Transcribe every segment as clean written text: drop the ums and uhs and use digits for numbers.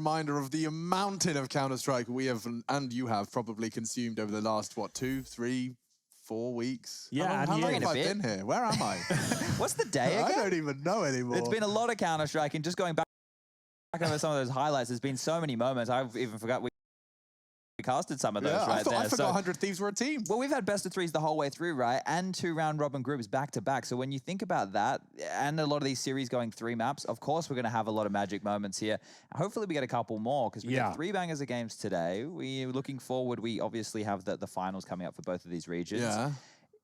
reminder of the mountain of Counter-Strike we have, and you have probably consumed over the last, what, 2, 3, 4 weeks? Yeah, how long have I been here? Where am I? What's the day again? I don't even know anymore. It's been a lot of Counter-Strike, and just going back over some of those highlights, there's been so many moments. I've even forgot we casted some of those right there. I forgot 100 Thieves were a team. Well, we've had best of threes the whole way through, right? And 2 round robin groups back to back. So when you think about that, and a lot of these series going 3 maps, of course we're going to have a lot of magic moments here. Hopefully we get a couple more, because we get 3 bangers of games today. We're looking forward. We obviously have the finals coming up for both of these regions. Yeah.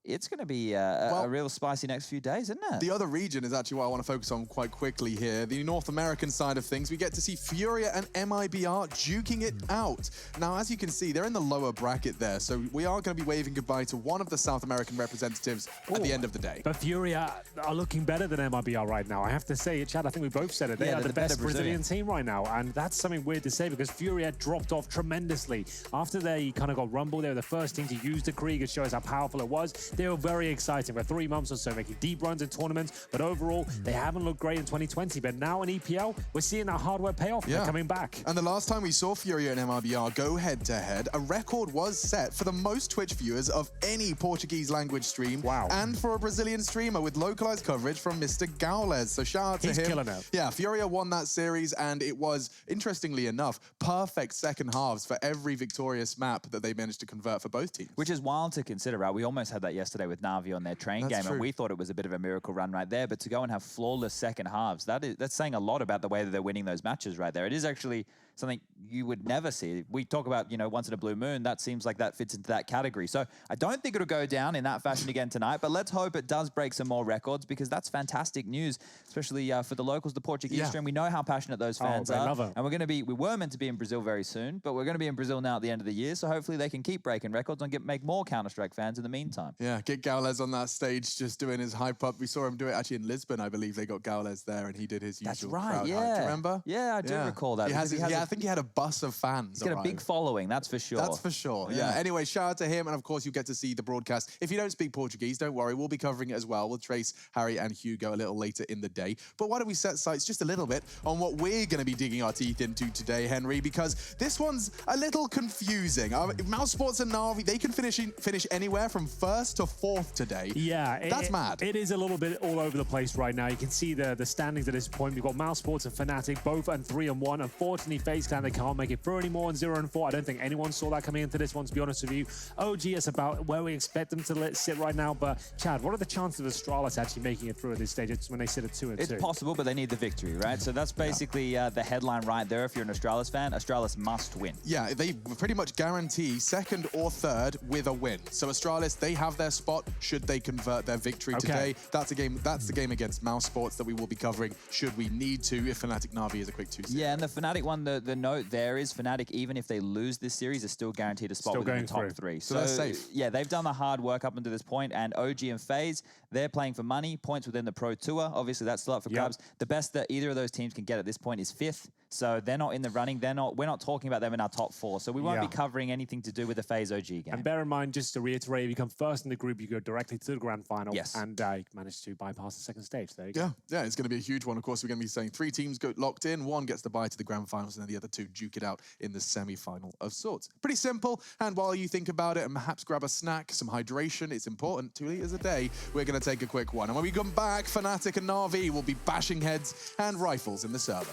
It's going to be a real spicy next few days, isn't it? The other region is actually what I want to focus on quite quickly here. The North American side of things, we get to see Furia and MIBR duking it out. Now, as you can see, they're in the lower bracket there, so we are going to be waving goodbye to one of the South American representatives at the end of the day. But Furia are looking better than MIBR right now. I have to say, Chad, I think we both said it. They are the best Brazilian team right now, and that's something weird to say because Furia dropped off tremendously. After they kind of got rumbled, they were the first team to use the Krieg. It shows how powerful it was. They were very exciting for 3 months or so, making deep runs in tournaments, but overall, they haven't looked great in 2020. But now in EPL, we're seeing that hardware pay off. They're coming back. And the last time we saw Furia and MIBR go head-to-head, a record was set for the most Twitch viewers of any Portuguese language stream. Wow. And for a Brazilian streamer with localized coverage from Mr. Gaules. So shout out to him. He's killing it. Yeah, Furia won that series, and it was, interestingly enough, perfect second halves for every victorious map that they managed to convert for both teams. Which is wild to consider, right? We almost had that yesterday with Na'Vi on their train game, and we thought it was a bit of a miracle run right there. But to go and have flawless second halves, that's saying a lot about the way that they're winning those matches right there. It is actually something you would never see. We talk about, you know, once in a blue moon. That seems like that fits into that category. So I don't think it'll go down in that fashion again tonight, but let's hope it does break some more records, because that's fantastic news, especially for the locals, the Portuguese stream. We know how passionate those fans are. And we were meant to be in Brazil very soon, but we're going to be in Brazil now at the end of the year. So hopefully they can keep breaking records and make more Counter-Strike fans in the meantime. Yeah, get Gaules on that stage just doing his hype up. We saw him do it actually in Lisbon, I believe. They got Gaules there and he did his usual crowd hype. Do you remember? Yeah, I do recall that. I think he had a bus of fans. He's got a big following, that's for sure. That's for sure, yeah. Anyway, shout out to him, and of course you get to see the broadcast. If you don't speak Portuguese, don't worry, we'll be covering it as well. We'll trace Harry and Hugo a little later in the day. But why don't we set sights just a little bit on what we're going to be digging our teeth into today, Henry, because this one's a little confusing. Mousesports and Na'Vi, they can finish anywhere from 1st to 4th today. Yeah. That's mad. It is a little bit all over the place right now. You can see the standings at this point. We've got Mousesports and Fnatic, both on 3-1. Unfortunately, FaZe Clan, they can't make it through anymore on 0-4. I don't think anyone saw that coming into this one, to be honest with you. OG is about where we expect them to sit right now, but Chad, what are the chances of Astralis actually making it through at this stage? It's when they sit at 2-2. It's possible, but they need the victory, right? So that's basically the headline right there. If you're an Astralis fan, Astralis must win. Yeah, they pretty much guarantee 2nd or 3rd with a win. So Astralis, they have their spot should they convert their victory today. That's the game against Mousesports that we will be covering should we need to, if Fnatic Na'Vi is a quick 2-0. Yeah, and the Fnatic one, the note there is Fnatic, even if they lose this series, is still guaranteed a spot within the top 3. So that's safe. Yeah, they've done the hard work up until this point, and OG and FaZe, they're playing for money, points within the Pro Tour. Obviously, that's still up for grabs. The best that either of those teams can get at this point is 5th. So they're not in the running. We're not talking about them in our top 4. So we won't be covering anything to do with the FaZe OG game. And bear in mind, just to reiterate, if you come first in the group, you go directly to the grand final. And you manage to bypass the 2nd stage. There you go. Yeah, it's going to be a huge one. Of course, we're going to be saying 3 teams go locked in. 1 gets the bye to the grand finals, and then the other 2 duke it out in the semi-final of sorts. Pretty simple. And while you think about it and perhaps grab a snack, some hydration, it's important. 2 liters a day. We're going to take a quick one. And when we come back, Fnatic and Na'Vi will be bashing heads and rifles in the server.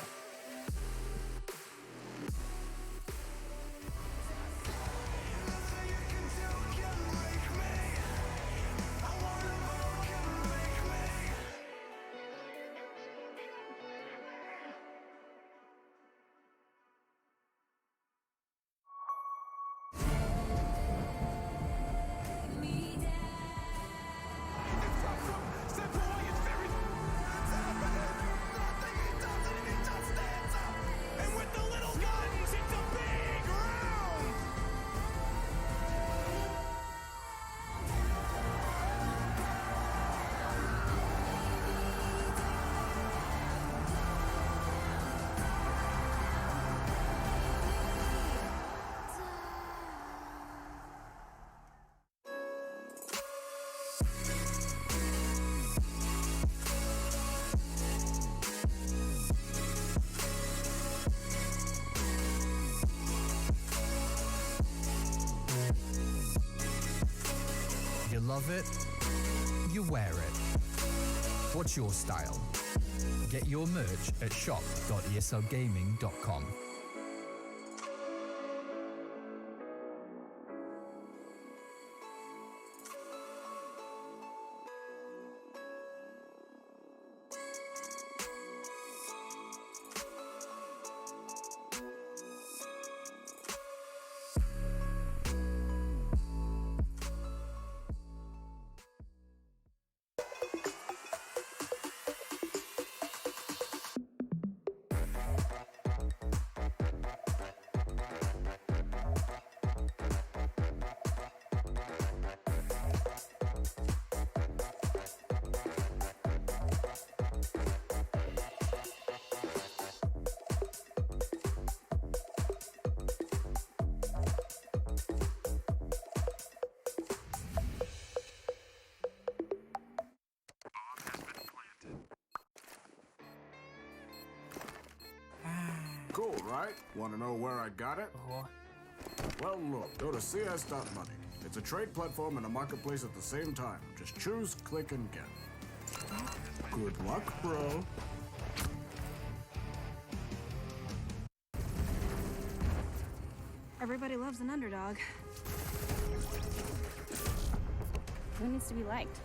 love it, you wear it. What's your style? Get your merch at shop.eslgaming.com. Cool, right? Want to know where I got it? Well, look, go to cs.money. It's a trade platform and a marketplace at the same time. Just choose, click, and get. Good luck, bro. Everybody loves an underdog. Who needs to be liked?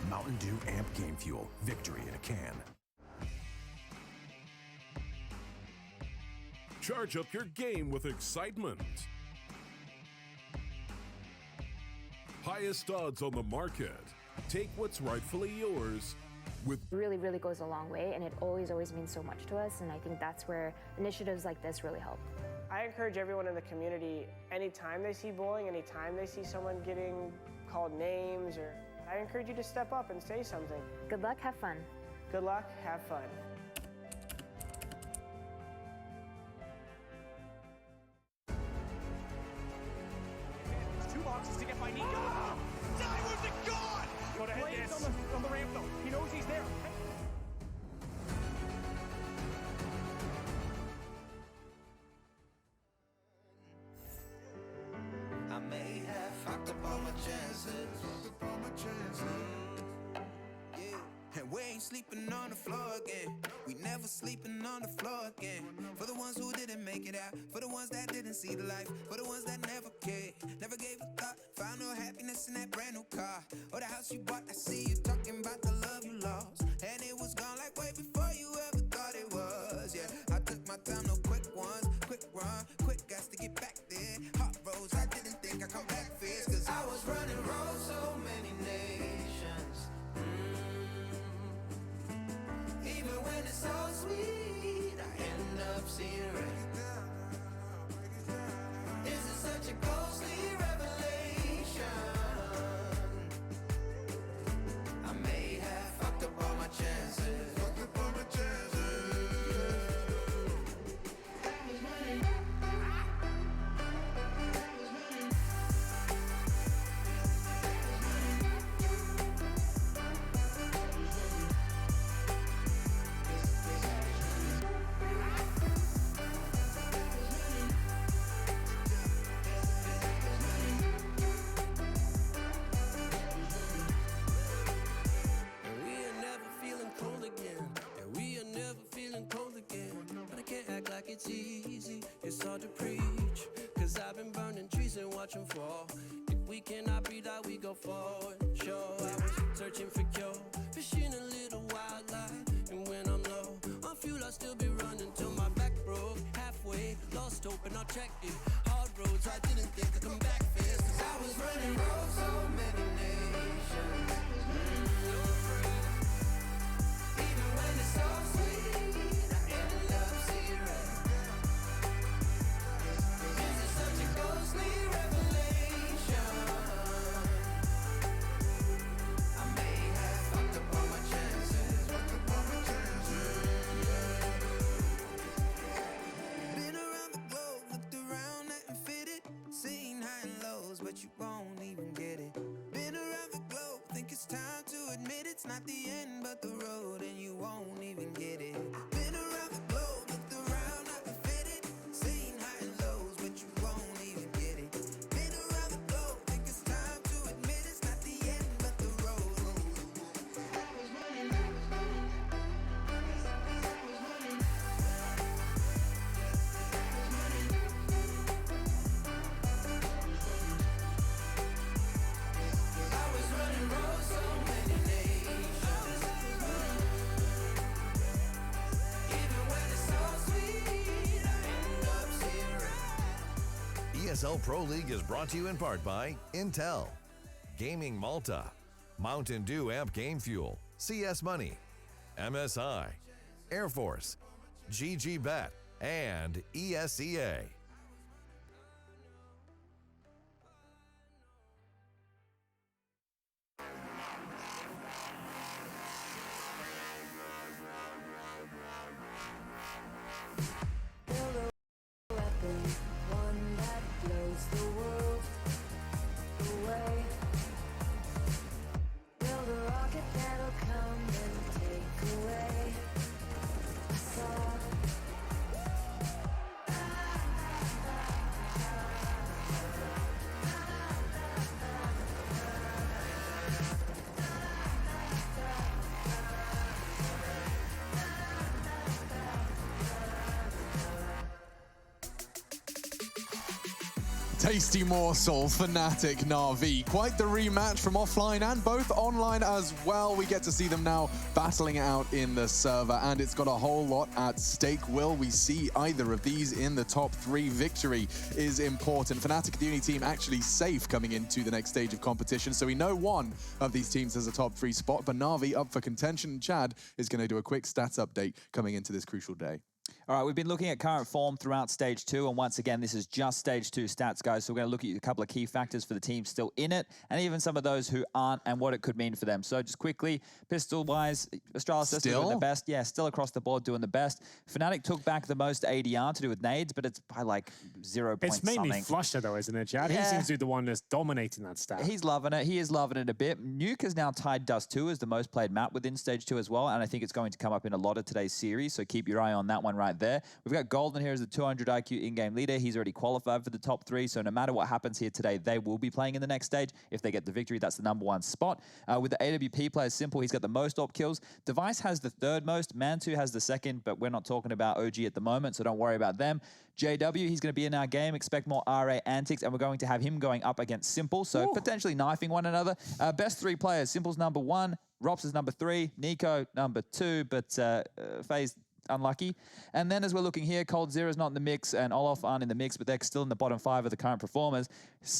Mountain Dew Amp Game Fuel. Victory in a can. Charge up your game with excitement. Highest odds on the market. Take what's rightfully yours with really goes a long way, and it always means so much to us, and I think that's where initiatives like this really help. I encourage everyone in the community, anytime they see bullying, anytime they see someone getting called names, I encourage you to step up and say something. Good luck, have fun. Good luck, have fun. Two boxes to get by Nico. Diamond's a god! Go to hit this. On the ramp though. He knows he's there. I may have fucked up all my chances. And we ain't sleeping on the floor again. We never sleeping on the floor again. For the ones who didn't make it out, for the ones that didn't see the life, for the ones that never cared, never gave a thought, found no happiness in that brand new car or the house you bought. I see you talking about the love you lost, and it was gone like way before you ever thought it was. Yeah, I took my time, no quick ones, quick run, quick guys to get back there. Hot roads, I didn't think I'd come back fierce, cause I was running roads so many nations. Even when it's so sweet, I end up seeing red. Is it such a ghostly revelation? I may have fucked up all my chances. Fucked up all my chances. It's easy, it's hard to preach, cause I've been burning trees and watch them fall. If we cannot breathe out, we go forward. Sure, I was searching for cure, fishing a little wildlife, and when I'm low on fuel, I'll still be running till my back broke. Halfway, lost hope and I checked it. Hard roads, I didn't think I'd come back fast, cause I was running roads so many nations. Even when it's so sweet, I end up seeing red. Ghostly revelation. I may have fucked up all my chances. Fucked up all my chances. Been around the globe, looked around and fitted, seen high and lows, but you won't even get it. Been around the globe, think it's time to admit it's not the end, but the road, and you won't even get it. Been around the globe, looked around, not fitted, seen high and lows, but you won't even get it. ESL Pro League is brought to you in part by Intel, Gaming Malta, Mountain Dew Amp Game Fuel, CS Money, MSI, Air Force, GG Bet, and ESEA. Tasty morsel, Fnatic, Na'Vi. Quite the rematch from offline and both online as well. We get to see them now battling it out in the server, and it's got a whole lot at stake. Will we see either of these in the top 3? Victory is important. Fnatic, the only team actually safe coming into the next stage of competition, so we know one of these teams has a top 3 spot, but Na'Vi up for contention. Chad is going to do a quick stats update coming into this crucial day. All right, we've been looking at current form throughout Stage 2, and once again, this is just Stage 2 stats, guys. So we're going to look at a couple of key factors for the teams still in it, and even some of those who aren't, and what it could mean for them. So just quickly, pistol-wise, Astralis doing the best. Yeah, still across the board doing the best. Fnatic took back the most ADR to do with nades, but it's by like 0 point It's mainly something. Flusher, though, isn't it, Chad? Yeah. He seems to be the one that's dominating that stat. He's loving it. He is loving it a bit. Nuke has now tied Dust 2 as the most played map within Stage 2 as well, and I think it's going to come up in a lot of today's series, so keep your eye on that one right there. We've got Golden here as the 200 IQ in-game leader. He's already qualified for the top 3, so no matter what happens here today, they will be playing in the next stage. If they get the victory, that's the #1 spot. With the AWP player, Simple, he's got the most op kills. Device has the 3rd most. Mantu has the 2nd, but we're not talking about OG at the moment, so don't worry about them. JW, he's going to be in our game. Expect more RA antics, and we're going to have him going up against Simple, so potentially knifing one another. Best 3 players, Simple's #1, Rops is #3, Nico #2, but FaZe unlucky. And then as we're looking here, Cold Zero's not in the mix and Olaf aren't in the mix, but they're still in the bottom 5 of the current performers.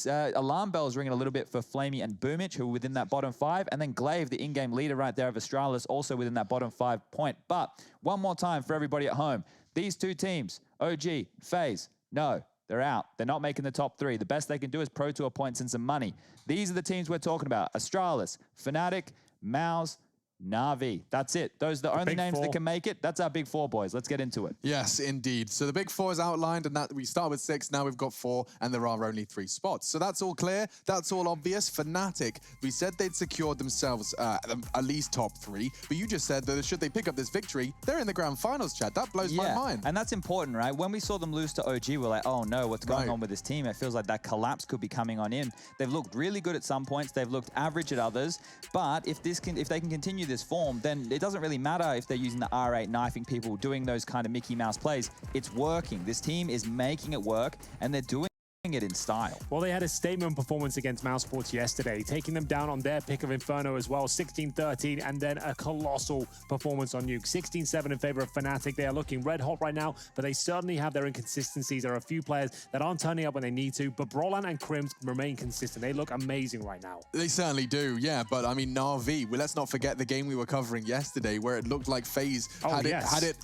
Alarm bells ringing a little bit for Flamey and Boomich, who are within that bottom 5. And then Glaive, the in-game leader right there of Astralis, also within that bottom 5 point. But one more time for everybody at home. These 2 teams, OG, FaZe, no, they're out. They're not making the top 3. The best they can do is Pro Tour points and some money. These are the teams we're talking about. Astralis, Fnatic, Mouse, Na'Vi. That's it. Those are the only names that can make it. That's our big 4, boys. Let's get into it. Yes, indeed. So the big 4 is outlined, and that we start with 6. Now we've got 4, and there are only 3 spots. So that's all clear. That's all obvious. Fnatic, we said they'd secured themselves at least top 3, but you just said that should they pick up this victory, they're in the grand finals, Chad. That blows my mind. And that's important, right? When we saw them lose to OG, we're like, oh no, what's going on with this team? It feels like that collapse could be coming on in. They've looked really good at some points. They've looked average at others. But if they can continue this form, then it doesn't really matter if they're using the R8 knifing people, doing those kind of Mickey Mouse plays. It's working. This team is making it work, and they're doing it in style. Well, they had a statement performance against Mousesports yesterday, taking them down on their pick of Inferno as well, 16-13, and then a colossal performance on Nuke, 16-7 in favor of Fnatic. They are looking red hot right now, but they certainly have their inconsistencies. There are a few players that aren't turning up when they need to, but Brolan and Crims remain consistent. They look amazing right now. They certainly do, yeah, but I mean, Na'Vi, let's not forget the game we were covering yesterday where it looked like FaZe had it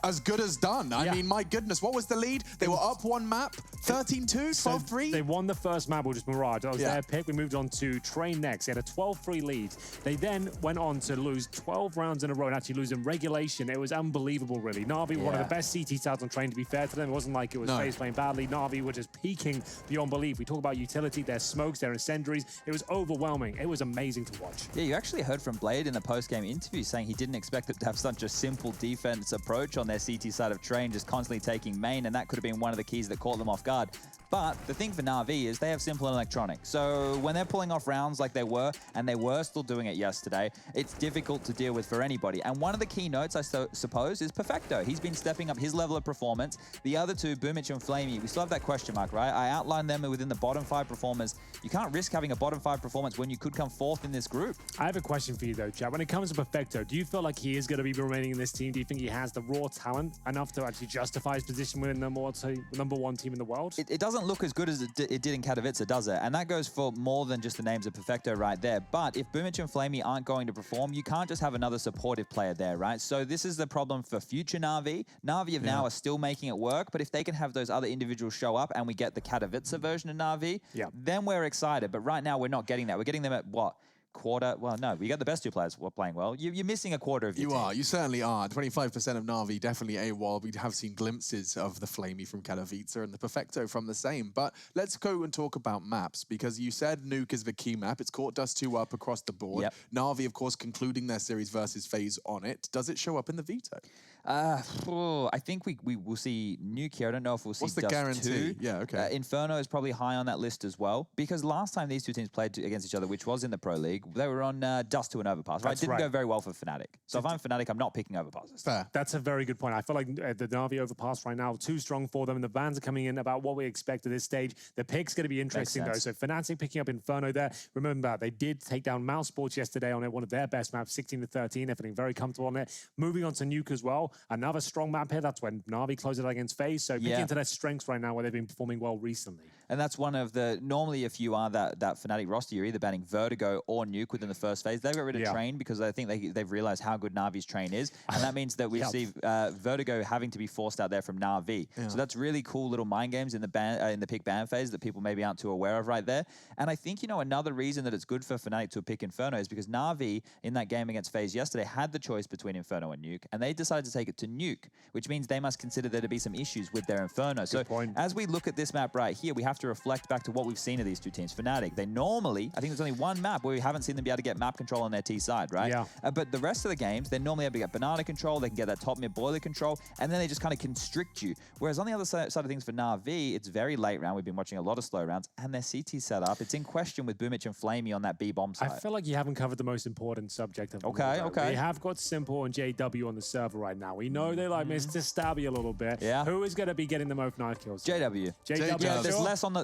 as good as done. I mean, my goodness, what was the lead? They were up 1 map, 13-2, 12-3? They won the first map, which was Mirage. That was their pick. We moved on to Train next. They had a 12-3 lead. They then went on to lose 12 rounds in a row and actually lose in regulation. It was unbelievable, really. Na'Vi, one of the best CT styles on Train, to be fair to them. It wasn't like it was FaZe playing badly. Na'Vi were just peaking beyond belief. We talk about utility, their smokes, their incendiaries. It was overwhelming. It was amazing to watch. Yeah, you actually heard from Blade in the post-game interview saying he didn't expect it to have such a simple defense approach on their CT side of Train, just constantly taking main, and that could have been one of the keys that caught them off guard. But the thing for Na'Vi is they have Simple and Electronic. So when they're pulling off rounds like they were, and they were still doing it yesterday, it's difficult to deal with for anybody. And one of the key notes, I suppose, is Perfecto. He's been stepping up his level of performance. The other 2, Boomich and Flamey, we still have that question mark, right? I outlined them within the bottom 5 performers. You can't risk having a bottom 5 performance when you could come 4th in this group. I have a question for you, though, Chad. When it comes to Perfecto, do you feel like he is going to be remaining in this team? Do you think he has the raw talent enough to actually justify his position within the #1 team in the world? It doesn't doesn't look as good as it did in Katowice, does it? And that goes for more than just the names of Perfecto right there. But if Boomich and Flamey aren't going to perform, you can't just have another supportive player there, right? So this is the problem for future Na'Vi. Na'Vi of now are still making it work, but if they can have those other individuals show up and we get the Katowice version of Na'Vi, then we're excited. But right now, we're not getting that. We're getting them at what? Quarter? Well, no, we got the best two players who are playing well. You're missing a quarter of your team. You certainly are. 25% of Na'Vi definitely AWOL. We have seen glimpses of the Flamey from Katowice and the Perfecto from the same. But let's go and talk about maps, because you said Nuke is the key map. It's caught Dust 2 up across the board. Na'Vi, of course, concluding their series versus phase on it. Does it show up in the veto? I think we will see Nuke here. I don't know if we'll see What's the Dust guarantee? 2. Yeah, okay. Inferno is probably high on that list as well, because last time these two teams played against each other, which was in the Pro League, they were on Dust 2 and Overpass. Right? It didn't go very well for Fnatic. So if I'm Fnatic, I'm not picking Overpasses. Fair. That's a very good point. I feel like the Na'Vi Overpass right now, too strong for them, and the bans are coming in about what we expect at this stage. The pick's going to be interesting, though. So Fnatic picking up Inferno there. Remember, they did take down Mouse Sports yesterday on it, one of their best maps, 16-13. They're feeling very comfortable on it. Moving on to Nuke as well. Another strong map here. That's when Na'Vi closed it out against FaZe. So picking into their strengths right now where they've been performing well recently. And that's one of the, normally if you are that Fnatic roster, you're either banning Vertigo or Nuke within the first phase. They got rid of Train because I think they've realized how good Na'Vi's Train is. And that means that we see Vertigo having to be forced out there from Na'Vi. So that's really cool little mind games in the pick ban phase that people maybe aren't too aware of right there. And I think, another reason that it's good for Fnatic to pick Inferno is because Na'Vi in that game against FaZe yesterday had the choice between Inferno and Nuke, and they decided to take it to Nuke, which means they must consider there to be some issues with their Inferno. So as we look at this map right here, we have to reflect back to what we've seen of these two teams. Fnatic, they normally, I think there's only one map where we haven't seen them be able to get map control on their T side, right? But the rest of the games, they're normally able to get banana control, they can get that top mid boiler control, and then they just kind of constrict you. Whereas on the other side of things for Na'Vi, it's very late round. We've been watching a lot of slow rounds, and their CT setup, it's in question with Boomich and Flamey on that B bomb side. I feel like you haven't covered the most important subject of Okay. We have got Simple and JW on the server right now. We know they like Mr. Stabby a little bit. Who is going to be getting the most knife kills? JW. JW.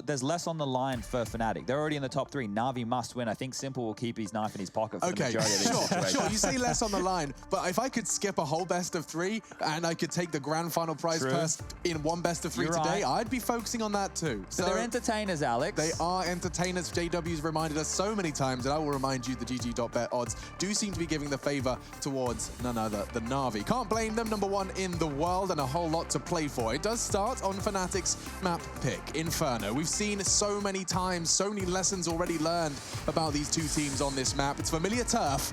There's less on the line for Fnatic. They're already in the top 3. Na'Vi must win. I think Simple will keep his knife in his pocket for the majority of these situations. Sure. You say less on the line, but if I could skip a whole best of 3 and I could take the grand final prize purse in one best of 3 today, I'd be focusing on that too. So they're entertainers, Alex. They are entertainers. JW's reminded us so many times, and I will remind you, the GG.bet odds do seem to be giving the favor towards none other than Na'Vi. Can't blame them, #1 in the world, and a whole lot to play for. It does start on Fnatic's map pick, Inferno. We've seen so many times, so many lessons already learned about these two teams on this map. It's familiar turf,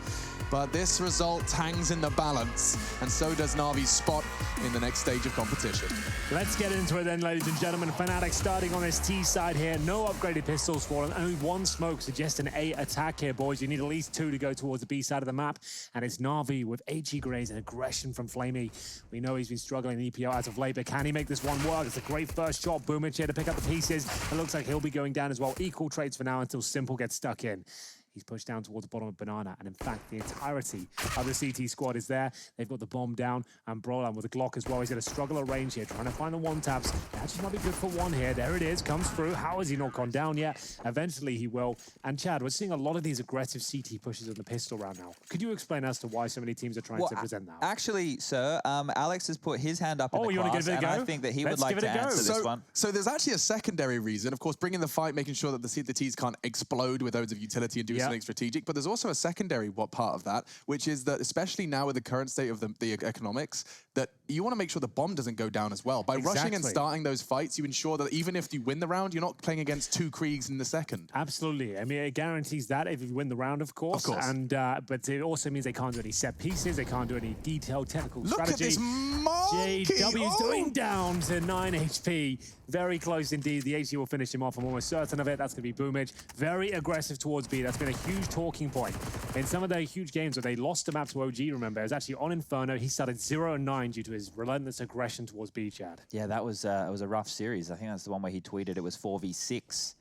but this result hangs in the balance, and so does Na'Vi's spot in the next stage of competition. Let's get into it then, ladies and gentlemen. Fnatic starting on this T side here. No upgraded pistols for them. Only one smoke suggests an A attack here, boys. You need at least 2 to go towards the B side of the map. And it's Na'Vi with HE Grays and aggression from Flamey. We know he's been struggling in EPO as of late, but can he make this one work? It's a great first shot. Boomich here to pick up the pieces. It looks like he'll be going down as well. Equal trades for now until Simple gets stuck in. He's pushed down towards the bottom of Banana, and in fact, the entirety of the CT squad is there. They've got the bomb down, and Brolan with a Glock as well. He's going to struggle at range here, trying to find the one-taps. It actually might be good for one here. There it is, comes through. How has he not gone down yet? Eventually, he will. And Chad, we're seeing a lot of these aggressive CT pushes on the pistol round now. Could you explain as to why so many teams are trying to present that? Actually, sir, Alex has put his hand up in the class, you want to give it a go? And I think that he would like to answer this one. So there's actually a secondary reason. Of course, bringing the fight, making sure that the Ts can't explode with loads of utility and do something strategic, but there's also a secondary part of that, which is that especially now with the current state of the economics, that you want to make sure the bomb doesn't go down as well. By rushing and starting those fights, you ensure that even if you win the round, you're not playing against 2 Kriegs in the second. Absolutely. I mean, it guarantees that if you win the round, of course. And but it also means they can't do any set pieces, they can't do any detailed technical strategy. Look at this monkey! JW's going down to 9 HP. Very close indeed. The HC will finish him off. I'm almost certain of it. That's going to be Boomich. Very aggressive towards B. That's been a huge talking point. In some of their huge games where they lost the map to OG, remember, it was actually on Inferno. He started 0-9 due to his relentless aggression towards B, Chad. Yeah, that was it was a rough series. I think that's the one where he tweeted it was 4v6.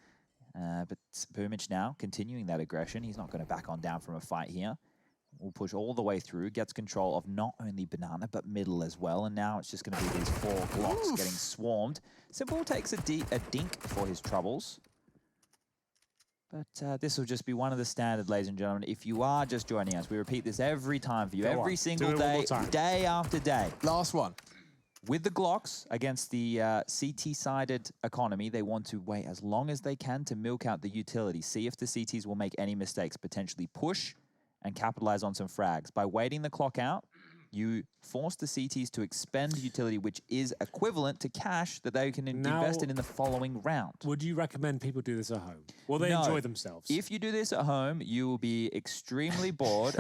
But Boomich now continuing that aggression. He's not going to back on down from a fight here. Will push all the way through, gets control of not only Banana, but middle as well. And now it's just going to be these 4 Glocks getting swarmed. Simple takes a dink for his troubles. But this will just be one of the standard, ladies and gentlemen. If you are just joining us, we repeat this every time for you, every single day, day after day. Last one. With the Glocks against the CT-sided economy, they want to wait as long as they can to milk out the utility, see if the CTs will make any mistakes, potentially push and capitalize on some frags. By waiting the clock out, you force the CTs to expend utility, which is equivalent to cash that they can invest in the following round. Would you recommend people do this at home? Will they enjoy themselves? If you do this at home, you will be extremely bored.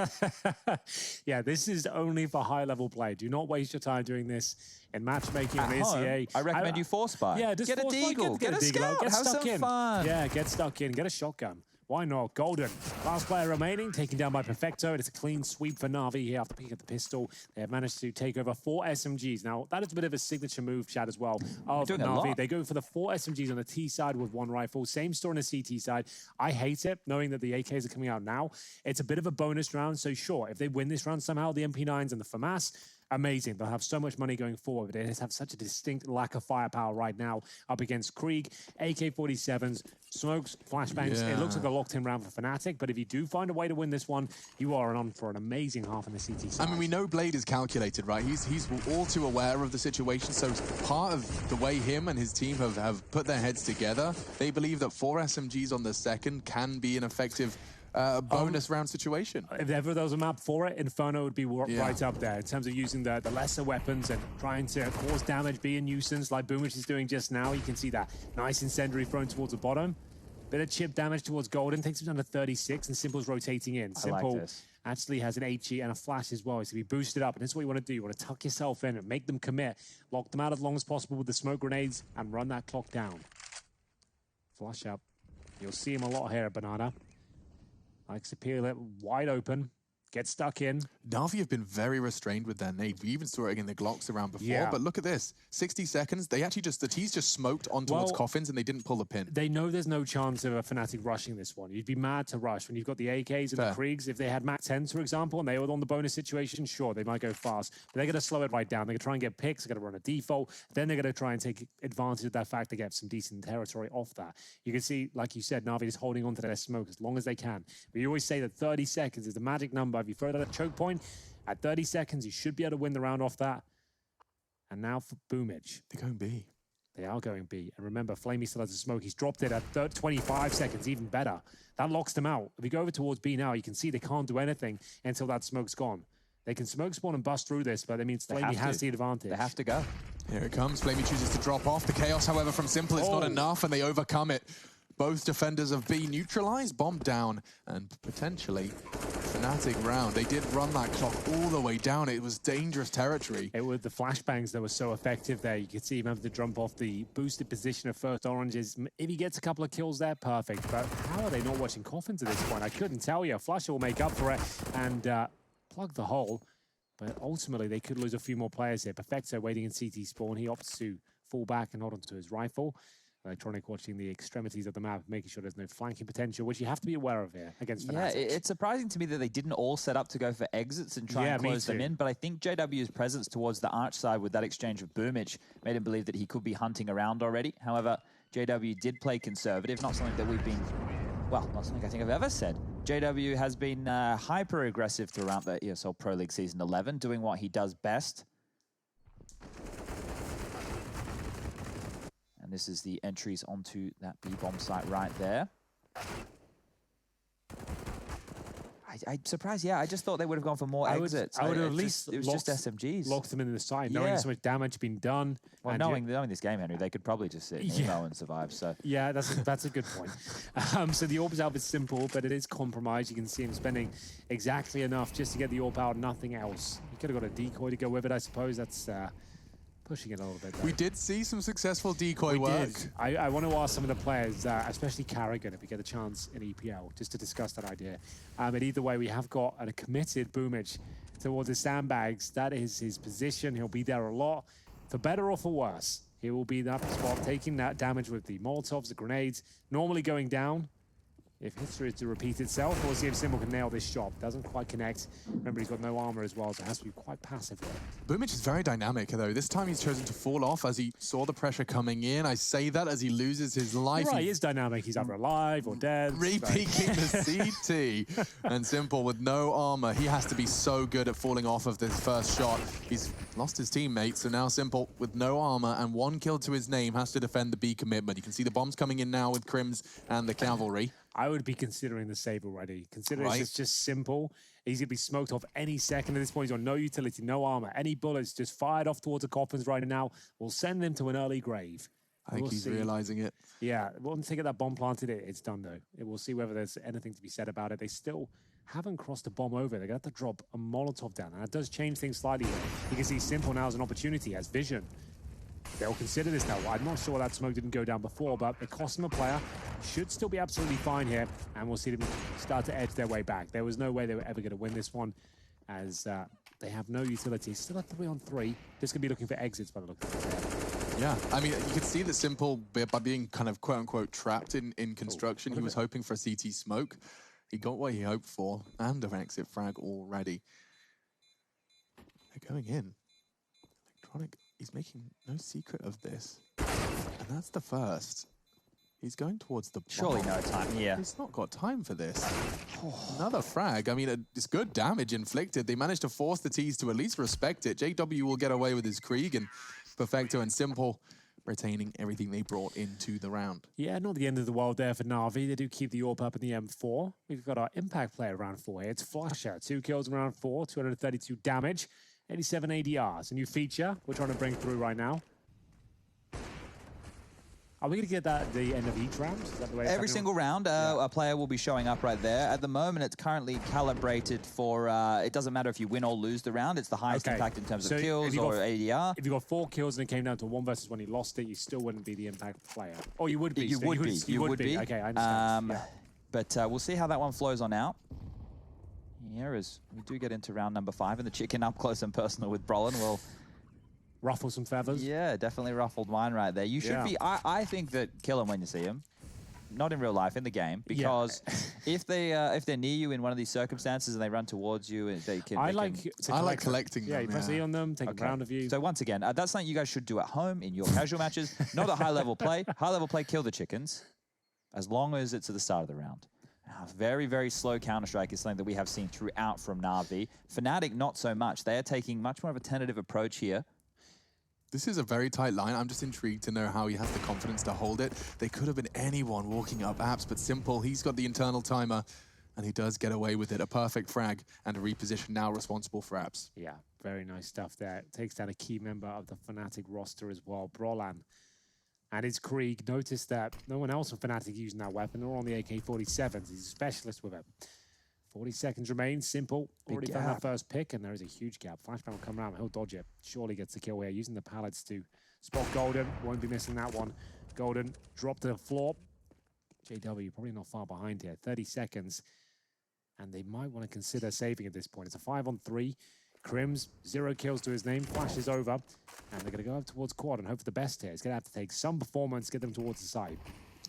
Yeah, this is only for high-level play. Do not waste your time doing this in matchmaking at on home, ECA. I recommend you force buy. Yeah, just get a deagle, get a scout, get have stuck some in. fun. Yeah, get stuck in, get a shotgun. Why not? Golden. Last player remaining, taken down by Perfecto. It's a clean sweep for Na'Vi here after picking up the pistol. They have managed to take over 4 SMGs. Now, that is a bit of a signature move, Chad, as well, of Na'Vi. They go for the 4 SMGs on the T side with 1 rifle. Same story on the CT side. I hate it, knowing that the AKs are coming out now. It's a bit of a bonus round, so sure, if they win this round somehow, the MP9s and the FAMAS, amazing. They'll have so much money going forward, but they just have such a distinct lack of firepower right now up against Krieg, AK-47s, smokes, flashbangs. Yeah. It looks like a locked-in round for Fnatic, but if you do find a way to win this one, you are on for an amazing half in the CT side. I mean, we know Blade is calculated, right? He's all too aware of the situation, so part of the way him and his team have put their heads together, they believe that 4 SMGs on the second can be an effective bonus round situation. If ever there was a map for it, Inferno would be right up there in terms of using the lesser weapons and trying to cause damage, be a nuisance like Boomich is doing just now. You can see that nice incendiary thrown towards the bottom. Bit of chip damage towards Golden, takes him down to 36, and Simple's rotating in. Simple actually has an HE and a flash as well. He's to be boosted up, and that's what you want to do. You want to tuck yourself in and make them commit. Lock them out as long as possible with the smoke grenades and run that clock down. Flush up. You'll see him a lot here at Banana. Likes to peel it wide open, get stuck in. Na'Vi have been very restrained with their nade. We even saw it in the Glocks around before, but look at this. 60 seconds, they actually the T's just smoked on towards coffins and they didn't pull the pin. They know there's no chance of a Fnatic rushing this one. You'd be mad to rush when you've got the AKs and the Kriegs. If they had Mac 10s, for example, and they were on the bonus situation, sure, they might go fast. But they're going to slow it right down. They're going to try and get picks. They're going to run a default. Then they're going to try and take advantage of that fact to get some decent territory off that. You can see, like you said, Na'Vi is holding on to their smoke as long as they can. We always say that 30 seconds is the magic number. If you throw that at choke point, at 30 seconds, you should be able to win the round off that. And now for Boomich. They're going B. They are going B. And remember, Flamey still has a smoke. He's dropped it at 25 seconds, even better. That locks them out. If you go over towards B now, you can see they can't do anything until that smoke's gone. They can smoke spawn and bust through this, but that means Flamey has the advantage. They have to go. Here it comes. Flamey chooses to drop off. The chaos, however, from Simple is not enough, and they overcome it. Both defenders of B neutralized, bombed down, and potentially Fnatic round. They did run that clock all the way down. It was dangerous territory. It was the flashbangs that were so effective there. You could see him having to jump off the boosted position of first oranges. If he gets a couple of kills there, perfect. But how are they not watching coffins at this point? I couldn't tell you. Flasher will make up for it and plug the hole. But ultimately, they could lose a few more players here. Perfecto waiting in CT spawn. He opts to fall back and hold onto his rifle. Electronic watching the extremities of the map, making sure there's no flanking potential, which you have to be aware of here against Fnatic. Yeah, it's surprising to me that they didn't all set up to go for exits and try and close them in, but I think JW's presence towards the arch side with that exchange with Boomich made him believe that he could be hunting around already. However, JW did play conservative, not something that we've been, well, not something I think I've ever said. JW has been hyper-aggressive throughout the ESL Pro League Season 11, doing what he does best. And this is the entries onto that B-bomb site right there. I'm surprised, I just thought they would have gone for more exits. I would have at least it was just SMGs. Locked them in the side, knowing so much damage been done. Well, knowing this game, Henry, they could probably just sit in emo and survive. So yeah, that's a good point. So the AWP out is simple, but it is compromised. You can see him spending exactly enough just to get the AWP out, nothing else. He could have got a decoy to go with it, I suppose. That's pushing it a little bit, though. We did see some successful decoy work. I want to ask some of the players, especially Carrigan, if we get a chance in EPL, just to discuss that idea. But either way, we have got a committed Boomich towards the sandbags. That is his position. He'll be there a lot. For better or for worse, he will be in that spot, taking that damage with the Molotovs, the grenades, normally going down. if history is to repeat itself, we'll see if Simple can nail this shot. Doesn't quite connect. Remember, he's got no armor as well, so it has to be quite passive here. Boomich is very dynamic, though. This time he's chosen to fall off as he saw the pressure coming in. I say that as he loses his life. You're right, he is dynamic. He's either alive or dead. Re-peeking the CT. And Simple with no armor. He has to be so good at falling off of this first shot. He's lost his teammate, so now Simple with no armor and 1 kill to his name has to defend the B commitment. You can see the bombs coming in now with Crims and the cavalry. I would be considering the save already. Considering it's just Simple. He's going to be smoked off any second at this point. He's got no utility, no armor. Any bullets just fired off towards the coffins right now will send him to an early grave. I think he's realizing it. Yeah, once they get that bomb planted, it's done though. We'll see whether there's anything to be said about it. They still haven't crossed the bomb over. They're going to have to drop a Molotov down. And that does change things slightly here. You can see Simple now as an opportunity, as vision. They'll consider this now. I'm not sure that smoke didn't go down before, but it cost them a player. Should still be absolutely fine here, and we'll see them start to edge their way back. There was no way they were ever going to win this one, as they have no utility. Still at 3-on-3. Just going to be looking for exits by the look of it. Yeah, I mean, you could see that Simple, by being kind of quote-unquote trapped in construction, he was hoping for a CT smoke. He got what he hoped for, and an exit frag already. They're going in. Electronic, he's making no secret of this. And that's the first. He's going towards the bomb. Surely no time here. He's not got time for this. Another frag. I mean, it's good damage inflicted. They managed to force the T's to at least respect it. JW will get away with his Krieg, and Perfecto and Simple retaining everything they brought into the round. Yeah, not the end of the world there for Na'Vi. They do keep the AWP up in the M4. We've got our impact player round 4 here. It's Flasher. 2 kills in round 4, 232 damage, 87 ADR. It's a new feature we're trying to bring through right now. Are we going to get that at the end of each round? Is that the way Every single round, a player will be showing up right there. At the moment, it's currently calibrated for, it doesn't matter if you win or lose the round. It's the highest impact in terms of kills or ADR. If you got 4 kills and it came down to 1 versus 1, you lost it, you still wouldn't be the impact player. Or you would be. You would be. Okay, I understand. But we'll see how that one flows on out. Here as we do get into round number 5, and the chicken up close and personal with Brolin will ruffle some feathers. Yeah, definitely ruffled mine right there. You should be. I think that kill them when you see them, not in real life, in the game, because if they're near you in one of these circumstances and they run towards you, they can. I like collecting them. Yeah, you press E on them, take a round of you. So once again, that's something you guys should do at home in your casual matches, not a high-level play. High-level play, kill the chickens, as long as it's at the start of the round. Very, very slow Counter-Strike is something that we have seen throughout from Na'Vi. Fnatic, not so much. They are taking much more of a tentative approach here. This is a very tight line. I'm just intrigued to know how he has the confidence to hold it. They could have been anyone walking up apps, but Simple, he's got the internal timer, and he does get away with it. A perfect frag and a reposition now responsible for apps. Yeah, very nice stuff there. It takes down a key member of the Fnatic roster as well, Brolan. And his Krieg. Notice that no one else from Fnatic using that weapon. They're all on the AK-47s. He's a specialist with it. 40 seconds remain. Simple. Already found that first pick, and there is a huge gap. Flashbang will come around. He'll dodge it. Surely gets the kill here. Using the pallets to spot Golden. Won't be missing that one. Golden dropped to the floor. JW probably not far behind here. 30 seconds. And they might want to consider saving at this point. It's a 5-on-3. Crims, 0 kills to his name. Flash is over. And they're going to go up towards quad and hope for the best here. He's going to have to take some performance, get them towards the side.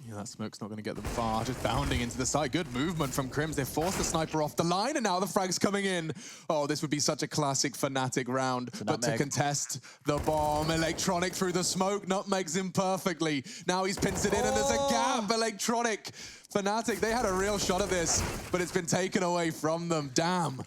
Yeah, that smoke's not going to get them far. Just bounding into the side. Good movement from Crims. They forced the sniper off the line, and now the frag's coming in. Oh, this would be such a classic Fnatic round. But to contest the bomb, Electronic through the smoke, nutmegs him perfectly. Now he's pinched it in, and there's a gap. Electronic, Fnatic, they had a real shot at this, but it's been taken away from them. Damn.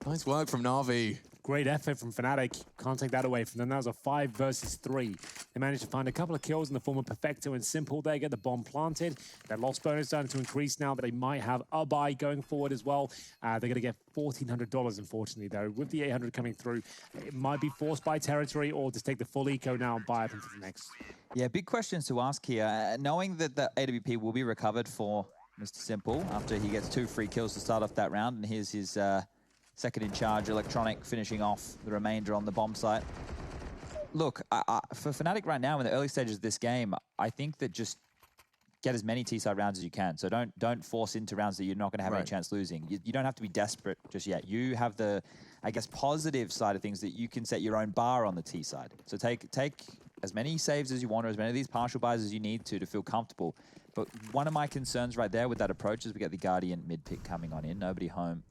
Nice work from Na'Vi. Great effort from Fnatic. Can't take that away from them. That was a 5 versus 3. They managed to find a couple of kills in the form of Perfecto and Simple. They get the bomb planted. Their loss bonus starting to increase now, but they might have a buy going forward as well. They're going to get $1,400, unfortunately, though. With the 800 coming through, it might be forced by territory or just take the full eco now and buy up into the next. Yeah, big questions to ask here. Knowing that the AWP will be recovered for Mr. Simple after he gets 2 free kills to start off that round, and here's his second in charge, Electronic, finishing off the remainder on the bomb site. Look, for Fnatic right now in the early stages of this game, I think that just get as many T-side rounds as you can. So don't force into rounds that you're not going to have any chance losing. You don't have to be desperate just yet. You have the, I guess, positive side of things that you can set your own bar on the T-side. So take as many saves as you want, or as many of these partial buys as you need to feel comfortable. But one of my concerns right there with that approach is we get the Guardian mid pick coming on in. Nobody home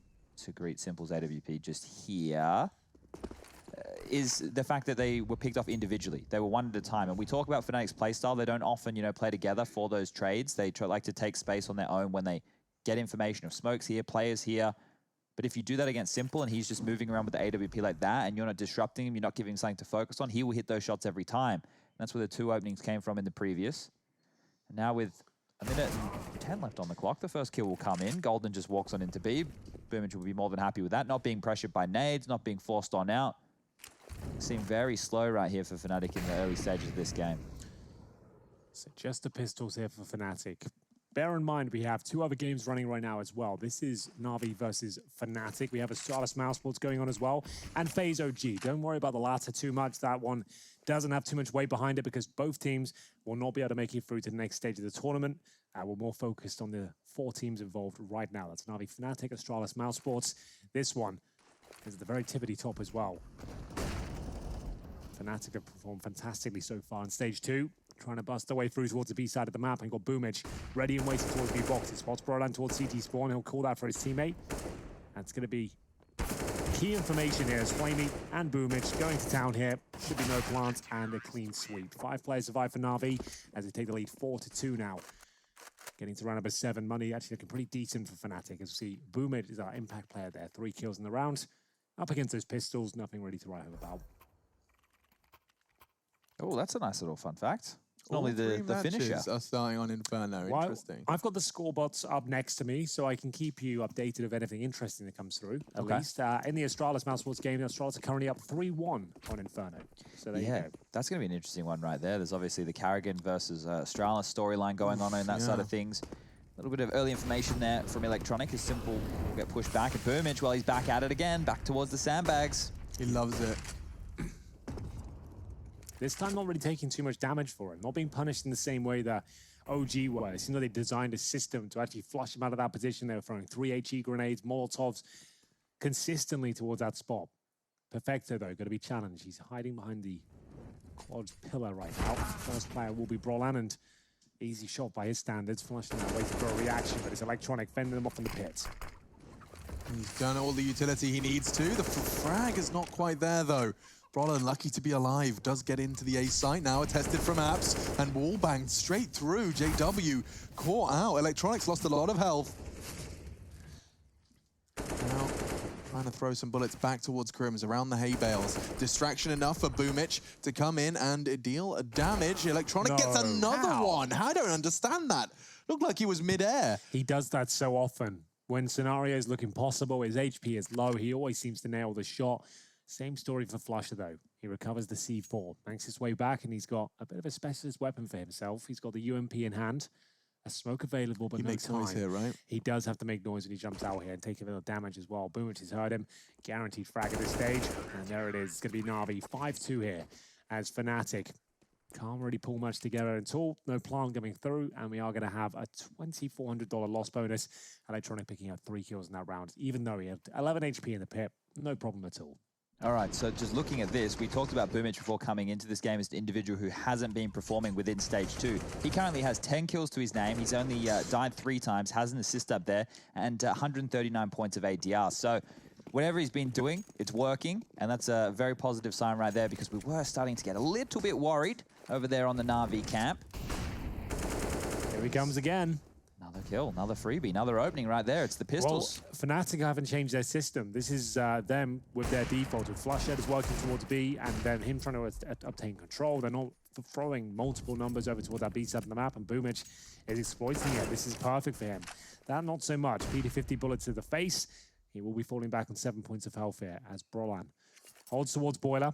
to greet Simple's AWP just here. Is the fact that they were picked off individually. They were one at a time. And we talk about Fnatic's playstyle. They don't often, play together for those trades. They like to take space on their own when they get information of smokes here, players here. But if you do that against Simple and he's just moving around with the AWP like that and you're not disrupting him, you're not giving him something to focus on, he will hit those shots every time. And that's where the 2 openings came from in the previous. And now with a minute and 10 left on the clock, the first kill will come in. Golden just walks on into B. Boomage will be more than happy with that. Not being pressured by nades, not being forced on out. Seem very slow right here for Fnatic in the early stages of this game. So just the pistols here for Fnatic. Bear in mind, we have 2 other games running right now as well. This is Na'Vi versus Fnatic. We have a Astralis Mousesports going on as well. And FaZe OG. Don't worry about the latter too much. That one doesn't have too much weight behind it because both teams will not be able to make it through to the next stage of the tournament. We're more focused on the 4 teams involved right now. That's Na'Vi, Fnatic, Astralis Mousesports. This one is at the very tippity top as well. Fnatic have performed fantastically so far in stage 2, trying to bust their way through towards the B side of the map, and got Boomage ready and waiting towards B box. He spots Brolan towards CT spawn. He'll call that for his teammate. That's going to be key information here as Flamey and Boomage going to town here. Should be no plants and a clean sweep. 5 players survive for Na'Vi as they take the lead 4-2 now. Getting to round number 7. Money actually looking pretty decent for Fnatic. As we see, Boomage is our impact player there. 3 kills in the round. Up against those pistols, nothing really to write home about. Oh, that's a nice little fun fact. Normally the finisher are starting on Inferno. Well, interesting. I've got the scorebots up next to me, so I can keep you updated of anything interesting that comes through. At least in the Astralis Mousesports game, the Astralis are currently up 3-1 on Inferno. So there you go. That's going to be an interesting one right there. There's obviously the Carrigan versus Astralis storyline going on that side of things. A little bit of early information there from Electronic. As Simple will get pushed back, and Boomage, well, he's back at it again, back towards the sandbags. He loves it. This time not really taking too much damage for him, not being punished in the same way that OG was. They designed a system to actually flush him out of that position. They were throwing 3 HE grenades, Molotovs, consistently towards that spot. Perfecto, though, going to be challenged. He's hiding behind the quad pillar right now. First player will be Brolan, and easy shot by his standards, flushing that, waiting for a reaction, but it's Electronic fending them off in the pit. He's done all the utility he needs to. The frag is not quite there, though. Brolan, lucky to be alive, does get into the A site now, attested from Apps, and wall banged straight through. JW caught out. Electronics lost a lot of health. Now, trying to throw some bullets back towards Crims around the hay bales. Distraction enough for Boomich to come in and deal damage. Electronic gets another one. I don't understand that. Looked like he was mid-air. He does that so often. When scenarios look impossible, his HP is low, he always seems to nail the shot. Same story for Flusher, though. He recovers the C4, makes his way back, and he's got a bit of a specialist weapon for himself. He's got the UMP in hand, a smoke available, but he makes noise here, right? He does have to make noise when he jumps out here and take a bit of damage as well. Boomage has heard him. Guaranteed frag at this stage, and there it is. It's going to be Na'Vi 5-2 here as Fnatic can't really pull much together at all. No plant coming through, and we are going to have a $2,400 loss bonus. Electronic picking up 3 kills in that round, even though he had 11 HP in the pit. No problem at all. All right, so just looking at this, we talked about Boomage before coming into this game as an individual who hasn't been performing within stage 2. He currently has 10 kills to his name. He's only died 3 times, has an assist up there, and 139 points of ADR. So whatever he's been doing, it's working, and that's a very positive sign right there because we were starting to get a little bit worried over there on the Na'Vi camp. Here he comes again. Another kill, another freebie, another opening right there. It's the pistols. Well, Fnatic haven't changed their system. This is them with their default. With Flushed is working towards B, and then him trying to obtain control. They're not throwing multiple numbers over towards that B side of the map, and Boomage is exploiting it. This is perfect for him. That not so much. P50 bullets to the face. He will be falling back on 7 points of health here as Brolan holds towards Boiler.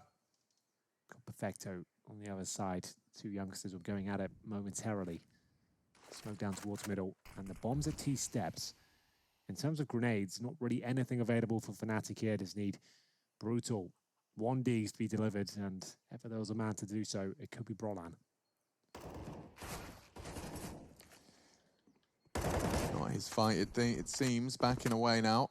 Got Perfecto on the other side. 2 youngsters were going at it momentarily. Smoke down towards middle, and the bombs at T steps. In terms of grenades, not really anything available for Fnatic here. Just need brutal 1Ds to be delivered, and if there was a man to do so, it could be Brolan. Not his fight, it seems. Backing away now.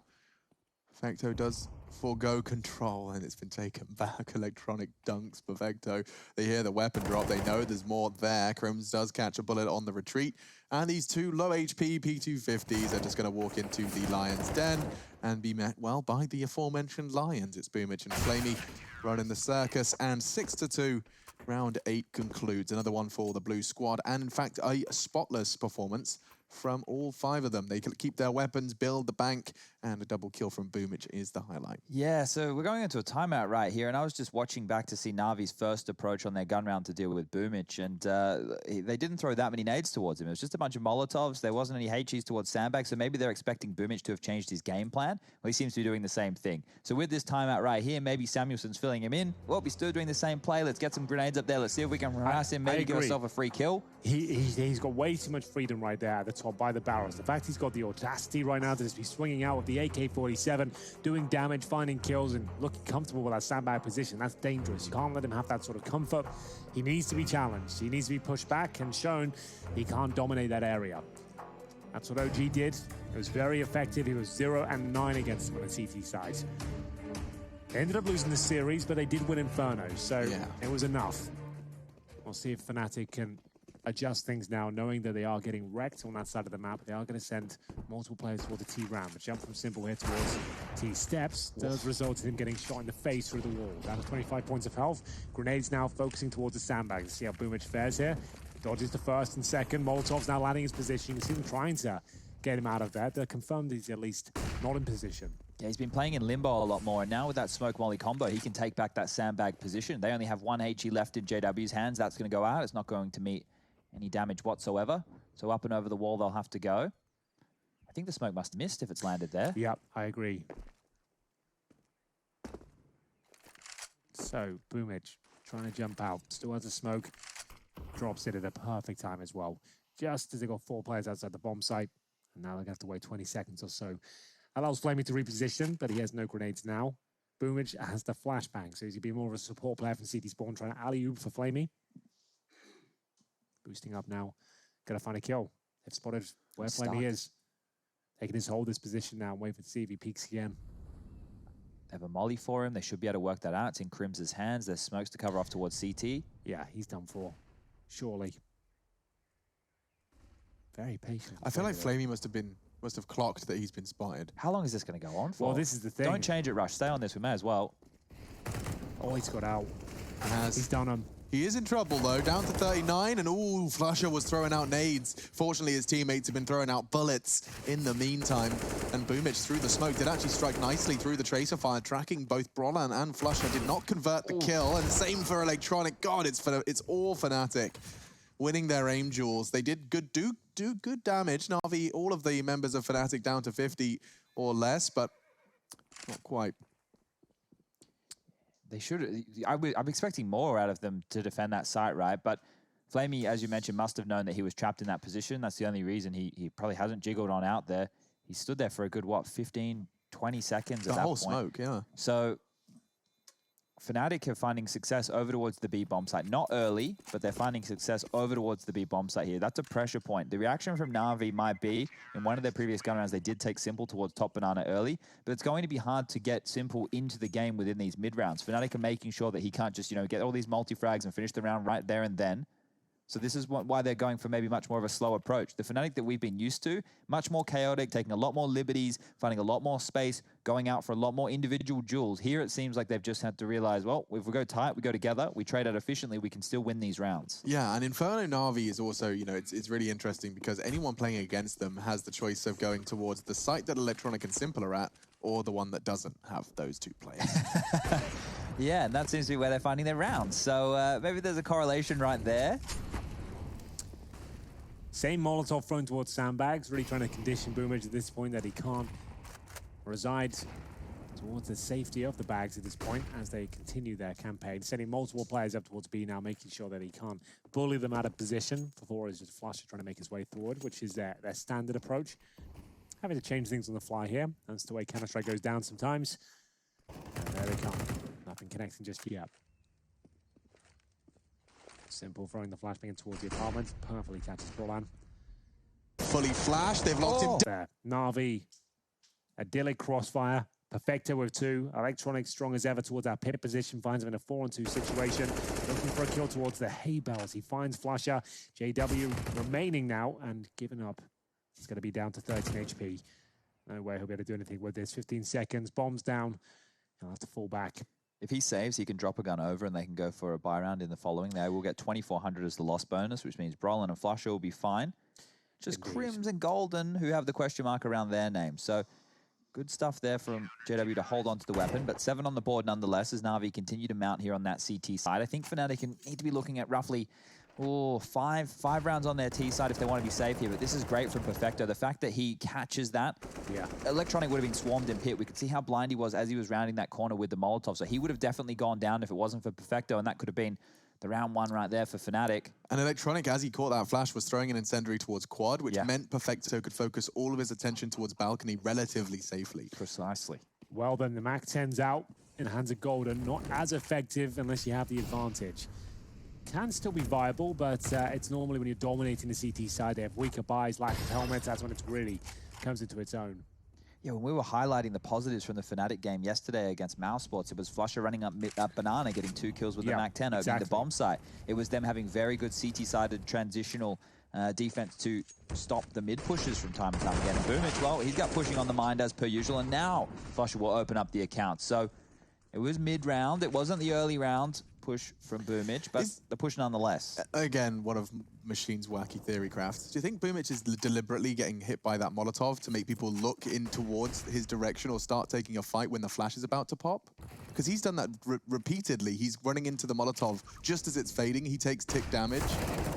Perfecto does forego control, and it's been taken back. Electronic dunks, perfecto. They hear the weapon drop. They know there's more there. Crims does catch a bullet on the retreat. And these two low HP P250s are just going to walk into the Lion's Den and be met, well, by the aforementioned Lions. It's Boomich and Flamey running the circus, and 6-2. Round 8 concludes. Another one for the blue squad, and in fact, a spotless performance from all 5 of them. They can keep their weapons, build the bank, and a double kill from Boomich is the highlight. Yeah, so we're going into a timeout right here, and I was just watching back to see Na'Vi's first approach on their gun round to deal with Boomich, and they didn't throw that many nades towards him. It was just a bunch of Molotovs. There wasn't any HEs towards Sandbag, so maybe they're expecting Boomich to have changed his game plan. Well, he seems to be doing the same thing. So with this timeout right here, maybe Samuelson's filling him in. Well, he's still doing the same play. Let's get some grenades up there. Let's see if we can harass him, maybe give ourselves a free kill. He's got way too much freedom right there at the top by the barrels. The fact he's got the audacity right now to just be swinging out with the AK-47, doing damage, finding kills, and looking comfortable with that sandbag position, that's dangerous. You can't let him have that sort of comfort. He needs to be challenged. He needs to be pushed back and shown he can't dominate that area. That's what OG did. It was very effective. He was 0-9 against him on the CT side. They ended up losing the series, but they did win Inferno, so it was enough. We'll see if Fnatic can adjust things now, knowing that they are getting wrecked on that side of the map. They are going to send multiple players toward the T round. The jump from Simple here towards T steps does result in him getting shot in the face through the wall. Down to 25 points of health. Grenades now focusing towards the sandbag. Let's see how Boomich fares here. Dodges the first and second. Molotov's now landing his position. You can see them trying to get him out of that. They're confirmed he's at least not in position. Yeah, he's been playing in limbo a lot more, and now with that smoke molly combo, he can take back that sandbag position. They only have one HE left in JW's hands. That's going to go out. It's not going to meet any damage whatsoever. So up and over the wall they'll have to go. I think the smoke must have missed if it's landed there. Yep, I agree. So, Boomich trying to jump out. Still has a smoke. Drops it at the perfect time as well. Just as they got 4 players outside the bomb site. And now they have to wait 20 seconds or so. Allows Flamey to reposition, but he has no grenades now. Boomich has the flashbang, so he's going to be more of a support player from CT Spawn, trying to alley-oop for Flamey. Boosting up now. Gotta find a kill. They've spotted where Flamey is. They can just hold this position now and wait to see if he peeks again. They have a molly for him. They should be able to work that out. It's in Crim's hands. There's smokes to cover off towards CT. Yeah, he's done for. Surely. Very patient. I feel like Flamey must have clocked that he's been spotted. How long is this going to go on for? Well, this is the thing. Don't change it, Rush. Stay on this. We may as well. Oh, he's got out. He's done him. He is in trouble, though. Down to 39, and ooh, Flusher was throwing out nades. Fortunately, his teammates have been throwing out bullets in the meantime. And Boomich, through the smoke, did actually strike nicely through the tracer fire, tracking both Brolan and Flusher. Did not convert the kill, and same for Electronic. God, it's all Fnatic winning their aim duels. They did do good damage. Na'Vi, all of the members of Fnatic down to 50 or less, but not quite. They should. I'm expecting more out of them to defend that site, right? But Flamey, as you mentioned, must have known that he was trapped in that position. That's the only reason he probably hasn't jiggled on out there. He stood there for a good, what, 15, 20 seconds at that point. The whole smoke, yeah. So Fnatic are finding success over towards the B bomb site. Not early, but they're finding success over towards the B bomb site here. That's a pressure point. The reaction from Na'Vi might be, in one of their previous gun rounds, they did take Simple towards top banana early, but it's going to be hard to get Simple into the game within these mid rounds. Fnatic are making sure that he can't just, get all these multi-frags and finish the round right there and then. So this is why they're going for maybe much more of a slow approach. The Fnatic that we've been used to, much more chaotic, taking a lot more liberties, finding a lot more space, going out for a lot more individual duels. Here it seems like they've just had to realize, well, if we go tight, we go together, we trade out efficiently, we can still win these rounds. Yeah, and Inferno Na'Vi is also, it's really interesting because anyone playing against them has the choice of going towards the site that Electronic and Simple are at, or the one that doesn't have those 2 players. Yeah, and that seems to be where they're finding their rounds. So maybe there's a correlation right there. Same Molotov thrown towards sandbags, really trying to condition Boomich at this point that he can't reside towards the safety of the bags at this point as they continue their campaign. Sending multiple players up towards B now, making sure that he can't bully them out of position. For is just Flusher trying to make his way forward, which is their standard approach. Having to change things on the fly here. That's the way Counter-Strike goes down sometimes. And there they come. Nothing connecting just yet. Simple throwing the flashbang in towards the apartment. Perfectly catches Brolan. Fully flashed. They've locked him down. There. Na'Vi. Idyllic crossfire. Perfecto with 2. Electronic strong as ever towards our pit position. Finds him in a 4-on-2 situation. Looking for a kill towards the hay bales. He finds Flusher. JW remaining now and giving up. He's going to be down to 13 HP. No way he'll be able to do anything with this. 15 seconds. Bombs down. He'll have to fall back. If he saves, he can drop a gun over and they can go for a buy round in the following. They will get 2,400 as the loss bonus, which means Brolin and Flusher will be fine. Just Crims and Golden, who have the question mark around their names. So good stuff there from JW to hold on to the weapon, but 7 on the board nonetheless as Na'Vi continue to mount here on that CT side. I think Fnatic need to be looking at roughly five rounds on their T side if they want to be safe here, but this is great from Perfecto. The fact that he catches that, Electronic would have been swarmed in pit. We could see how blind he was as he was rounding that corner with the Molotov, so he would have definitely gone down if it wasn't for Perfecto, and that could have been the round 1 right there for Fnatic. And Electronic, as he caught that flash, was throwing an incendiary towards quad, which meant Perfecto could focus all of his attention towards balcony relatively safely. Precisely. Well then, the Mac 10's out in hands of Golden. Not as effective unless you have the advantage. Can still be viable, but it's normally when you're dominating the CT side, they have weaker buys, lack of helmets, that's when it really comes into its own. Yeah, when we were highlighting the positives from the Fnatic game yesterday against Mouse Sports, it was Flusher running up Banana, getting 2 kills with the Mac 10, opening the bomb site. It was them having very good CT-sided transitional defense to stop the mid pushes from time to time again. And Boomich, well, he's got pushing on the mind as per usual, and now Flusher will open up the account. So it was mid-round. It wasn't the early round push from Boomich, but the push nonetheless. Again, one of Machine's wacky theory crafts. Do you think Boomich is deliberately getting hit by that Molotov to make people look in towards his direction or start taking a fight when the flash is about to pop? Because he's done that repeatedly. He's running into the Molotov just as it's fading. He takes tick damage.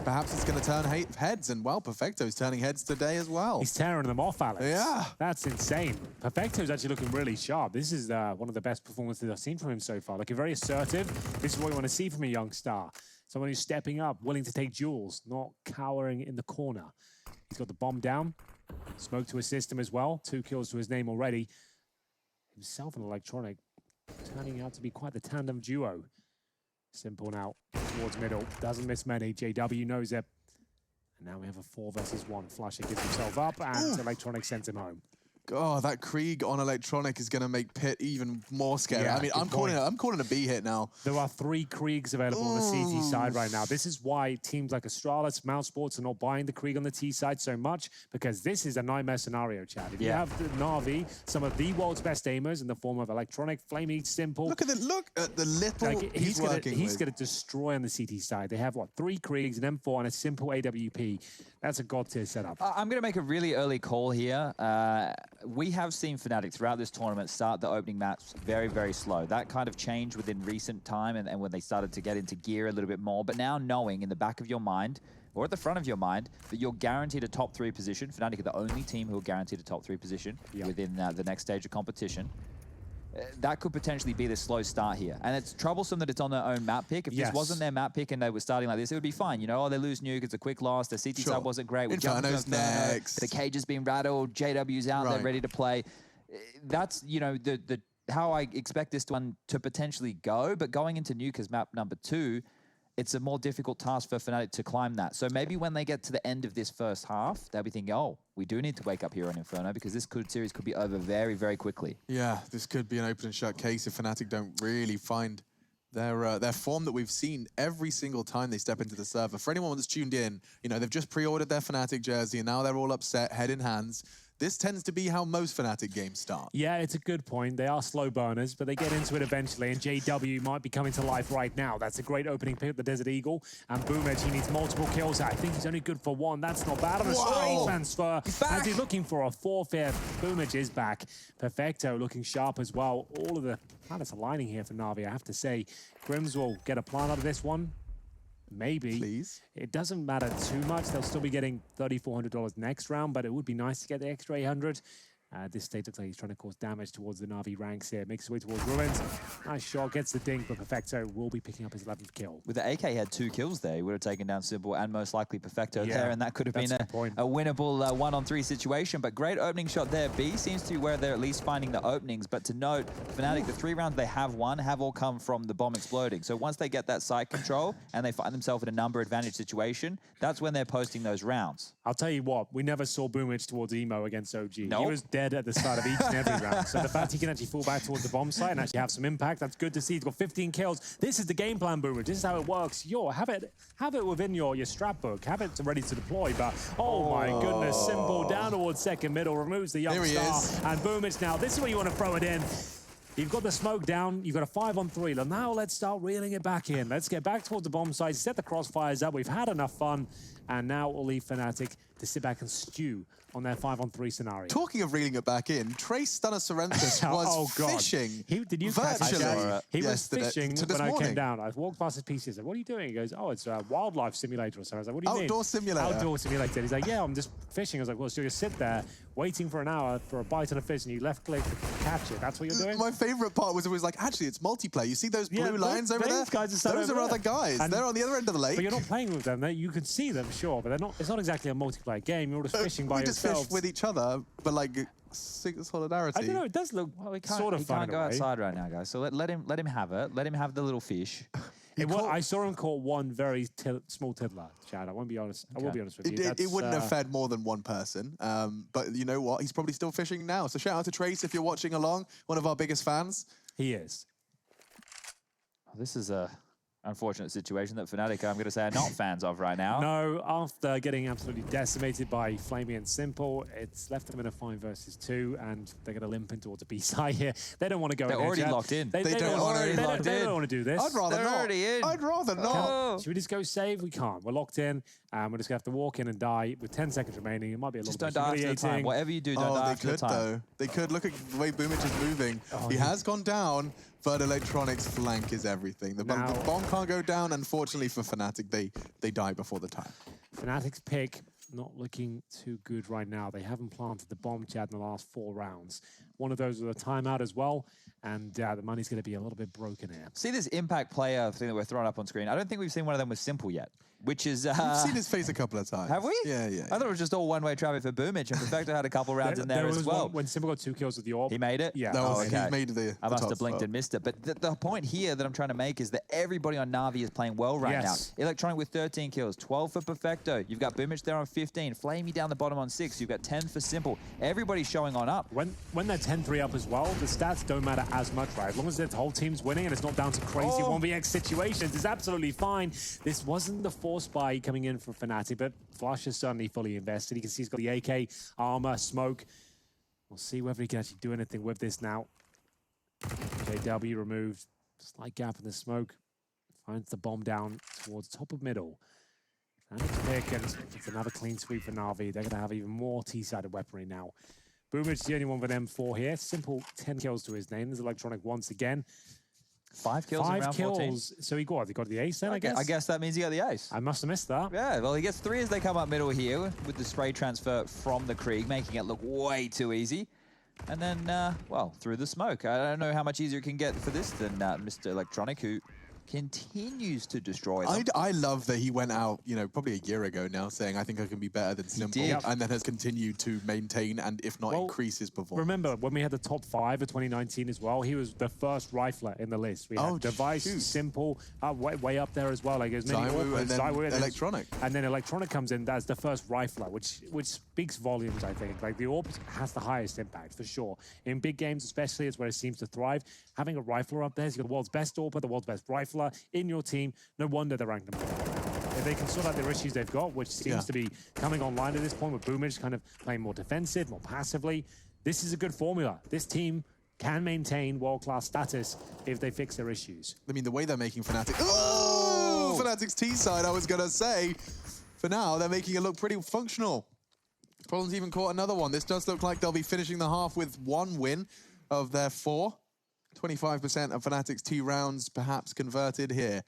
Perhaps it's going to turn heads, and well, Perfecto's turning heads today as well. He's tearing them off, Alex. Yeah. That's insane. Perfecto's actually looking really sharp. This is one of the best performances I've seen from him so far. Looking very assertive. This is what you want to see from a young star. Someone who's stepping up, willing to take duels, not cowering in the corner. He's got the bomb down. Smoke to assist him as well. 2 kills to his name already. Himself and Electronic turning out to be quite the tandem duo. Simple now towards middle. Doesn't miss many. JW knows it. And now we have a 4 versus 1. Flusher gives himself up and Electronic sends him home. Oh, that Krieg on Electronic is going to make Pit even more scary. Yeah, I mean, I'm calling a B hit now. There are 3 Kriegs available on the CT side right now. This is why teams like Astralis, Mouse Sports are not buying the Krieg on the T side so much, because this is a nightmare scenario, Chad. If you have the Na'Vi, some of the world's best aimers in the form of Electronic, Flamey, Simple. Look at the little he's going to destroy on the CT side. They have, what, 3 Kriegs, an M4, and a Simple AWP. That's a god tier setup. I'm going to make a really early call here. We have seen Fnatic throughout this tournament start the opening maps very, very slow. That kind of changed within recent time and when they started to get into gear a little bit more. But now knowing in the back of your mind, or at the front of your mind, that you're guaranteed a top 3 position. Fnatic are the only team who are guaranteed a top 3 position within the next stage of competition. That could potentially be the slow start here. And it's troublesome that it's on their own map pick. If this wasn't their map pick and they were starting like this, it would be fine. You know, oh, they lose Nuke, it's a quick loss, the CT sub wasn't great. Inferno's next. The cage has been rattled, JW's out, they're ready to play. That's, you know, the how I expect this one to potentially go, but going into Nuke as map number 2, it's a more difficult task for Fnatic to climb that. So maybe when they get to the end of this first half, they'll be thinking, oh, we do need to wake up here on Inferno because this series could be over very, very quickly. Yeah, this could be an open and shut case if Fnatic don't really find their form that we've seen every single time they step into the server. For anyone that's tuned in, you know, they've just pre-ordered their Fnatic jersey and now they're all upset, head in hands. This tends to be how most Fnatic games start. Yeah, it's a good point. They are slow burners, but they get into it eventually, and JW might be coming to life right now. That's a great opening pick, the Desert Eagle. And Boomich, he needs multiple kills. I think he's only good for 1. That's not bad. On a straight transfer. As he's looking for a 4-5. Boomich is back. Perfecto looking sharp as well. All of the planets aligning here for Na'Vi, I have to say. Grims will get a plan out of this one. Maybe. Please. It doesn't matter too much. They'll still be getting $3,400 next round, but it would be nice to get the extra 800. This stage looks like he's trying to cause damage towards the Na'Vi ranks here. Makes his way towards Ruins. Nice shot, gets the dink, but Perfecto will be picking up his 11th kill. With the AK, he had 2 kills there. He would have taken down Simple and most likely Perfecto there, and that could have been a winnable 1-on-3 situation. But great opening shot there. B seems to be where they're at least finding the openings. But to note, Fnatic, the 3 rounds they have won have all come from the bomb exploding. So once they get that site control and they find themselves in a number advantage situation, that's when they're posting those rounds. I'll tell you what, we never saw Boomich towards Emo against OG. Nope. He was dead at the start of each and every round. So the fact he can actually fall back towards the bomb site and actually have some impact, that's good to see. He's got 15 kills. This is the game plan, Boomer. This is how it works. Have it within your strat book. Have it ready to deploy. But oh my goodness, Simple down towards second middle, removes the young star. And Boomich now, this is where you want to throw it in. You've got the smoke down, you've got a 5-on-3. Now let's start reeling it back in. Let's get back towards the bomb site, set the crossfires up. We've had enough fun. And now we'll leave Fnatic to sit back and stew on their 5-on-3 scenario. Talking of reeling it back in, Trace Stunner Sorrentus was fishing. Did you catch virtually? He was fishing when I came down. I walked past his PC and said, "What are you doing?" He goes, "Oh, it's a wildlife simulator or something." I was like, "What do you mean?" Outdoor simulator. Outdoor simulator. He's like, "Yeah, I'm just fishing." I was like, "Well, so you sit there waiting for an hour for a bite on a fish and you left click to catch it. That's what you're doing?" My favorite part was always like, actually, it's multiplayer. You see those blue lines over there? Guys those are other guys. They're on the other end of the lake. But you're not playing with them. You can see them, sure, but they're not. It's not exactly a multiplayer game. You're just fishing by yourselves. We just fish with each other, but like solidarity. I don't know. It does look sort of fun. He can't go outside right now, guys. So let him have it. Let him have the little fish. I saw him caught one very small tiddler, Chad. I won't be honest. I will be honest with you. It wouldn't have fed more than one person. But you know what? He's probably still fishing now. So shout out to Trace if you're watching along. One of our biggest fans. He is. This is a unfortunate situation that Fnatic, I'm going to say, are not fans of right now. No, after getting absolutely decimated by Flamey and Simple, it's left them in a 5 versus 2, and they're going to limp in towards a B side here. They don't want to go. They're already locked in. They don't want to do this. I'd rather not. Already in. I'd rather not. Should we just go save? We can't. We're locked in. We're just going to have to walk in and die with 10 seconds remaining. It might be a little bit humiliating. Just don't die after the time. Whatever you do, don't die after the time. Though. They could. Look at the way Boomich is moving. He has gone down, but Electronics' flank is everything. The bomb can't go down. Unfortunately for Fnatic, they die before the time. Fnatic's pick not looking too good right now. They haven't planted the bomb, Chad, in the last 4 rounds. One of those with a timeout as well, and the money's going to be a little bit broken here. See this impact player thing that we're throwing up on screen? I don't think we've seen one of them with Simple yet, which is... We've seen his face a couple of times. Have we? Yeah. I thought it was just all one-way traffic for Boomich, and Perfecto had a couple rounds in there as well. When Simple got 2 kills with the orb. He made it? Yeah. He made the I must have blinked and missed it. But the point here that I'm trying to make is that everybody on Na'Vi is playing well right now. Electronic with 13 kills, 12 for Perfecto. You've got Boomich there on 15, Flamey down the bottom on 6. You've got 10 for Simple. Everybody's showing on up. When they're 10-3 up as well, the stats don't matter as much, right? As long as the whole team's winning and it's not down to crazy 1vx situations, it's absolutely fine. This wasn't the force buy coming in from Fnatic, but Flush is certainly fully invested. You can see he's got the AK, armor, smoke. We'll see whether he can actually do anything with this now. JW removed. Slight gap in the smoke. Finds the bomb down towards top of middle. Fnatic's pick, and it's another clean sweep for Na'Vi. They're going to have even more T-sided weaponry now. Boomer's the only one with M4 here. Simple 10 kills to his name. There's Electronic once again. 5 kills in round 14. So he got the ace then, I guess? I guess that means he got the ace. I must have missed that. Yeah, well, he gets 3 as they come up middle here with the spray transfer from the Krieg, making it look way too easy. And then, well, through the smoke. I don't know how much easier it can get for this than Mr. Electronic, who continues to destroy them. I love that he went out, probably a year ago now, saying, I think I can be better than Simple, and then has continued to maintain and, if not, increase his performance. Remember, when we had the top 5 of 2019 as well, he was the first rifler in the list. We had Device, Simple, way up there as well. Like, Zywoo, and then Electronic. And then Electronic comes in as the first rifler, which speaks volumes, I think. Like, the Orb has the highest impact, for sure. In big games especially, it's where it seems to thrive. Having a rifler up there, he's got the world's best Orb, the world's best rifler in your team, no wonder they're ranked number 1. If they can sort out their issues they've got, which seems to be coming online at this point with Boomich kind of playing more defensive, more passively, this is a good formula. This team can maintain world-class status if they fix their issues. I mean, the way they're making Fnatic... Oh! Fnatic's T-side, I was going to say. For now, they're making it look pretty functional. Problems even caught another one. This does look like they'll be finishing the half with 1 win of their 4. 25% of Fnatic's T rounds perhaps converted here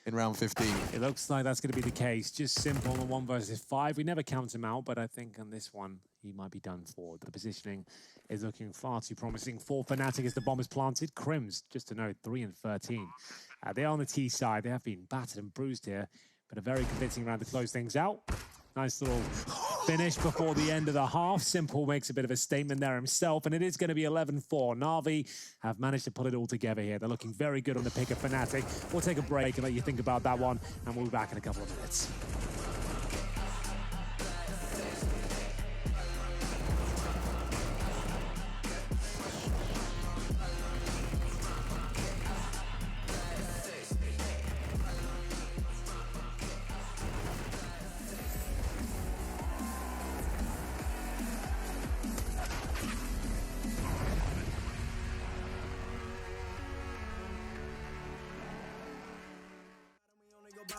in round 15. It looks like that's going to be the case. Just Simple on 1 versus 5. We never count him out, but I think on this one, he might be done for. The positioning is looking far too promising for Fnatic as the bomb is planted. Crims, just to note, 3 and 13. They are on the T side. They have been battered and bruised here, but a very convincing round to close things out. Nice little finish before the end of the half. Simple makes a bit of a statement there himself, and it is going to be 11-4. Na'Vi have managed to pull it all together here. They're looking very good on the pick of Fnatic. We'll take a break and let you think about that one, and we'll be back in a couple of minutes.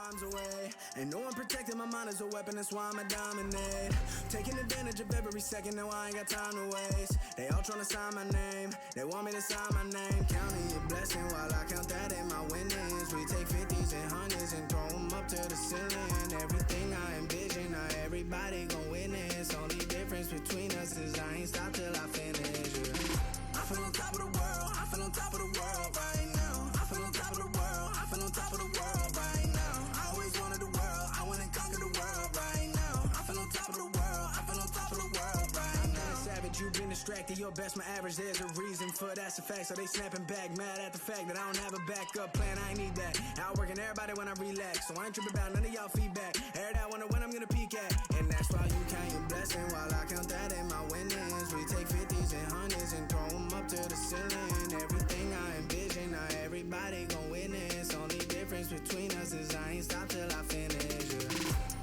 bombs away. Ain't no one protecting my mind as a weapon, that's why I'ma dominate. Taking advantage of every second, now I ain't got time to waste. They all tryna sign my name, they want me to sign my name. Counting your blessing while I count that in my winnings. We take 50s and 100s and throw them up to the ceiling. Everything I envision, now everybody gon' witness. Only difference between us is I ain't stop till I finish. I feel on top of the world, I feel on top of the world right now. I feel on top of the world, I feel on top of the world right now. I always wanted the world, I wanna conquer the world right now. I feel on top of the world, I feel on top of the world right now. Savage, you've been distracted, your best my average, there's a reason for that's a fact. So they snapping back, mad at the fact that I don't have a backup plan, I ain't need that. Outworking everybody when I relax, so I ain't tripping about none of y'all feedback. Heard that wonder when I'm gonna peak at, and that's why you count your blessing while I count that in my winnings. We take 50s and 100s and throw them up to the ceiling. Everything I envision, now everybody gon' witness. Only difference between us is I ain't stop till I finish.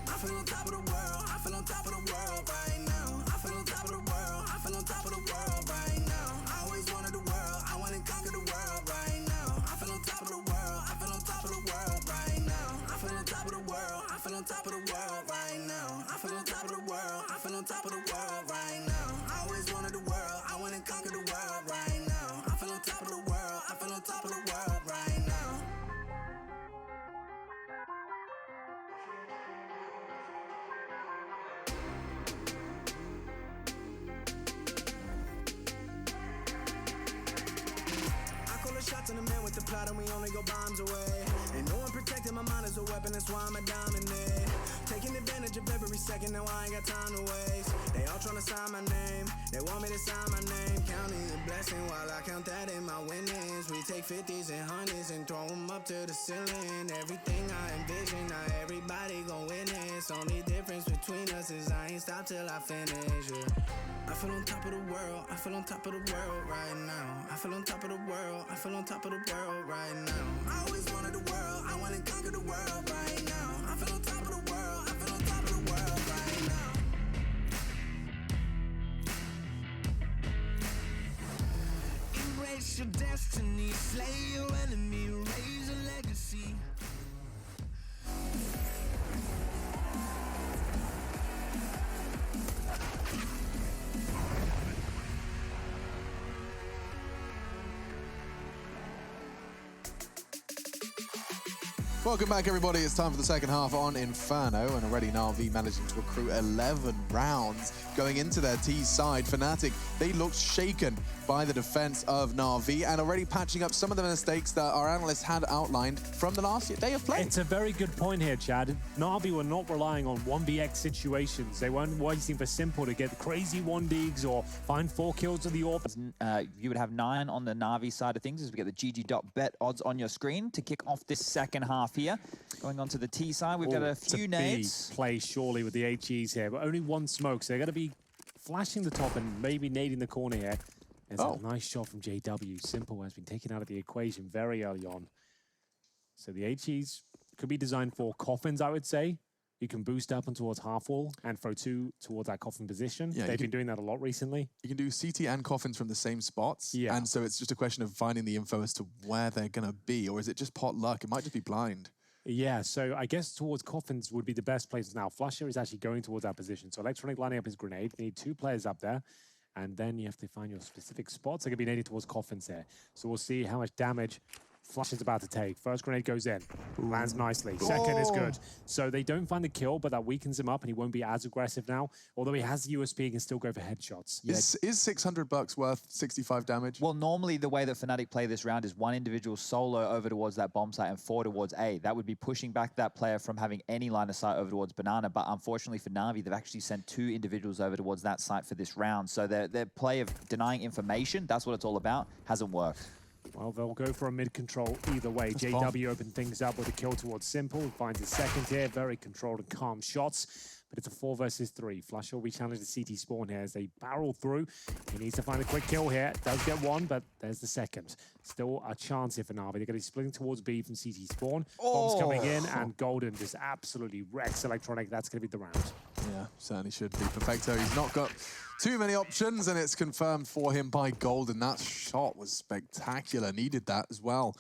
I feel on top of the world, I feel on top of the world right now. I feel on top of the world, I feel on top of the world right now. I always wanted the world, I wanna conquer the world right now. I feel on top of the world, I feel on top of the world right now. I feel on top of the world, I feel on top of the world right now. I feel on top of the world, I feel on top of the world right now. I always wanted the world, I wanna conquer the world right now. I feel on top of the world, I feel on top of the world right now. Shots in the man with the plot and we only go bombs away. Ain't no one protecting my mind as a weapon, that's why I'ma dominate. Taking advantage of every second, now I ain't got time to waste. They all tryna sign my name, they want me to sign my name. Counting your blessing while I count that in my winnings. We take 50s and 100s and throw them up to the ceiling. Everything I envision, now everybody gon' witness. Only difference between us is I ain't stop till I finish. I feel on top of the world, I feel on top of the world right now. I feel on top of the world, I feel on top of the world right now. I always wanted the world, I wanna conquer the world right now. I feel on top of the world, I feel on top of the world right now. Embrace your destiny, slay your enemy, raise a legacy. Welcome back, everybody. It's time for the second half on Inferno, and already Na'Vi managing to accrue 11 rounds going into their T side. Fnatic, they looked shaken by the defense of Na'Vi and already patching up some of the mistakes that our analysts had outlined from the last day of play. It's a very good point here, Chad. Na'Vi were not relying on 1vx situations. They weren't waiting for Simple to get crazy 1digs or find 4 kills to the AWP. You would have 9 on the Na'Vi side of things as we get the GG.bet odds on your screen to kick off this second half here. Going on to the T side, we've got a few nades. Play surely with the HEs here, but only one smoke, so they're going to be flashing the top and maybe nading the corner here. There's a nice shot from JW. Simple has been taken out of the equation very early on. So the HEs could be designed for coffins, I would say. You can boost up and towards half wall and throw 2 towards that coffin position. Yeah, they've been doing that a lot recently. You can do CT and coffins from the same spots. Yeah. And so it's just a question of finding the info as to where they're going to be, or is it just pot luck? It might just be blind. Yeah, so I guess towards coffins would be the best place now. Flusher is actually going towards that position. So Electronic lining up his grenade. You need 2 players up there. And then you have to find your specific spots. They're going to be nading towards coffins there. So we'll see how much damage Flush is about to take. First grenade goes in. Lands nicely. Second is good. So they don't find the kill, but that weakens him up and he won't be as aggressive now. Although he has the USP, he can still go for headshots. Yeah. Is $600 worth 65 damage? Well, normally the way that Fnatic play this round is 1 individual solo over towards that bomb site and 4 towards A. That would be pushing back that player from having any line of sight over towards Banana. But unfortunately for Na'Vi, they've actually sent 2 individuals over towards that site for this round. So their play of denying information, that's what it's all about, hasn't worked. Well, they'll go for a mid-control either way. That's JW opened things up with a kill towards Simple. He finds his second here. Very controlled and calm shots. But it's a 4 versus 3. Flush will be challenged to CT spawn here as they barrel through. He needs to find a quick kill here. Does get 1, but there's the second. Still a chance here for Na'Vi. They're going to be splitting towards B from CT spawn. Bombs coming in, and Golden just absolutely wrecks Electronic. That's going to be the round. Yeah, certainly should be. Perfecto, he's not got too many options, and it's confirmed for him by Golden. That shot was spectacular. Needed that as well.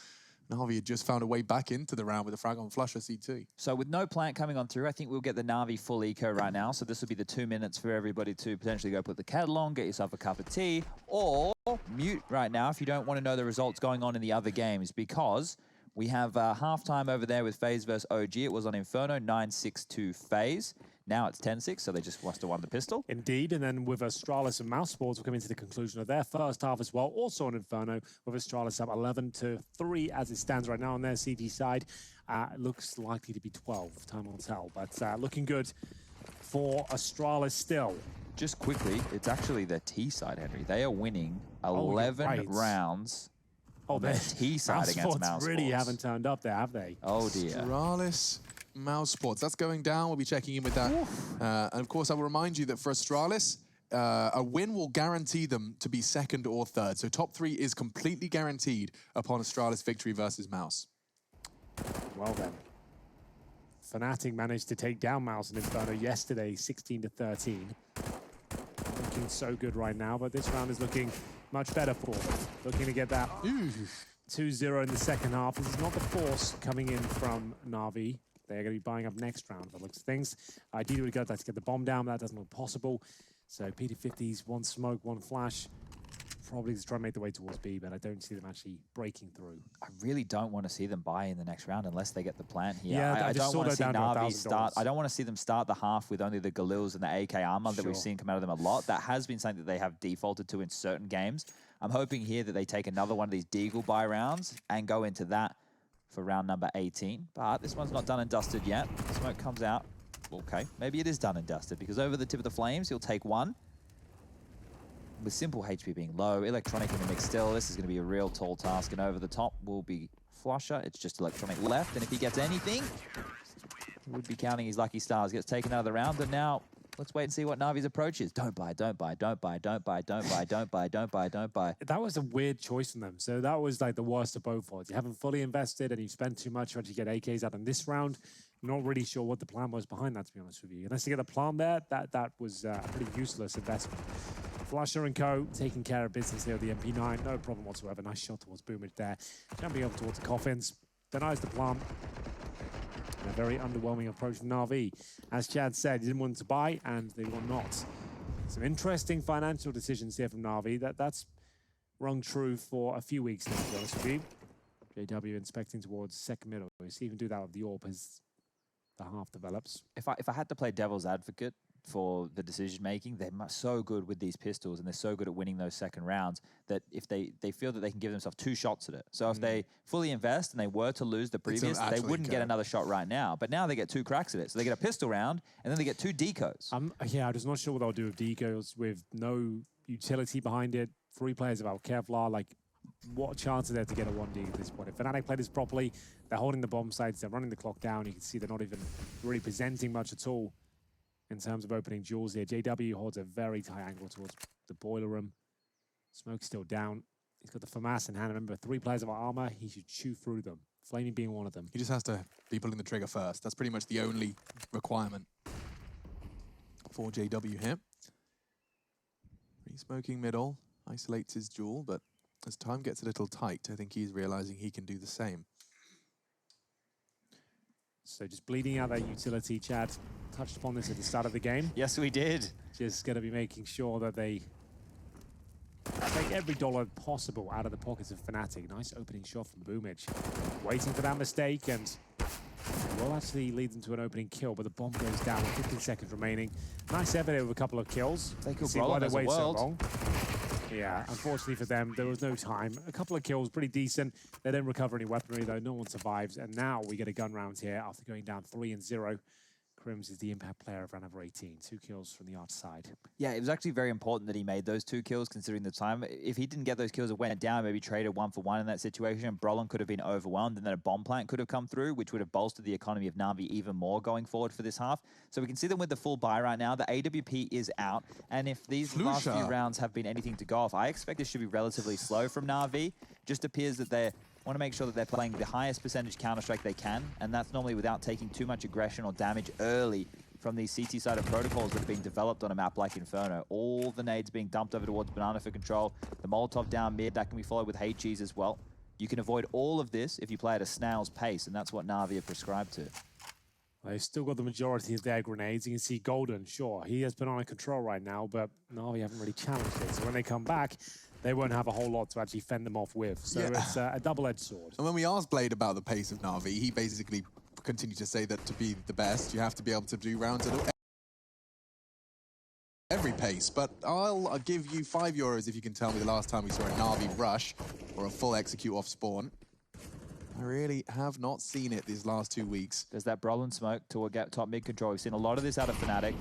Na'Vi had just found a way back into the round with a frag on Flusher CT. So with no plant coming on through, I think we'll get the Na'Vi full eco right now. So this will be the 2 minutes for everybody to potentially go put the kettle on, get yourself a cup of tea, or mute right now if you don't want to know the results going on in the other games, because we have halftime over there with FaZe versus OG. It was on Inferno, 9-6 to FaZe. Now it's 10-6, so they just must have won the pistol. Indeed, and then with Astralis and Mouse Sports, we're coming to the conclusion of their first half as well. Also on Inferno, with Astralis up 11-3 as it stands right now on their CT side. It looks likely to be 12, time will tell, but looking good for Astralis still. Just quickly, it's actually their T side, Henry. They are winning 11 rounds on their T side against Mouse Sports. Really haven't turned up there, have they? Oh dear. Astralis, Mouse Sports. That's going down. We'll be checking in with that. And of course, I will remind you that for Astralis, a win will guarantee them to be second or third. So top 3 is completely guaranteed upon Astralis victory versus Mouse. Well then. Fnatic managed to take down Mouse and Inferno yesterday, 16-13. Looking so good right now, but this round is looking much better for them. Looking to get that 2-0 in the second half. This is not the force coming in from Na'Vi. They're going to be buying up next round, by the looks of things. Ideally, we'd go to get the bomb down, but that doesn't look possible. So P250s, 1 smoke, 1 flash. Probably just try to make the way towards B, but I don't see them actually breaking through. I really don't want to see them buy in the next round unless they get the plant here. Yeah, I don't want to see Na'Vi start. I don't want to see them start the half with only the Galils and the AK armor that we've seen come out of them a lot. That has been something that they have defaulted to in certain games. I'm hoping here that they take another one of these Deagle buy rounds and go into that for round number 18. But this one's not done and dusted yet. Smoke comes out. Okay, maybe it is done and dusted, because over the tip of the flames, he'll take one. With simple HP being low, Electronic in the mix still, this is going to be a real tall task, and over the top will be Flusher. It's just Electronic left, and if he gets anything, he would be counting his lucky stars. Gets taken out of the round, and now let's wait and see what Na'Vi's approach is. Don't buy, don't buy, don't buy, don't buy, don't buy, don't buy, don't buy, don't buy. That was a weird choice from them. So that was like the worst of both worlds. You haven't fully invested, and you spent too much to actually get AKs out in this round. I'm not really sure what the plan was behind that, to be honest with you. Unless you get a plan there, that was a pretty useless investment. Flusher and co. taking care of business here with the MP9. No problem whatsoever. Nice shot towards Boomage there. Jumping over towards the coffins. Denies the plant. And a very underwhelming approach from Na'Vi. As Chad said, he didn't want to buy, and they will not. Some interesting financial decisions here from Na'Vi. That's rung true for a few weeks now, to be honest with you. JW inspecting towards second middle. We'll see even do that with the AWP as the half develops. If I had to play devil's advocate for the decision making, they're so good with these pistols, and they're so good at winning those second rounds, that if they feel that they can give themselves 2 shots at it. So if they fully invest and they were to lose the previous, they wouldn't get another shot right now. But now they get 2 cracks at it. So they get a pistol round, and then they get 2 decos. Yeah, I'm just not sure what they'll do with decos with no utility behind it. 3 players about Kevlar, like, what chance is there to get a 1D at this point? If Fnatic play this properly, they're holding the bomb sites, they're running the clock down. You can see they're not even really presenting much at all in terms of opening duels here. JW holds a very tight angle towards the boiler room. Smoke's still down. He's got the FAMAS in hand. Remember, 3 players of armor. He should chew through them. Flaming being one of them. He just has to be pulling the trigger first. That's pretty much the only requirement for JW here. Re-smoking middle. Isolates his duel, but as time gets a little tight, I think he's realizing he can do the same. So just bleeding out that utility, Chad. Touched upon this at the start of the game. Yes, we did. Just going to be making sure that they take every dollar possible out of the pockets of Fnatic. Nice opening shot from Boomage. Waiting for that mistake, and will actually lead them to an opening kill, but the bomb goes down with 15 seconds remaining. Nice effort with a couple of kills. They could see why they wait so long. Yeah, unfortunately for them, there was no time. A couple of kills, pretty decent. They don't recover any weaponry, though. No one survives. And now we get a gun round here after going down 3-0. Crims is the impact player of round number 18. 2 kills from the arch side. Yeah, it was actually very important that he made those 2 kills, considering the time. If he didn't get those kills, it went down, maybe traded 1 for 1 in that situation. Brolin could have been overwhelmed, and then a bomb plant could have come through, which would have bolstered the economy of Na'Vi even more going forward for this half. So we can see them with the full buy right now. The AWP is out, and if these last few rounds have been anything to go off, I expect this should be relatively slow from Na'Vi. Just appears that they want to make sure that they're playing the highest percentage Counter-Strike they can, and that's normally without taking too much aggression or damage early from these CT-sided protocols that are being developed on a map like Inferno. All the nades being dumped over towards Banana for control. The Molotov down mid, that can be followed with Hey Cheese as well. You can avoid all of this if you play at a snail's pace, and that's what Na'Vi are prescribed to. They've still got the majority of their grenades. You can see Golden, sure, he has banana control right now, but Na'Vi haven't really challenged it. So when they come back, they won't have a whole lot to actually fend them off with. So it's a double-edged sword. And when we asked Blade about the pace of Na'Vi, he basically continued to say that to be the best, you have to be able to do rounds at every pace. But I'll give you €5 if you can tell me the last time we saw a Na'Vi rush or a full execute off spawn. I really have not seen it these last 2 weeks. There's that Brolin smoke to get top mid control. We've seen a lot of this out of Fnatic.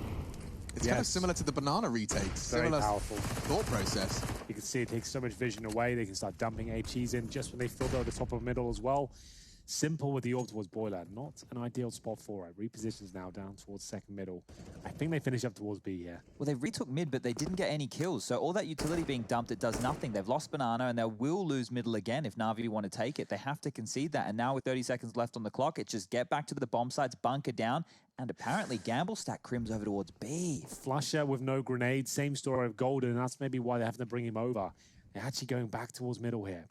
It's kind of similar to the banana retakes. Very similar powerful thought process. You can see it takes so much vision away. They can start dumping HEs in just when they feel they're at the top of middle as well. Simple with the orb towards Boiler. Not an ideal spot for it. Repositions now down towards second middle. I think they finish up towards B here. Well, they retook mid, but they didn't get any kills. So all that utility being dumped, it does nothing. They've lost banana, and they will lose middle again if Na'Vi want to take it. They have to concede that. And now with 30 seconds left on the clock, it's just get back to the bomb sites, bunker down, and apparently Gamble stack Crims over towards B. Flusher with no grenade. Same story of Golden. That's maybe why they have to bring him over. They're actually going back towards middle here.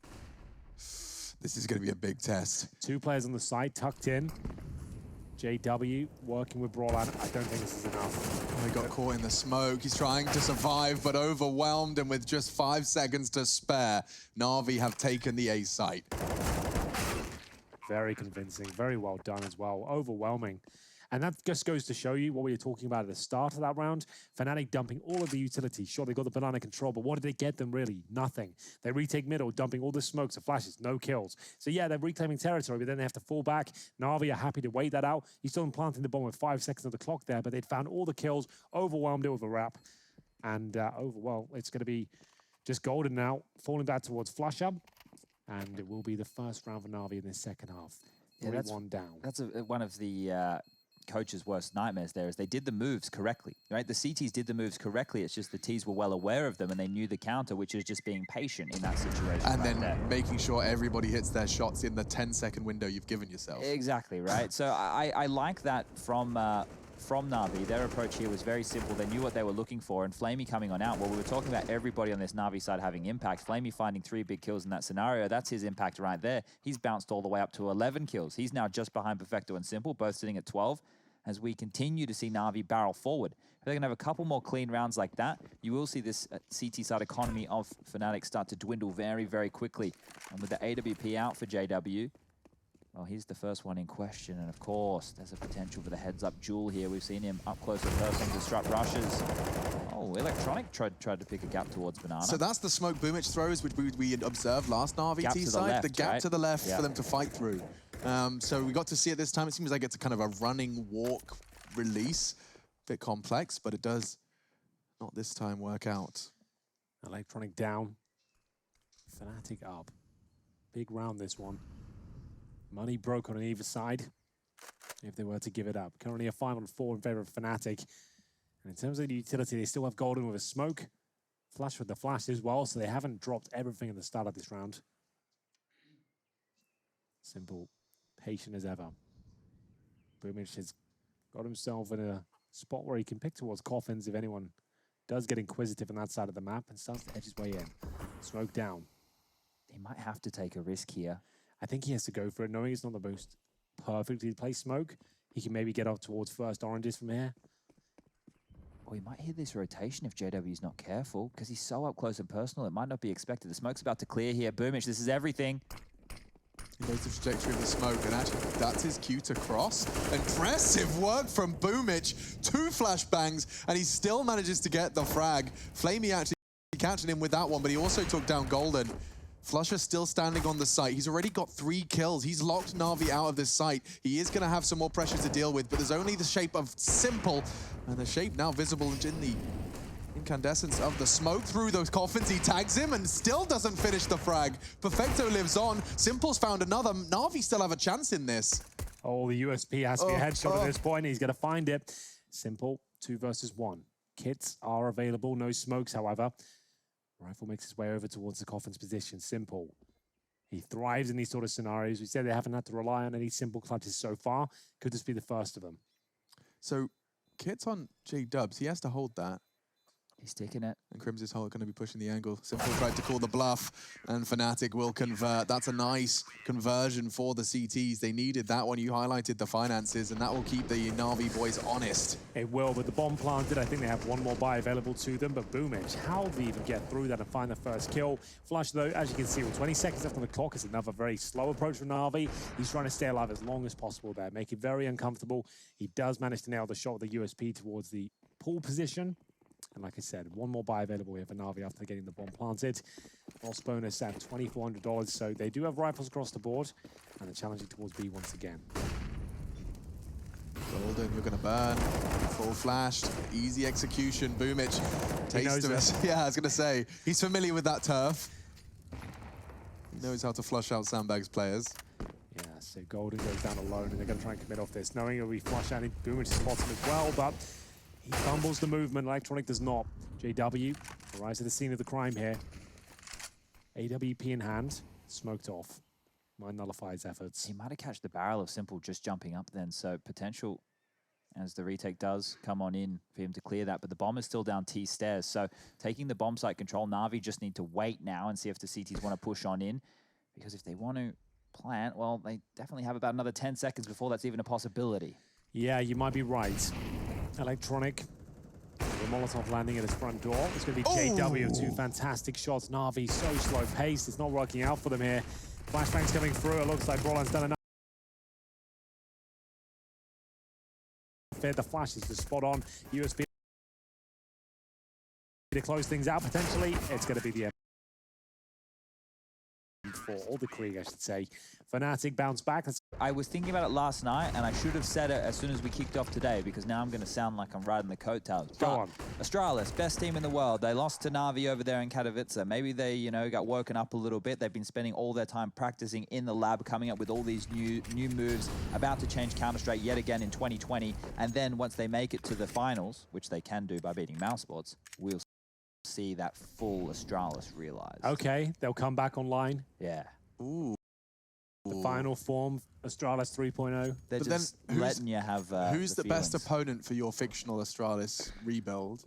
This is going to be a big test. 2 players on the side, tucked in. JW working with Brawlan. I don't think this is enough. Oh, he got caught in the smoke. He's trying to survive, but overwhelmed, and with just 5 seconds to spare, Na'Vi have taken the A site. Very convincing, very well done as well. Overwhelming. And that just goes to show you what we were talking about at the start of that round. Fnatic dumping all of the utility. Sure, they got the banana control, but what did they get them really? Nothing. They retake middle, dumping all the smokes and flashes, no kills. So yeah, they're reclaiming territory, but then they have to fall back. Na'Vi are happy to wait that out. He's still implanting the bomb with 5 seconds of the clock there, but they'd found all the kills, overwhelmed it with a wrap. And well, it's going to be just Golden now, falling back towards Flush Up. And it will be the first round for Na'Vi in this second half. 3-1 down. That's one of the coach's worst nightmares there is they did the moves correctly, right? The CTs did the moves correctly. It's just the Ts were well aware of them and they knew the counter, which is just being patient in that situation. And then making sure everybody hits their shots in the 10-second window you've given yourself. Exactly, right? So I like that from Na'Vi. Their approach here was very simple. They knew what they were looking for, and Flamey coming on out. Well, we were talking about everybody on this Na'Vi side having impact. Flamey finding 3 big kills in that scenario. That's his impact right there. He's bounced all the way up to 11 kills. He's now just behind Perfecto and Simple, both sitting at 12. As we continue to see Na'Vi barrel forward. If they're going to have a couple more clean rounds like that, you will see this CT side economy of Fnatic start to dwindle very, very quickly. And with the AWP out for JW, well, he's the first one in question. And of course, there's a potential for the heads-up duel here. We've seen him up close and personal disrupt rushes. Oh, Electronic tried to pick a gap towards Banana. So that's the smoke Boomich throws, which we observed last Na'Vi T side. The gap to the left for them to fight through. So we got to see it this time. It seems like it's a kind of a running walk release. Bit complex, but it does not this time work out. Electronic down. Fnatic up. Big round this one. Money broke on either side if they were to give it up. Currently a 5-on-4 in favor of Fnatic. And in terms of the utility, they still have Golden with a smoke. Flash with the flash as well, so they haven't dropped everything at the start of this round. Simple, patient as ever. Boomich has got himself in a spot where he can pick towards coffins if anyone does get inquisitive on that side of the map and starts to edge his way in. Smoke down. He might have to take a risk here. I think he has to go for it, knowing it's not the most perfectly placed smoke. He can maybe get up towards first oranges from here. Well, he might hit this rotation if JW's not careful, because he's so up close and personal, it might not be expected. The smoke's about to clear here. Boomich, this is everything. He knows the trajectory of the smoke, and actually that's his cue to cross. Impressive work from Boomich. 2 flashbangs, and he still manages to get the frag. Flamey actually catching him with that one, but he also took down Golden. Flusher still standing on the site. He's already got 3 kills. He's locked Na'Vi out of this site. He is going to have some more pressure to deal with, but there's only the shape of Simple, and the shape now visible in the incandescence of the smoke through those coffins. He tags him and still doesn't finish the frag. Perfecto lives on. Simple's found another. Na'Vi still have a chance in this. Oh, the USP has to be a headshot at this point. He's going to find it. Simple, 2 versus 1. Kits are available. No smokes, however. Rifle makes his way over towards the coffin's position. Simple. He thrives in these sort of scenarios. We said they haven't had to rely on any Simple clutches so far. Could this be the first of them? So, Kit's on J-Dubs. He has to hold that. He's taking it. And Crim's Holt going to be pushing the angle. Simple tried to call the bluff, and Fnatic will convert. That's a nice conversion for the CTs. They needed that one. You highlighted the finances, and that will keep the Na'Vi boys honest. It will, but the bomb planted. I think they have one more buy available to them, but Boomage, how do they even get through that and find the first kill? Flush, though, as you can see, with 20 seconds left on the clock, is another very slow approach from Na'Vi. He's trying to stay alive as long as possible there, make it very uncomfortable. He does manage to nail the shot with the USP towards the pool position. And like I said, one more buy available here for Na'Vi after getting the bomb planted. Loss bonus at $2,400, so they do have rifles across the board, and they're challenging towards B once again. Golden, you're going to burn. Full flashed. Easy execution. Boomage. Taste of it. Yeah, I was going to say, he's familiar with that turf. He knows how to flush out Sandbags players. Yeah, so Golden goes down alone, and they're going to try and commit off this, knowing he'll be flushed out. Boomage spots him as well, but he fumbles the movement. Electronic does not. JW arrives at the scene of the crime here. AWP in hand, smoked off. Might nullify his efforts. He might have catched the barrel of Simple just jumping up then, so potential as the retake does come on in for him to clear that, but the bomb is still down T stairs, so taking the bomb site control, Na'Vi just need to wait now and see if the CTs want to push on in, because if they want to plant, well, they definitely have about another 10 seconds before that's even a possibility. Yeah, you might be right. Electronic, the Molotov landing at his front door. It's going to be JW, two fantastic shots. Na'Vi so slow paced, it's not working out for them here. Flashbang's coming through, it looks like Brolan's done enough. The flash is just spot on. USB to close things out potentially. It's going to be the end for all the Krieg, I should say. Fnatic bounce back. I was thinking about it last night, and I should have said it as soon as we kicked off today, because now I'm going to sound like I'm riding the coattails. Go on. Astralis, best team in the world. They lost to Na'Vi over there in Katowice. Maybe they, you know, got woken up a little bit. They've been spending all their time practicing in the lab, coming up with all these new moves, about to change Counter-Strike yet again in 2020. And then once they make it to the finals, which they can do by beating Mousesports, we'll see that full Astralis realized. Okay, they'll come back online. Yeah. Ooh. The final form, Astralis 3.0. They're but just then letting you have who's the best opponent for your fictional Astralis rebuild?